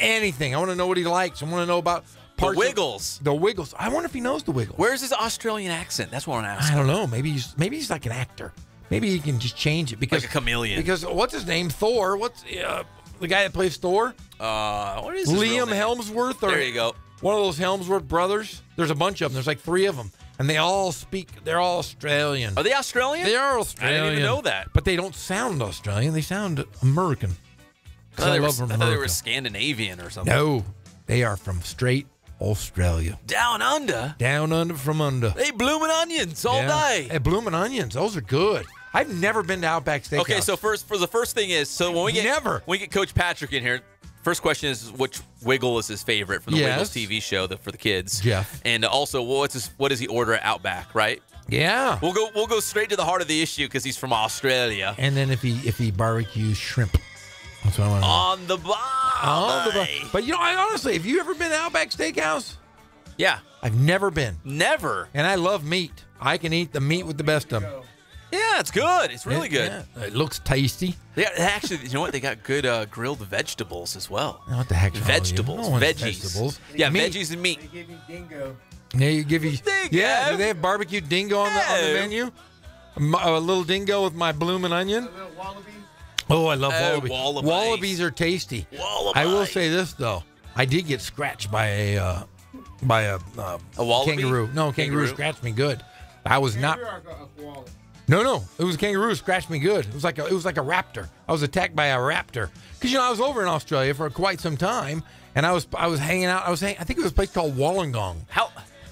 anything. I want to know what he likes. I want to know about the Wiggles. The Wiggles. I wonder if he knows the Wiggles. Where's his Australian accent? That's what I want to ask. I don't know. Maybe he's like an actor. Maybe he can just change it because like a chameleon. Because what's his name? Thor. What's the guy that plays Thor? What is his Liam real name? Helmsworth. There you go. One of those Helmsworth brothers. There's a bunch of them. There's like 3 of them. And they all speak, they're all Australian. Are they Australian? They are Australian. I didn't even know that. But they don't sound Australian. They sound American. I thought they were Scandinavian or something. No, they are from straight Australia. Down under? Down under from under. They blooming onions all day. Hey, blooming onions. Those are good. I've never been to Outback Steakhouse. Okay, so the first thing is, so when we get Coach Patrick in here, first question is which Wiggle is his favorite from the Wiggles TV show for the kids. Jeff. And also, what does he order at Outback, right? Yeah. We'll go straight to the heart of the issue because he's from Australia. And then if he barbecues shrimp. That's what I want. On the bar. But honestly, have you ever been to Outback Steakhouse? Yeah. I've never been. Never. And I love meat. I can eat the meat with the best of them. Yeah, it's good. It's really good. Yeah. It looks tasty. Yeah, actually, you know what? They got good grilled vegetables as well. What the heck? Vegetables. Veggies. Vegetables. Yeah, veggies and meat. They give you dingo. Yeah, you give you. Dingo. Yeah, do they have barbecued dingo on the menu? A little dingo with my blooming onion. A little wallaby. Oh, I love wallaby. Wallabies. Wallabies are tasty. Wallaby. I will say this though, I did get scratched by a wallaby? kangaroo. No, kangaroo scratched me good. I was not. No, it was a kangaroo scratched me good. It was like a raptor. I was attacked by a raptor because I was over in Australia for quite some time, and I was hanging out. I think it was a place called Wollongong. How?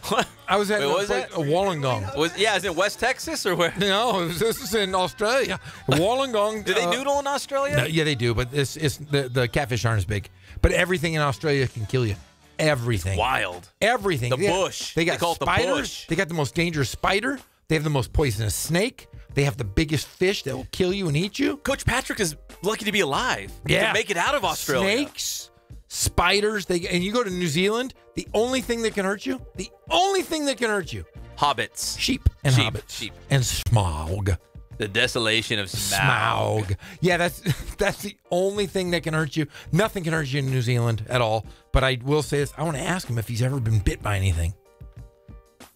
What? I was at Wollongong. Is it West Texas or where? No, this is in Australia. Wollongong. Do they noodle in Australia? No, yeah, they do, but it's the catfish aren't as big. But everything in Australia can kill you. Everything. It's wild. Everything. The bush. They got call it spiders. The bush. They got the most dangerous spider. They have the most poisonous snake. They have the biggest fish that will kill you and eat you. Coach Patrick is lucky to be alive. Yeah. To make it out of Australia. Snakes, spiders. And you go to New Zealand, the only thing that can hurt you, Hobbits. sheep and hobbits. Sheep. And smog. The desolation of Smaug. Yeah, that's the only thing that can hurt you. Nothing can hurt you in New Zealand at all. But I will say this. I want to ask him if he's ever been bit by anything.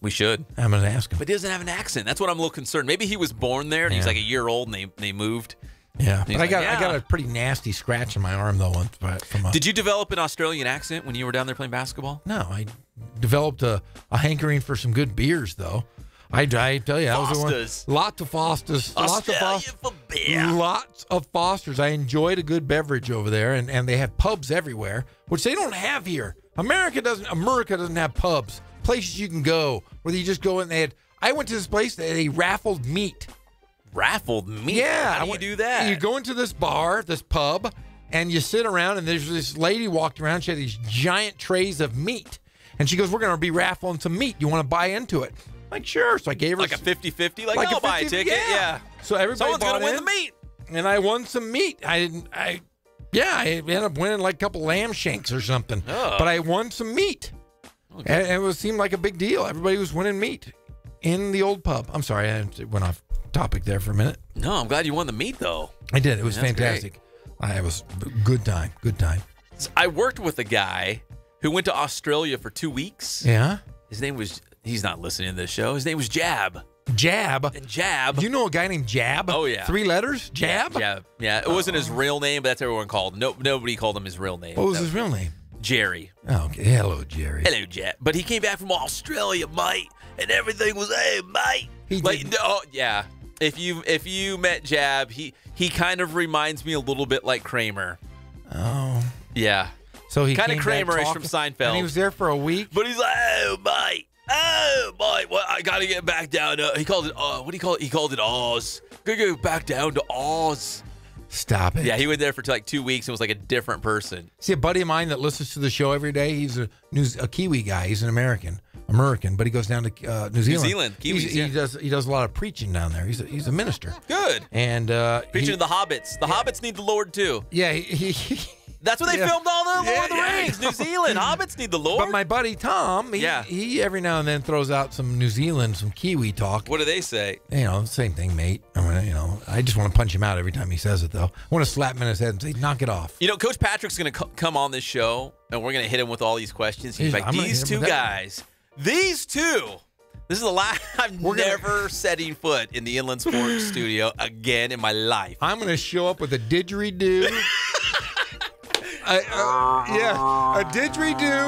We should. I'm going to ask him. But he doesn't have an accent. That's what I'm a little concerned. Maybe he was born there and he's like a year old and they moved. Yeah, but I got a pretty nasty scratch in my arm, though. Did you develop an Australian accent when you were down there playing basketball? No, I developed a hankering for some good beers, though. I tell you, Foster's. Lots of Fosters. Australia for beer. Lots of Fosters. I enjoyed a good beverage over there, and they have pubs everywhere, which they don't have here. America doesn't have pubs, places you can go where you just go in. I went to this place that they raffled meat. Raffled meat? Yeah. How do you do that? You go into this bar, this pub, and you sit around, and there's this lady walked around. She had these giant trays of meat. And she goes, we're going to be raffling some meat. You want to buy into it? I'm like, sure. So I gave her like a 50-50? Like I'll buy a ticket? Yeah. So everybody Someone's going to win the meat. And I won some meat. I ended up winning like a couple lamb shanks or something. Oh. But I won some meat. Okay. And it seemed like a big deal. Everybody was winning meat in the old pub. I'm sorry, I went off topic there for a minute. No, I'm glad you won the meat, though. I did. It was fantastic. It was good time. Good time. So I worked with a guy who went to Australia for 2 weeks. Yeah? His name was, he's not listening to this show. His name was Jab. Jab? And Jab. You know a guy named Jab? Oh, yeah. 3 letters? Jab? Yeah. Yeah. It wasn't his real name, but that's what everyone called him. Nobody called him his real name. What was his real name? Jerry. Oh, okay. Hello, Jerry. Hello, Jab. But he came back from Australia, mate, and everything was, hey, mate. Yeah. If you met Jab, he kind of reminds me a little bit like Kramer. Oh. Yeah. So he kind of Kramer-ish from and Seinfeld. he was there for a week. But he's like, oh mate, well, I gotta get back down to. He called it. What do you call it? He called it Oz. Gotta go back down to Oz. Stop it. Yeah, he went there for like 2 weeks and was like a different person. See, a buddy of mine that listens to the show every day. He's a Kiwi guy. He's an American, but he goes down to New Zealand. New Zealand, Kiwis. He does a lot of preaching down there. He's a minister. Good. And preaching to the hobbits. The hobbits need the Lord too. Yeah, that's what they filmed all the Lord of the Rings. New Zealand. Hobbits need the Lord. But my buddy Tom, he every now and then throws out some New Zealand, some Kiwi talk. What do they say? Same thing, mate. I just want to punch him out every time he says it, though. I want to slap him in his head and say, knock it off. Coach Patrick's going to come on this show, and we're going to hit him with all these questions. He's like, these two guys, this is the last I'm never setting foot in the Inland Sports studio again in my life. I'm going to show up with a didgeridoo. A didgeridoo.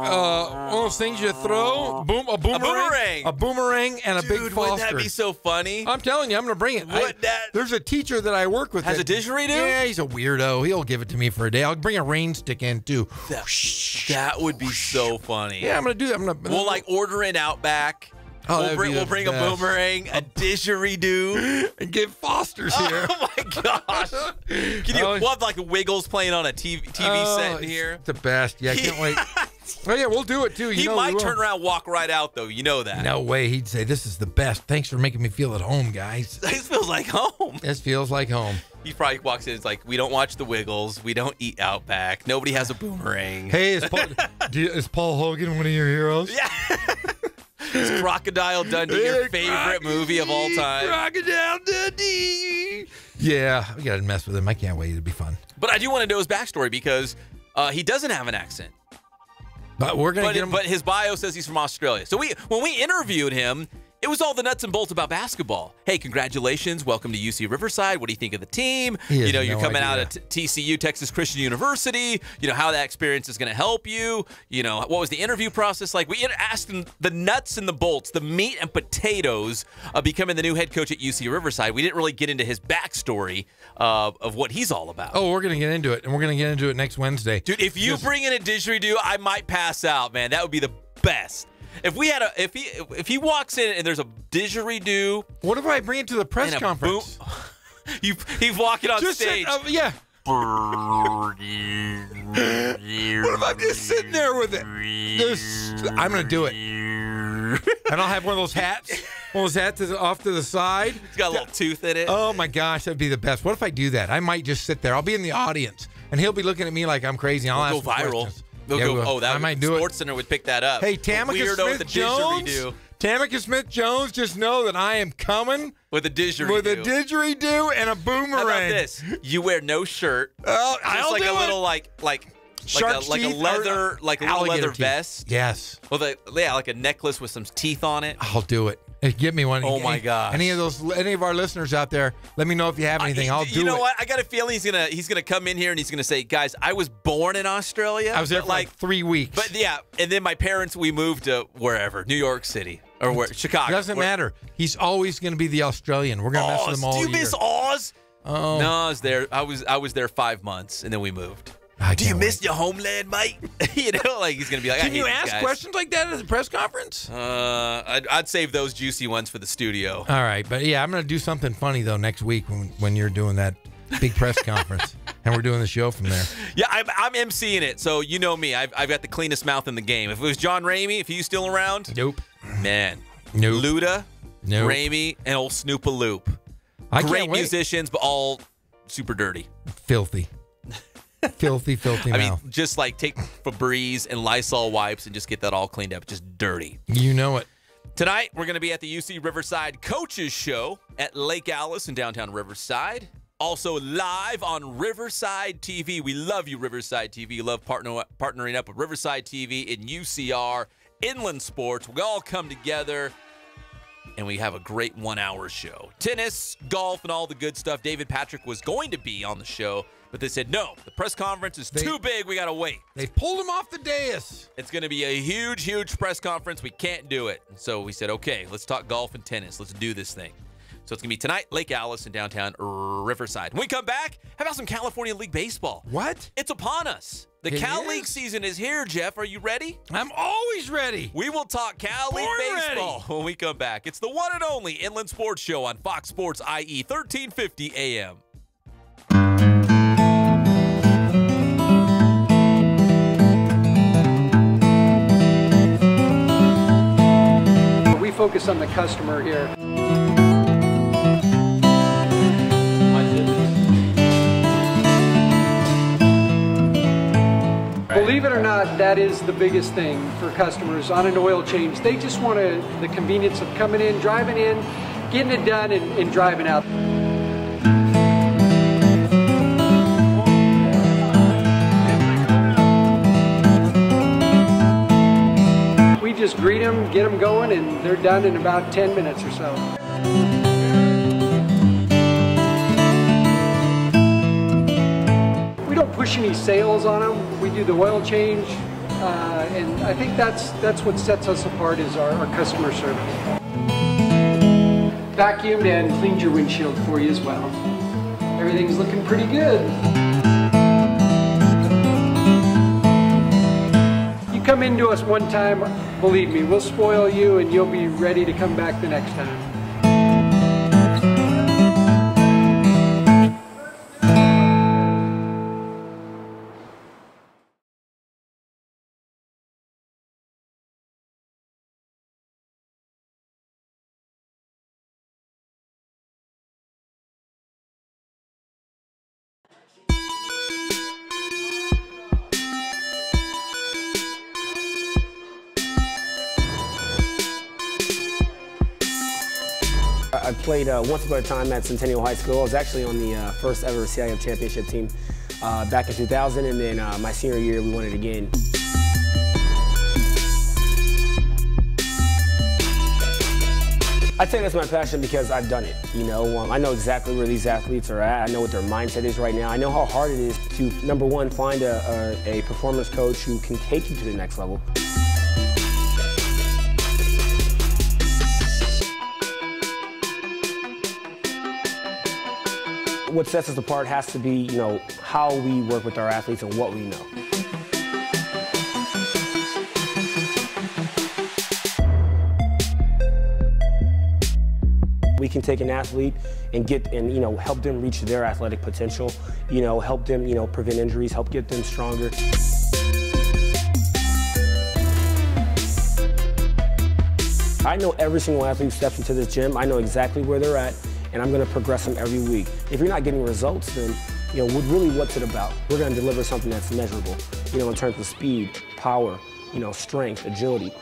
One of those things you throw. A boomerang, and a big Foster. Wouldn't that be so funny? I'm telling you, I'm going to bring it. There's a teacher that I work with. Has a didgeridoo? Yeah, he's a weirdo. He'll give it to me for a day. I'll bring a rain stick in, too. That would be so funny. Yeah, I'm going to do that. We'll order it out back. We'll bring a boomerang, a didgeridoo, and get Foster's here. Oh my gosh! We'll have like the Wiggles playing on a TV set in here. The best. Yeah, I can't wait. Oh yeah, we'll do it too. He might turn around, walk right out though. You know that. No way. He'd say, "This is the best. Thanks for making me feel at home, guys." This feels like home. This feels like home. He probably walks in. It's like, we don't watch the Wiggles. We don't eat Outback. Nobody has a boomerang. Hey, is Paul Hogan one of your heroes? Yeah. Is Crocodile Dundee your favorite movie of all time? Crocodile Dundee. Yeah, we got to mess with him. I can't wait. It'll be fun. But I do want to know his backstory because he doesn't have an accent. But we're going to get him. But his bio says he's from Australia. So when we interviewed him, it was all the nuts and bolts about basketball. Hey, congratulations. Welcome to UC Riverside. What do you think of the team? You're coming out of TCU, Texas Christian University. How that experience is going to help you. What was the interview process like? We asked him the nuts and the bolts, the meat and potatoes of becoming the new head coach at UC Riverside. We didn't really get into his backstory of what he's all he Oh, we're going to get into it, and we're going to get into it next Wednesday. Dude, if you bring in a didgeridoo, I might pass out, man. That would be the best. If we had if he walks in and there's a didgeridoo, what if I bring it to the press conference? He's walking on stage. Yeah. What if I'm just sitting there with it? I'm gonna do it, and I'll have one of those hats. One of those hats is off to the side. It's got a little tooth in it. Oh my gosh, that'd be the best. What if I do that? I might just sit there. I'll be in the audience, and he'll be looking at me like I'm crazy. And I'll go viral. Questions. I might do it. SportsCenter would pick that up. Hey, Tamika Smith-Jones. Tamika Smith-Jones, just know that I am coming with a didgeridoo. With a didgeridoo and a boomerang. How about this? You wear no shirt. I'll like do a little it. like a leather vest. Yes. With like a necklace with some teeth on it. I'll do it. Give me one. Oh my gosh. Any of our listeners out there, let me know if you have anything. I'll do it. You know what? I got a feeling he's gonna come in here and he's gonna say, guys, I was born in Australia. I was there for like 3 weeks. But yeah, and then my parents, we moved to wherever, New York City or Chicago. Doesn't matter. He's always gonna be the Australian. We're gonna mess with him all year. Do you miss Oz? Oh. No, I was there. I was there 5 months and then we moved. Do you miss your homeland, mate? You know, like he's gonna be like. Can you ask questions like that at a press conference? I'd save those juicy ones for the studio. All right, but yeah, I'm gonna do something funny though next week when you're doing that big press conference and we're doing the show from there. Yeah, I'm emceeing it, so you know me. I've got the cleanest mouth in the game. If it was John Ramey, if he's still around, nope. Man, nope. Luda, nope. Ramey, and old Snoop-a-Loop. Great musicians, but all super dirty, filthy. Filthy mouth. I mean, just like take Febreze and Lysol wipes and just get that all cleaned up. Just dirty. You know it. Tonight, we're going to be at the UC Riverside Coaches Show at Lake Alice in downtown Riverside. Also live on Riverside TV. We love you, Riverside TV. Love partnering up with Riverside TV and UCR, Inland Sports. We all come together and we have a great 1 hour show. Tennis, golf, and all the good stuff. David Patrick was going to be on the show, but they said, no, the press conference is too big. We got to wait. They pulled him off the dais. It's going to be a huge, huge press conference. We can't do it. And so we said, okay, let's talk golf and tennis. Let's do this thing. So it's going to be tonight, Lake Alice in downtown Riverside. When we come back, how about some California League Baseball? What? It's upon us. The Cal League season is here, Jeff. Are you ready? I'm always ready. We will talk Cal League baseball when we come back. It's the one and only Inland Sports Show on Fox Sports IE 1350 AM. We focus on the customer here. Believe it or not, that is the biggest thing for customers on an oil change. They just want the convenience of coming in, driving in, getting it done, and driving out. We just greet them, get them going, and they're done in about 10 minutes or so. We don't push any sales on them. We do the oil change, and I think that's what sets us apart is our customer service. Vacuumed and cleaned your windshield for you as well. Everything's looking pretty good. You come into us one time, believe me, we'll spoil you and you'll be ready to come back the next time. I played once upon a time at Centennial High School. I was actually on the first ever CIF championship team back in 2000, and then my senior year we won it again. I'd say that's my passion because I've done it. You know, I know exactly where these athletes are at. I know what their mindset is right now. I know how hard it is to, number one, find a performance coach who can take you to the next level. What sets us apart has to be, you know, how we work with our athletes and what we know. We can take an athlete and you know, help them reach their athletic potential, you know, help them, you know, prevent injuries, help get them stronger. I know every single athlete who steps into this gym. I know exactly where they're at, and I'm going to progress them every week. If you're not getting results, then, you know, really what's it about? We're going to deliver something that's measurable, you know, in terms of speed, power, you know, strength, agility.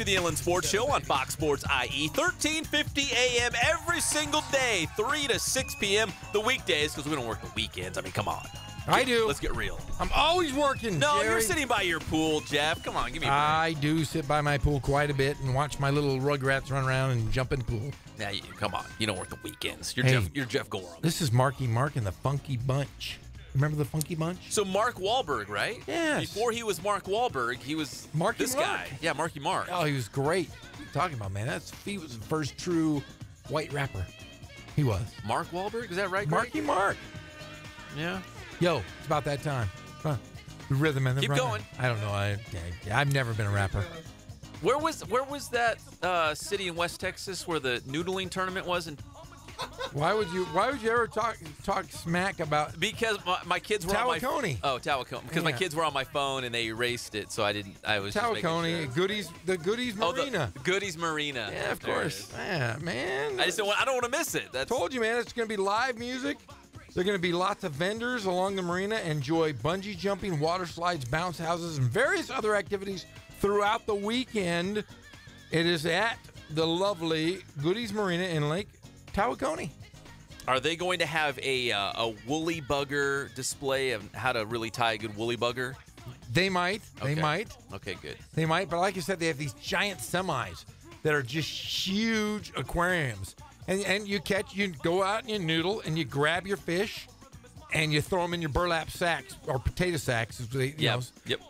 the Inland Sports Show on Fox Sports IE, 1350 a.m. every single day, 3 to 6 p.m. the weekdays, because we don't work the weekends. I mean, come on. I do. Let's get real. I'm always working, No, Jerry. you're sitting by your pool, Jeff. Come on, give me a break. I do sit by my pool quite a bit and watch my little rugrats run around and jump in the pool. Now, come on. You don't work the weekends. You're, Hey, you're Jeff Gorham. This is Marky Mark and the Funky Bunch. Remember the Funky Bunch? So Mark Wahlberg, right? Yes. Before he was Mark Wahlberg, he was Marky this Mark. guy. Yeah, Marky Mark. Oh, he was great. What are you talking about, man? He was the first true white rapper. He was. Mark Wahlberg? Is that right, Greg? Marky Mark. Yeah. Yo, it's about that time. Huh. The rhythm and the Keep rhyme. going. I don't know. I've never been a rapper. Where was that city in West Texas where the noodling tournament was? Why would you ever talk smack about? Because my kids were on my Tawakoni. Oh, Tawakoni. Because my Yeah. kids were on my phone and they erased it, so I didn't. I was just making Tawakoni, sure. the Goodies Marina. Oh, the Goodies Marina. Yeah, of There it course. is. Yeah, man. I don't want to miss it. That's Told you, man. It's going to be live music. There are going to be lots of vendors along the marina. Enjoy bungee jumping, water slides, bounce houses, and various other activities throughout the weekend. It is at the lovely Goodies Marina in Lake Tawakoni. Are they going to have a woolly bugger display of how to really tie a good woolly bugger? They might. They Okay. might. Okay, good. They might. But like I said, they have these giant semis that are just huge aquariums. And you go out and you noodle and you grab your fish and you throw them in your burlap sacks or potato sacks. Yep.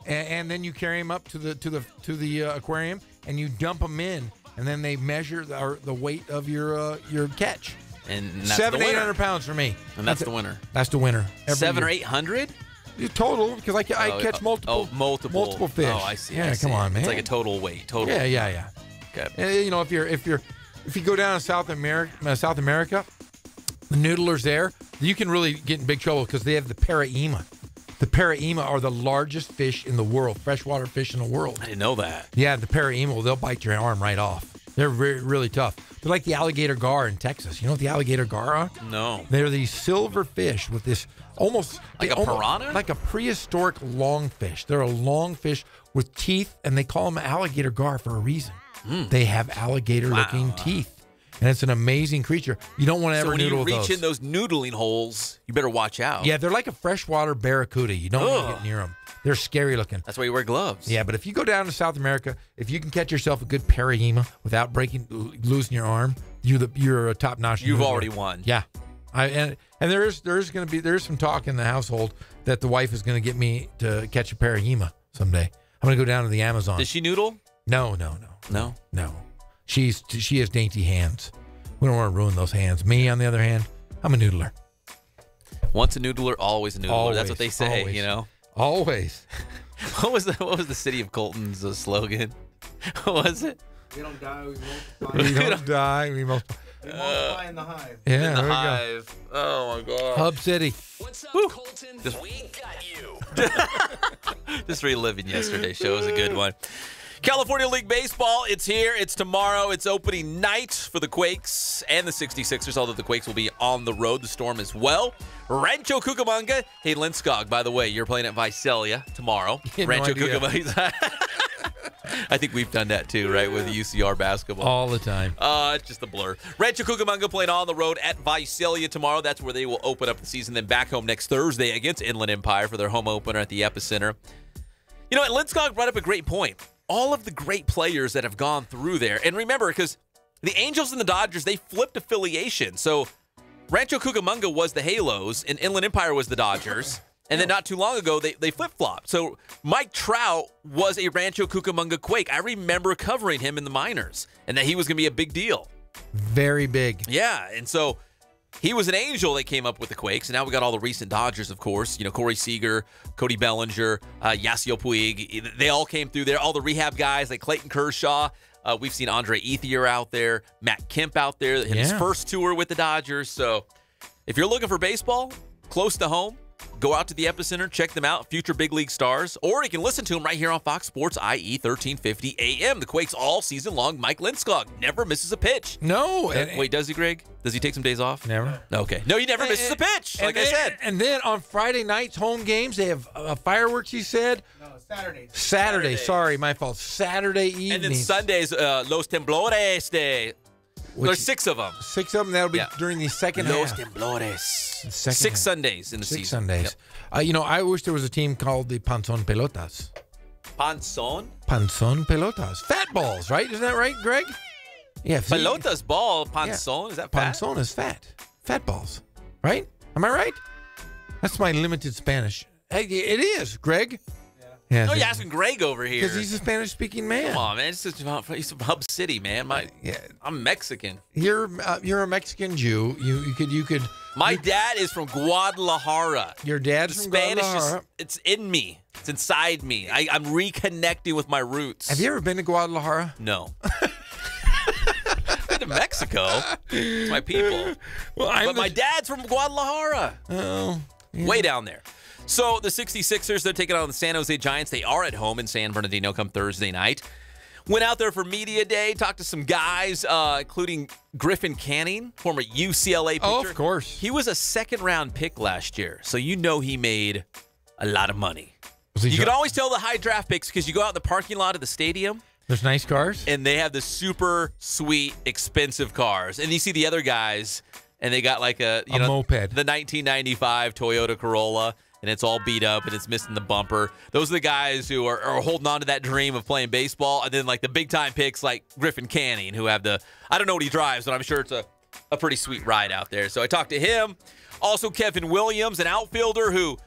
And then you carry them up to the aquarium and you dump them in, and then they measure the weight of your catch. And that's 700 the to winner. 800 pounds for me. And that's the winner. That's the winner. Every 700 or year. 800? Total, because I catch multiple. Multiple fish. Oh, I see. Yeah, I see. come on, man. It's like a total weight. Total. Yeah. Okay. You know, if you go down to South America, the noodlers there, you can really get in big trouble because they have the paraima. The paraima are the largest fish in the world, freshwater fish in the world. I didn't know that. Yeah, the paraima, they'll bite your arm right off. They're really tough. They're like the alligator gar in Texas. You know what the alligator gar are? No. They're these silver fish with this almost Like a piranha? like a prehistoric longfish. They're a longfish with teeth, and they call them alligator gar for a reason. They have alligator-looking teeth, and it's an amazing creature. You don't want to So ever when you noodle with reach those. in those noodling holes, you better watch out. Yeah, they're like a freshwater barracuda. You don't want to get near them. They're scary looking. That's why you wear gloves. Yeah, but if you go down to South America, if you can catch yourself a good paraima without losing your arm, you're a top notch. You've noodler. already won. Yeah, and there's some talk in the household that the wife is going to get me to catch a paraima someday. I'm going to go down to the Amazon. Does she noodle? No. She has dainty hands. We don't want to ruin those hands. Me, on the other hand, I'm a noodler. Once a noodler, always a noodler. Always, That's what they say, always. you know. Always. What was the city of Colton's slogan? What was it? We don't die, we multiply. We don't die. We multiply. We multiply in the hive. Yeah, In the there we go. hive. Oh my god. Hub City. What's up, Colton? We got you. Just reliving yesterday's show was a good one. California League Baseball, it's here. It's tomorrow. It's opening night for the Quakes and the 66ers, although the Quakes will be on the road, the Storm as well. Rancho Cucamonga. Hey, Linskog, by the way, you're playing at Visalia tomorrow. No Rancho idea. Cucamonga. I think we've done that too, right, with UCR basketball. All the time. It's just a blur. Rancho Cucamonga playing on the road at Visalia tomorrow. That's where they will open up the season. Then back home next Thursday against Inland Empire for their home opener at the Epicenter. You know what? Linskog brought up a great point. All of the great players that have gone through there. And remember, because the Angels and the Dodgers, they flipped affiliation. So Rancho Cucamonga was the Halos and Inland Empire was the Dodgers. And then not too long ago, they flip-flopped. So Mike Trout was a Rancho Cucamonga Quake. I remember covering him in the minors and that he was going to be a big deal. Very big. Yeah, and so he was an Angel that came up with the Quakes, and now we got all the recent Dodgers, of course. You know, Corey Seager, Cody Bellinger, Yasiel Puig. They all came through there. All the rehab guys like Clayton Kershaw. We've seen Andre Ethier out there, Matt Kemp out there, his first tour with the Dodgers. So if you're looking for baseball close to home, Go out to the Epicenter, check them out, future big league stars, or you can listen to them right here on Fox Sports IE 1350 AM. The Quakes all season long. Mike Lindskog never misses a pitch. No. Wait, does he, Greg? Does he take some days off? Never. Okay. No, he never misses a pitch, like I said. And then on Friday nights, home games, they have fireworks, he said. No, Saturdays. Saturday. Sorry, my fault. Saturday evening. And then Sundays, Los Temblores Day. There's 6 of them. 6 of them. That'll be during the second Los half. Temblores. Second 6 half. Sundays in the 6 season. Sundays. Yep. I wish there was a team called the Panzón Pelotas. Panzón? Panzón Pelotas. Fat balls, right? Isn't that right, Greg? Yeah. Pelotas ball. Panzón. Is that fat? Panzón is fat. Fat balls. Right? Am I right? That's my limited Spanish. Hey, it is, Greg. Yeah. Oh, you're asking Greg over here. Because he's a Spanish-speaking man. Come on, man. He's from Hub City, man. I'm Mexican. You're a Mexican Jew. You could. My dad is from Guadalajara. Your dad's from Guadalajara. It's in me. It's inside me. I'm reconnecting with my roots. Have you ever been to Guadalajara? No. Been to Mexico. It's my people. Well, my dad's from Guadalajara. Oh. Yeah. Way down there. So the 66ers, they're taking on the San Jose Giants. They are at home in San Bernardino come Thursday night. Went out there for media day, talked to some guys, including Griffin Canning, former UCLA pitcher. Oh, of course. He was a second-round pick last year, so you know he made a lot of money. You can always tell the high draft picks because you go out in the parking lot of the stadium. There's nice cars. And they have the super sweet, expensive cars. And you see the other guys, and they got like a moped. The 1995 Toyota Corolla. And it's all beat up and it's missing the bumper. Those are the guys who are holding on to that dream of playing baseball. And then like the big time picks like Griffin Canning who have I don't know what he drives, but I'm sure it's a pretty sweet ride out there. So I talked to him. Also Kevin Williams, an outfielder who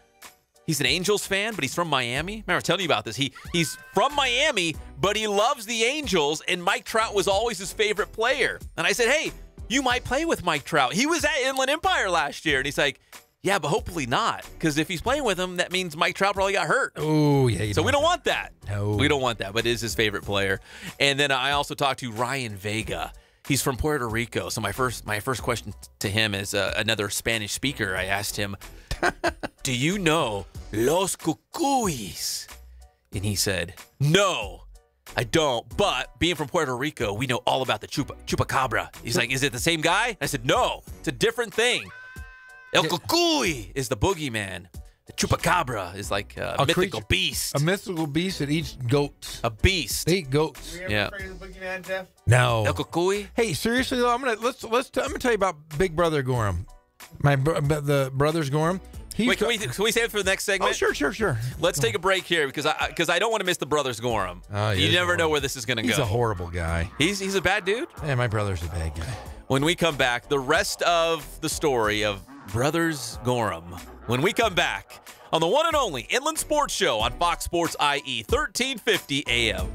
he's an Angels fan, but he's from Miami. Remember telling you about this. He's from Miami, but he loves the Angels. And Mike Trout was always his favorite player. And I said, hey, you might play with Mike Trout. He was at Inland Empire last year. And he's like, yeah, but hopefully not. Because if he's playing with him, that means Mike Trout probably got hurt. Oh, yeah. So we don't want that. No. We don't want that, but it is his favorite player. And then I also talked to Ryan Vega. He's from Puerto Rico. So my first question to him is another Spanish speaker. I asked him, do you know Los Cucuys? And he said, no, I don't. But being from Puerto Rico, we know all about the chupacabra. He's like, is it the same guy? I said, no, it's a different thing. El Cucuy is the boogeyman. The chupacabra is like a mythical beast. A mythical beast that eats goats. A beast. They eat goats. Were you ever afraid of the boogeyman, Jeff? No. El Cucuy? Hey, seriously though, I'm gonna tell you about Big Brother Gorham. The brothers Gorham. Wait, can we save it for the next segment? Oh, sure. Let's take a break here because I don't want to miss the brothers Gorham. Oh, you never know where this is going to go. He's a horrible guy. He's a bad dude? Yeah, my brother's a bad guy. When we come back, the rest of the story of Brothers Gorham. When we come back on the one and only Inland Sports Show on Fox Sports IE 1350 AM.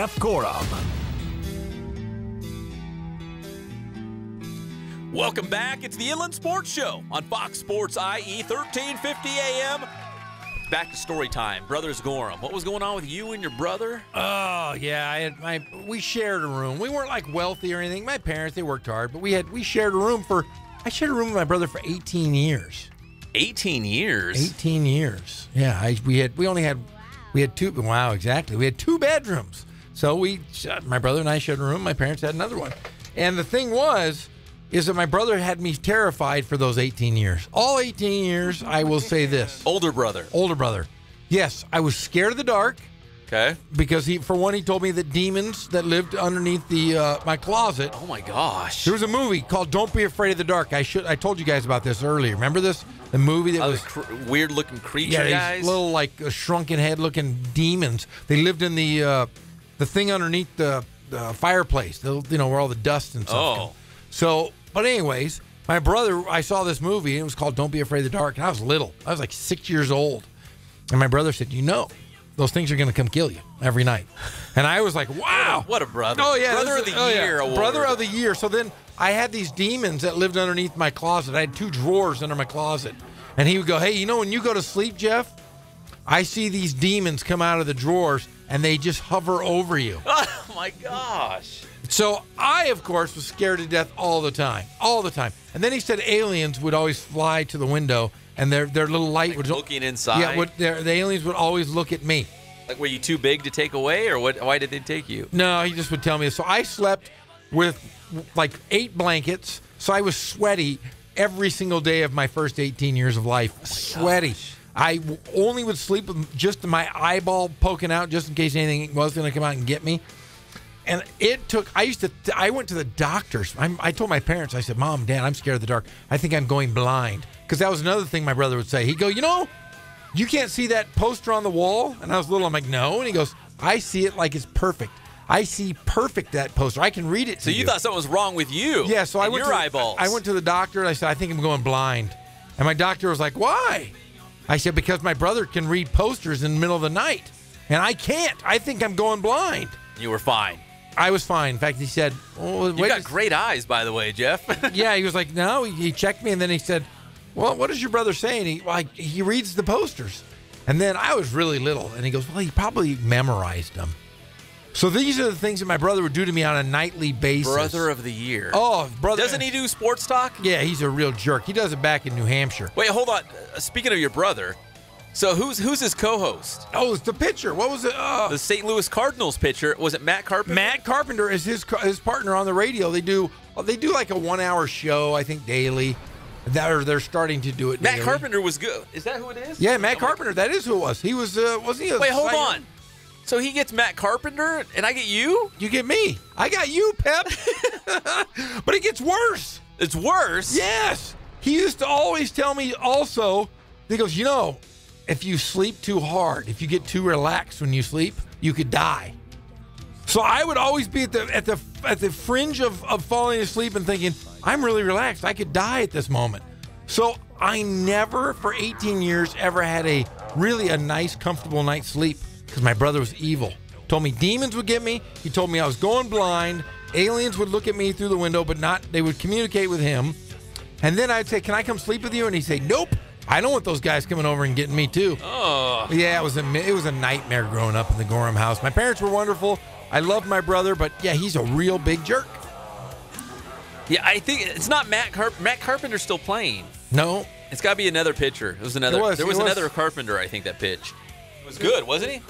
Jeff Gorham. Welcome back. It's the Inland Sports Show on Fox Sports IE 1350 AM. Back to story time. Brothers Gorham. What was going on with you and your brother? Oh, yeah. We shared a room. We weren't like wealthy or anything. My parents, they worked hard, but we shared a room I shared a room with my brother for 18 years. 18 years? 18 years. Yeah, we had two, wow, exactly. We had 2 bedrooms. So my brother and I shared a room. My parents had another one. And the thing is that my brother had me terrified for those 18 years. All 18 years, I will say this. Older brother. Older brother. Yes, I was scared of the dark. Okay. Because he told me that demons that lived underneath my closet. Oh my gosh. There was a movie called Don't Be Afraid of the Dark. I told you guys about this earlier. Remember this? The movie that was weird looking creature guys. These little like shrunken head looking demons. They lived in the thing underneath the fireplace. Where all the dust and stuff. Oh. So, but anyways, my brother, I saw this movie. And it was called Don't Be Afraid of the Dark. And I was little. I was like 6 years old. And my brother said, those things are going to come kill you every night. And I was like, wow. What a brother. Oh, yeah. Brother of the Year award. Brother of the Year. So then I had these demons that lived underneath my closet. I had 2 drawers under my closet. And he would go, hey, when you go to sleep, Jeff, I see these demons come out of the drawers, and they just hover over you. Oh, my gosh. So I, of course, was scared to death all the time. All the time. And then he said aliens would always fly to the window, and their little light would... looking inside? Yeah, the aliens would always look at me. Like, were you too big to take away, or what? Why did they take you? No, he just would tell me. So I slept with, like, 8 blankets, so I was sweaty every single day of my first 18 years of life. Sweaty. Gosh. I only would sleep with just my eyeball poking out just in case anything was going to come out and get me. And I went to the doctors. I told my parents, I said, Mom, Dad, I'm scared of the dark. I think I'm going blind. Because that was another thing my brother would say. He'd go, you can't see that poster on the wall? And I was little. I'm like, no. And he goes, I see it like it's perfect. I see perfect that poster. I can read it to you. So you thought something was wrong with you? Yeah, so I went your eyeballs. I went to the doctor and I said, I think I'm going blind. And my doctor was like, why? I said, because my brother can read posters in the middle of the night. And I can't. I think I'm going blind. You were fine. I was fine. In fact, he said, you got great eyes, by the way, Jeff. Yeah, he was like, no. He checked me, and then he said, well, what is your brother saying? He reads the posters. And then I was really little, and he goes, well, he probably memorized them. So these are the things that my brother would do to me on a nightly basis. Brother of the Year. Oh, brother. Doesn't he do sports talk? Yeah, he's a real jerk. He does it back in New Hampshire. Wait, hold on. Speaking of your brother, so who's his co-host? Oh, it's the pitcher. What was it? The St. Louis Cardinals pitcher. Was it Matt Carpenter? Matt Carpenter is his partner on the radio. They do like a 1-hour show, I think, daily. They're starting to do it. Matt daily. Carpenter was good. Is that who it is? Yeah, Matt Carpenter. That is who it was. He was. Wasn't he? Wait, hold on. So he gets Matt Carpenter, and I get you? You get me. I got you, Pep. But it gets worse. It's worse? Yes. He used to always tell me also, he goes, if you sleep too hard, if you get too relaxed when you sleep, you could die. So I would always be at the fringe of falling asleep and thinking, I'm really relaxed. I could die at this moment. So I never, for 18 years, ever had a nice, comfortable night's sleep because my brother was evil. Told me demons would get me. He told me I was going blind. Aliens would look at me through the window, but they would communicate with him. And then I'd say, can I come sleep with you? And he'd say, nope. I don't want those guys coming over and getting me too. Oh. Yeah, it was a nightmare growing up in the Gorham house. My parents were wonderful. I loved my brother, but yeah, he's a real big jerk. Yeah, I think it's not Matt Carpenter's still playing. No. It's got to be another pitcher. There was another Carpenter, I think, that pitched. It was good, wasn't he?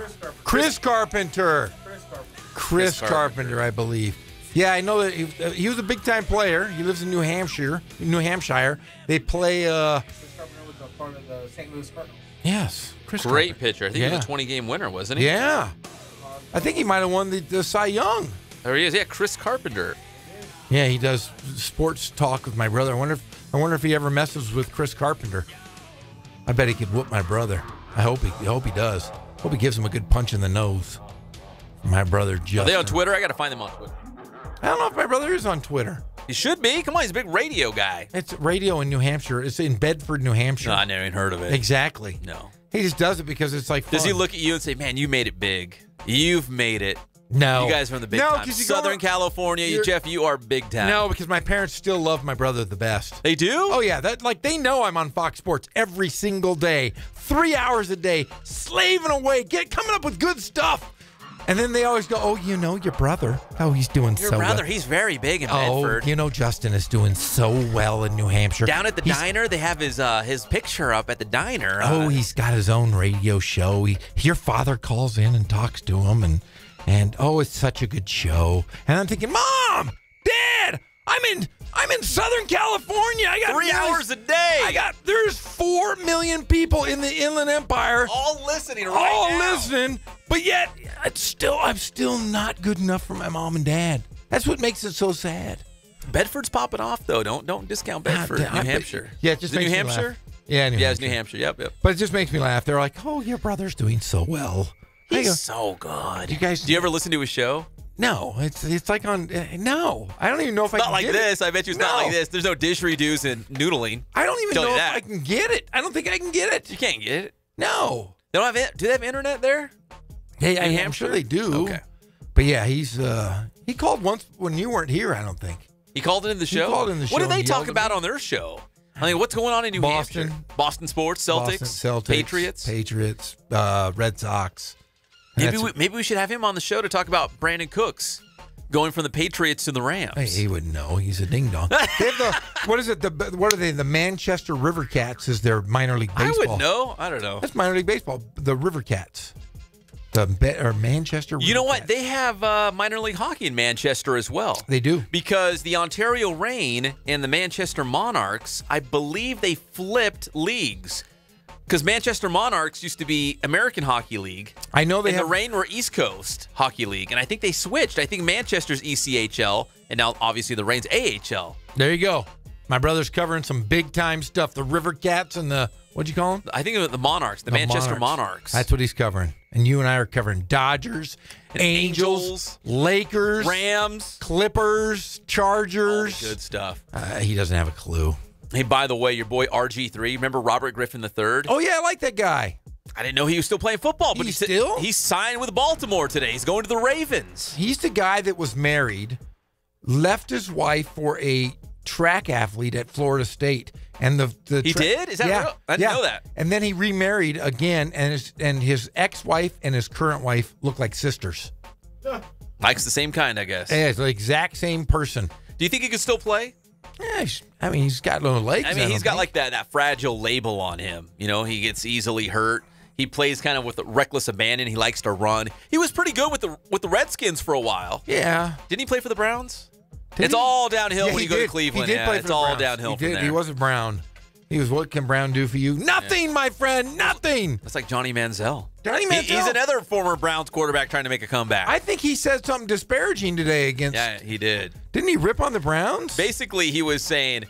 Chris Carpenter. Chris Carpenter, I believe. Yeah, I know that he was a big-time player. He lives in New Hampshire. They play... Chris Carpenter was a part of the St. Louis Cardinals. Yes. Chris Great Carpenter. pitcher. I think he was a 20-game winner, wasn't he? Yeah. I think he might have won the Cy Young. There he is. Yeah, Chris Carpenter. Yeah, he does sports talk with my brother. I wonder if he ever messes with Chris Carpenter. I bet he could whoop my brother. I hope he does. Hope he gives him a good punch in the nose. My brother Justin. Are they on Twitter? I got to find them on Twitter. I don't know if my brother is on Twitter. He should be. Come on, he's a big radio guy. It's radio in New Hampshire. It's in Bedford, New Hampshire. No, I never even heard of it. Exactly. No. He just does it because it's like fun. Does he look at you and say, man, you made it big. You've made it. No. You guys are in the big No, time. 'cause you Southern go- California, Jeff, you are big time. No, because my parents still love my brother the best. They do? Oh, yeah. They know I'm on Fox Sports every single day, 3 hours a day, slaving away, coming up with good stuff. And then they always go, oh, your brother. Oh, he's doing Your so brother, well. he's very big in Oh, Bedford. Justin is doing so well in New Hampshire. Down at the diner, they have his picture up at the diner. He's got his own radio show. Your father calls in and talks to him, and it's such a good show. And I'm thinking, Mom, Dad, I'm in Southern California. I got 3 hours a day. There's 4 million people in the Inland Empire, all listening right now. listening, but yet I'm still not good enough for my mom and dad. That's what makes it so sad. Bedford's popping off though. Don't discount Bedford, New Hampshire. Yeah, it just Is it makes New me Hampshire. laugh. Yeah, New It's Hampshire. New Hampshire. Yep. But it just makes me laugh. They're like, "Oh, your brother's doing so well." I go, He's so good. You guys, do you ever listen to his show? No, it's like on. No, I don't even know if I Not can like get this. It. I bet you it's No. not like this. There's no dish redos and noodling. I don't even Tell you know if that. I can get it. I don't think I can get it. You can't get it. No. They don't have it. Do they have internet there? Hey, New I'm Hampshire? sure they do. Okay. But yeah, he called once when you weren't here. I don't think. He called it in the show. called in the What show do they and talk yelled at about me. on their show? I mean, what's going on in New Boston. Hampshire? Boston sports, Celtics, Boston, Patriots. Red Sox. Maybe we should have him on the show to talk about Brandon Cooks going from the Patriots to the Rams. Hey, he wouldn't know. He's a ding dong. They have what is it? What are they? The Manchester River Cats is their minor league baseball. I wouldn't know. I don't know. That's minor league baseball. The River Cats. Or Manchester River You know what? Cats. They have minor league hockey in Manchester as well. They do. Because the Ontario Reign and the Manchester Monarchs, I believe they flipped leagues. Because Manchester Monarchs used to be American Hockey League. I know they and have. the Reign were East Coast Hockey League. And I think they switched. I think Manchester's ECHL, and now obviously the Reign's AHL. There you go. My brother's covering some big time stuff. The River Cats and the, what'd you call them? I think of the Monarchs, the Manchester Monarchs. That's what he's covering. And you and I are covering Dodgers, Angels, Lakers, Rams, Clippers, Chargers. All the good stuff. He doesn't have a clue. Hey, by the way, your boy RG3, remember Robert Griffin III? Oh, yeah, I like that guy. I didn't know he was still playing football, but Still? He's signed with Baltimore today. He's going to the Ravens. He's the guy that was married, left his wife for a track athlete at Florida State. And He did? Is that real? I didn't know that. And then he remarried again, and his ex-wife and his current wife look like sisters. Mike's the same kind, I guess. Yeah, it's the exact same person. Do you think he could still play? Yeah, he's got no legs. I mean, he's got think. like that fragile label on him. You know, he gets easily hurt. He plays kind of with reckless abandon. He likes to run. He was pretty good with the Redskins for a while. Yeah. Didn't he play for the Browns? Did It's he? all downhill Yeah, when he you go to did. Cleveland. He did Yeah, play for it's the all Browns. downhill He from did. there. He wasn't Brown. He was, what can Brown do for you? Nothing, my friend. Nothing. That's like Johnny Manziel. Johnny Manziel. He's another former Browns quarterback trying to make a comeback. I think he said something disparaging today against. Yeah, he did. Didn't he rip on the Browns? Basically, he was saying,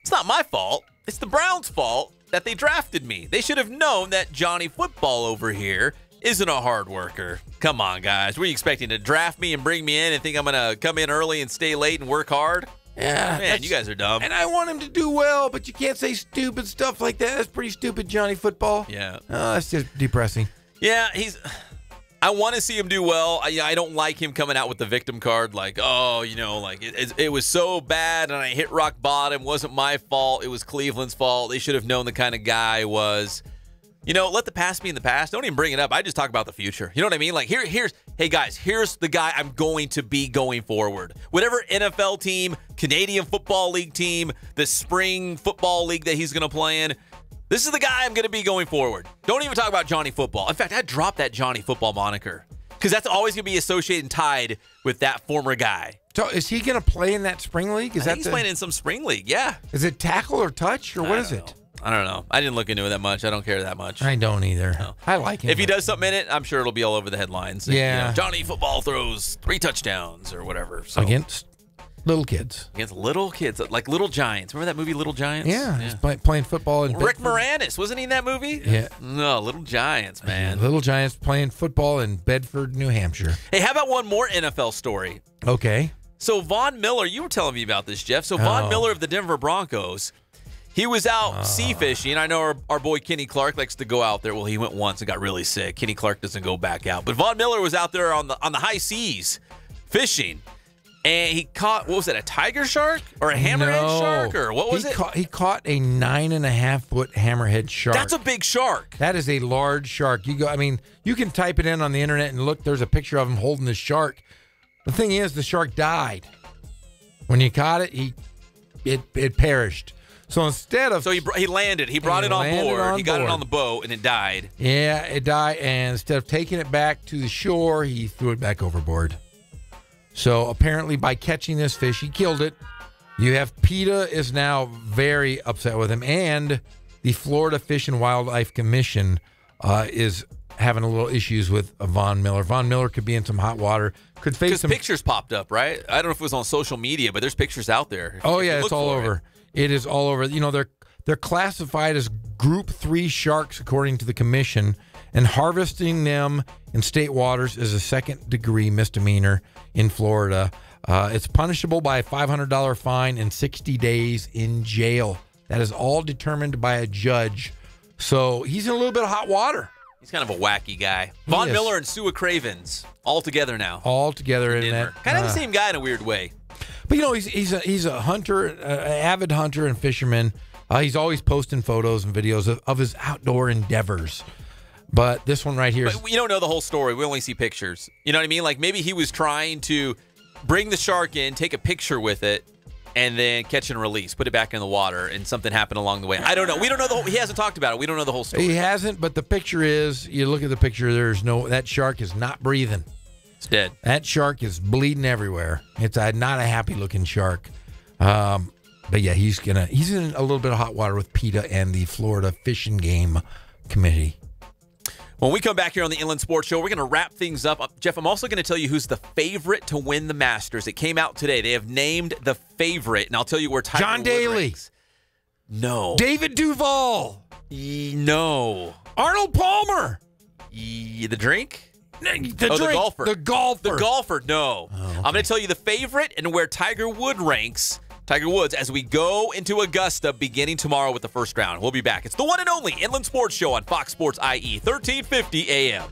it's not my fault. It's the Browns' fault that they drafted me. They should have known that Johnny Football over here isn't a hard worker. Come on, guys. Were you expecting to draft me and bring me in and think I'm going to come in early and stay late and work hard? Yeah. Man, you guys are dumb. And I want him to do well, but you can't say stupid stuff like that. That's pretty stupid, Johnny Football. Yeah. Oh, that's just depressing. Yeah, I want to see him do well. I don't like him coming out with the victim card like, oh, like it was so bad and I hit rock bottom. It wasn't my fault. It was Cleveland's fault. They should have known the kind of guy I was. Let the past be in the past. Don't even bring it up. I just talk about the future. You know what I mean? Like, hey, guys, here's the guy I'm going to be going forward. Whatever NFL team, Canadian Football League team, the spring football league that he's going to play in, this is the guy I'm going to be going forward. Don't even talk about Johnny Football. In fact, I dropped that Johnny Football moniker because that's always going to be associated and tied with that former guy. So is he going to play in that spring league? I think he's playing in some spring league, yeah. Is it tackle or touch, or what is it? I don't know. I didn't look into it that much. I don't care that much. I don't either. No. I like him. If he does something in it, I'm sure it'll be all over the headlines. Yeah. Johnny Football throws 3 touchdowns or whatever. So. Against little kids. Against little kids, like Little Giants. Remember that movie, Little Giants? Yeah. He's playing football in Rick Bedford. Moranis, wasn't he in that movie? Yeah. No, Little Giants, man. Little Giants playing football in Bedford, New Hampshire. Hey, how about one more NFL story? Okay. So Von Miller, you were telling me about this, Jeff. So Von Miller of the Denver Broncos, He was out sea fishing. I know our boy Kenny Clark likes to go out there. Well, he went once and got really sick. Kenny Clark doesn't go back out. But Von Miller was out there on the high seas fishing, and he caught, what was it, a tiger shark or a hammerhead shark, or what was it? He caught a 9.5-foot hammerhead shark. That's a big shark. That is a large shark. You can type it in on the internet and look. There's a picture of him holding the shark. The thing is, the shark died. When you caught it, it perished. So instead of... So he landed. He brought it on board. He got it on the boat, and it died. Yeah, it died. And instead of taking it back to the shore, he threw it back overboard. So apparently by catching this fish, he killed it. You have PETA is now very upset with him. And the Florida Fish and Wildlife Commission is having a little issues with Von Miller. Von Miller could be in some hot water. Could face some... pictures popped up, right? I don't know if it was on social media, but there's pictures out there. It's all over. It is all over. They're classified as Group 3 sharks according to the commission, and harvesting them in state waters is a second-degree misdemeanor in Florida. It's punishable by a $500 fine and 60 days in jail. That is all determined by a judge. So he's in a little bit of hot water. He's kind of a wacky guy. Von Miller and Sua Cravens all together now. All together in that. Kind of the same guy in a weird way. But he's a hunter, an avid hunter and fisherman. He's always posting photos and videos of his outdoor endeavors. But this one right here, but you don't know the whole story. We only see pictures. You know what I mean? Like maybe he was trying to bring the shark in, take a picture with it, and then catch and release, put it back in the water, and something happened along the way. I don't know. We don't know he hasn't talked about it. We don't know the whole story. He hasn't, but the picture is, you look at the picture, that shark is not breathing. It's dead. That shark is bleeding everywhere. It's not a happy looking shark. But yeah, he's in a little bit of hot water with PETA and the Florida Fish and Game Committee. When we come back here on the Inland Sports Show, we're going to wrap things up. Jeff, I'm also going to tell you who's the favorite to win the Masters. It came out today. They have named the favorite, and I'll tell you where Tiger John Wood Daly. ranks. No. David Duval. No. Arnold Palmer. The drink? The golfer. The golfer, no. Oh, okay. I'm going to tell you the favorite and where Tiger Woods ranks. Tiger Woods as we go into Augusta beginning tomorrow with the first round. We'll be back. It's the one and only Inland Sports Show on Fox Sports IE, 1350 AM.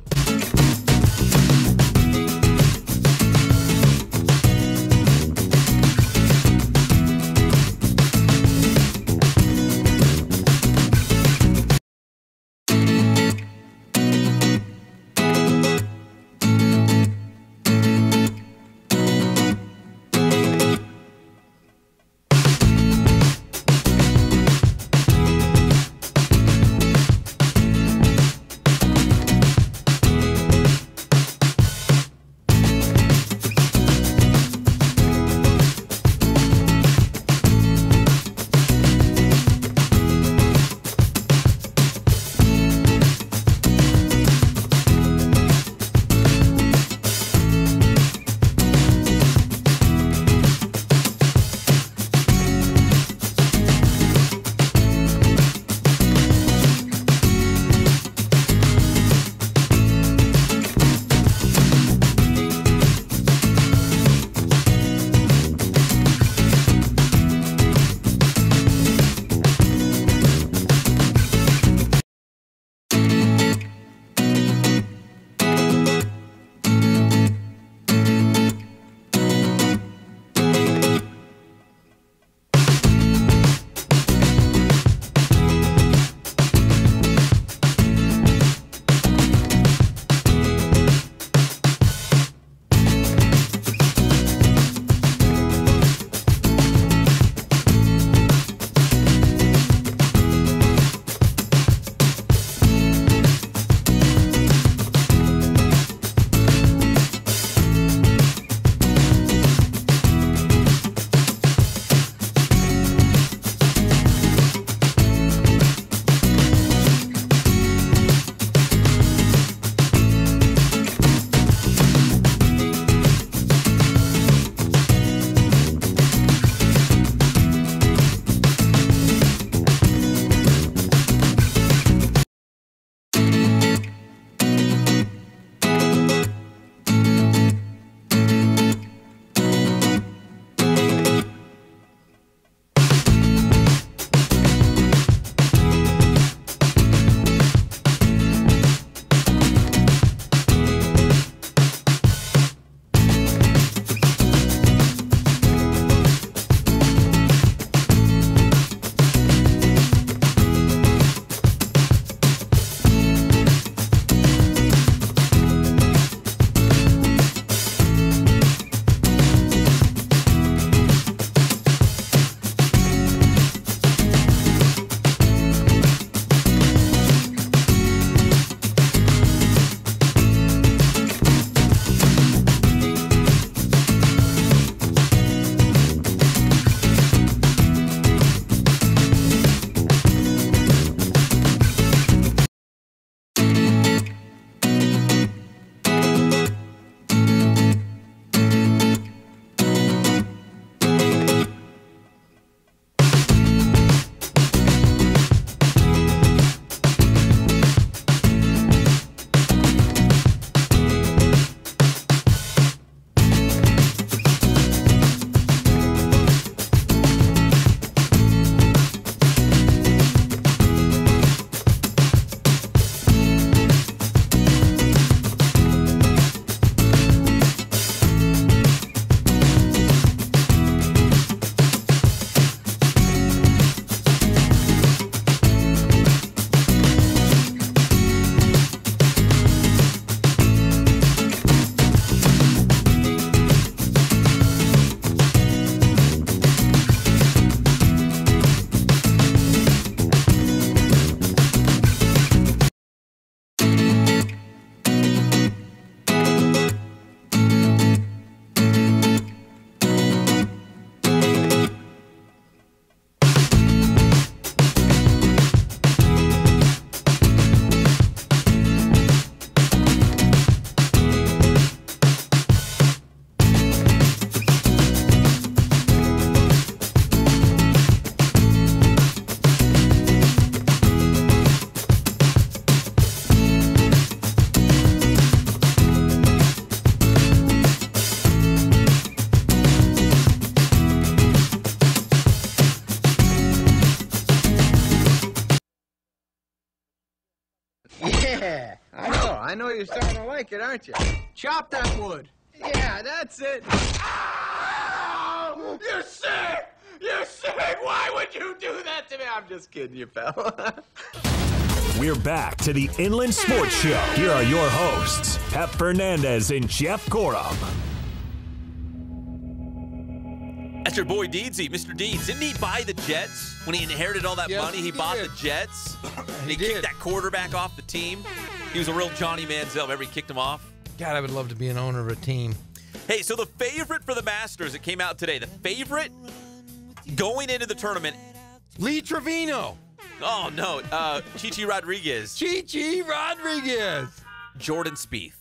Yeah, I know you're starting to like it, aren't you? Chop that wood. Yeah, that's it. Ow! You're sick! You're sick! Why would you do that to me? I'm just kidding you, pal. We're back to the Inland Sports Show. Here are your hosts, Pep Fernandez and Jeff Corum. That's your boy Deedsy, Mr. Deeds. Didn't he buy the Jets? When he inherited all that money, he bought the Jets. And he kicked that quarterback off the team. He was a real Johnny Manziel. Remember he kicked him off? God, I would love to be an owner of a team. Hey, so the favorite for the Masters, it came out today. The favorite going into the tournament. Lee Trevino. Oh, no. Chichi Rodriguez. Chichi Rodriguez. Jordan Spieth.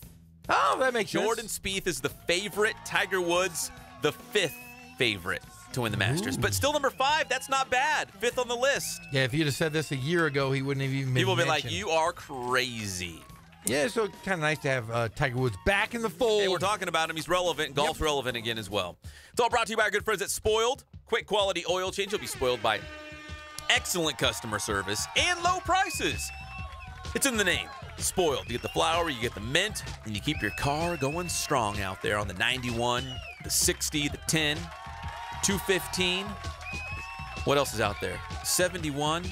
Oh, that makes sense. Jordan Spieth is the favorite. Tiger Woods, the 5th favorite to win the Masters. Ooh. But still number 5, that's not bad. 5th on the list. Yeah, if you'd have said this a year ago, he wouldn't have even been People would be mentioned. like, you are crazy. Yeah, so kind of nice to have Tiger Woods back in the fold. Hey, we're talking about him. He's relevant. Golf's relevant again as well. It's all brought to you by our good friends at Spoiled. Quick quality oil change. You'll be spoiled by excellent customer service and low prices. It's in the name. Spoiled. You get the flower, you get the mint, and you keep your car going strong out there on the 91, the 60, the 10, 215. What else is out there? 71,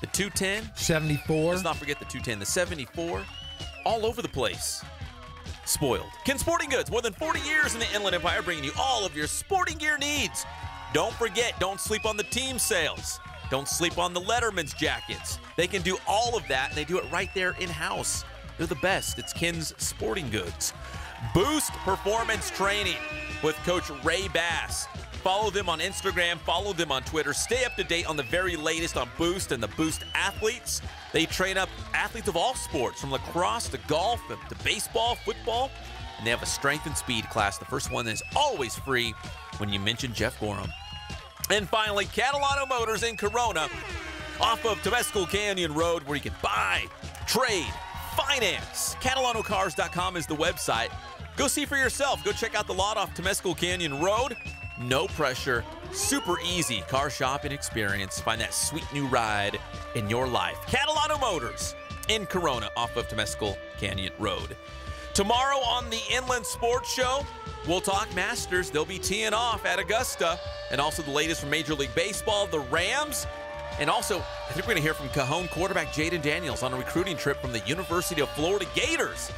the 210, 74. Let's not forget the 210, the 74. All over the place. Spoiled. Ken Sporting Goods, more than 40 years in the Inland Empire, bringing you all of your sporting gear needs. Don't forget, don't sleep on the team sales. Don't sleep on the Letterman's jackets. They can do all of that, and they do it right there in-house. They're the best. It's Ken's Sporting Goods. Boost Performance Training with Coach Ray Bass. Follow them on Instagram. Follow them on Twitter. Stay up to date on the very latest on Boost and the Boost athletes. They train up athletes of all sports, from lacrosse to golf to baseball, football. And they have a strength and speed class. The first one is always free when you mention Jeff Corum. And finally, Catalano Motors in Corona, off of Temescal Canyon Road, where you can buy, trade, finance. CatalanoCars.com is the website. Go see for yourself. Go check out the lot off Temescal Canyon Road. No pressure, super easy car shopping experience. Find that sweet new ride in your life. Catalano Motors in Corona, off of Temescal Canyon Road. Tomorrow on the Inland Sports Show, we'll talk Masters. They'll be teeing off at Augusta. And also the latest from Major League Baseball, the Rams. And also, I think we're going to hear from Cajon quarterback Jaden Daniels on a recruiting trip from the University of Florida Gators.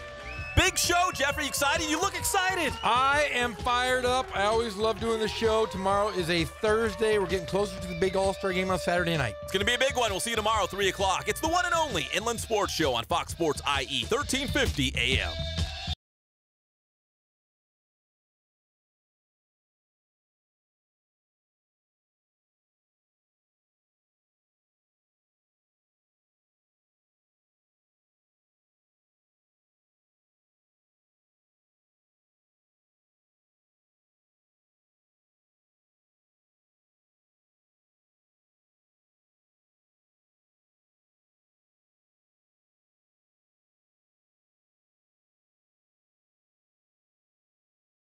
Big show, Jeff. Are you excited? You look excited. I am fired up. I always love doing the show. Tomorrow is a Thursday. We're getting closer to the big All-Star game on Saturday night. It's going to be a big one. We'll see you tomorrow, 3 o'clock. It's the one and only Inland Sports Show on Fox Sports IE, 1350 AM.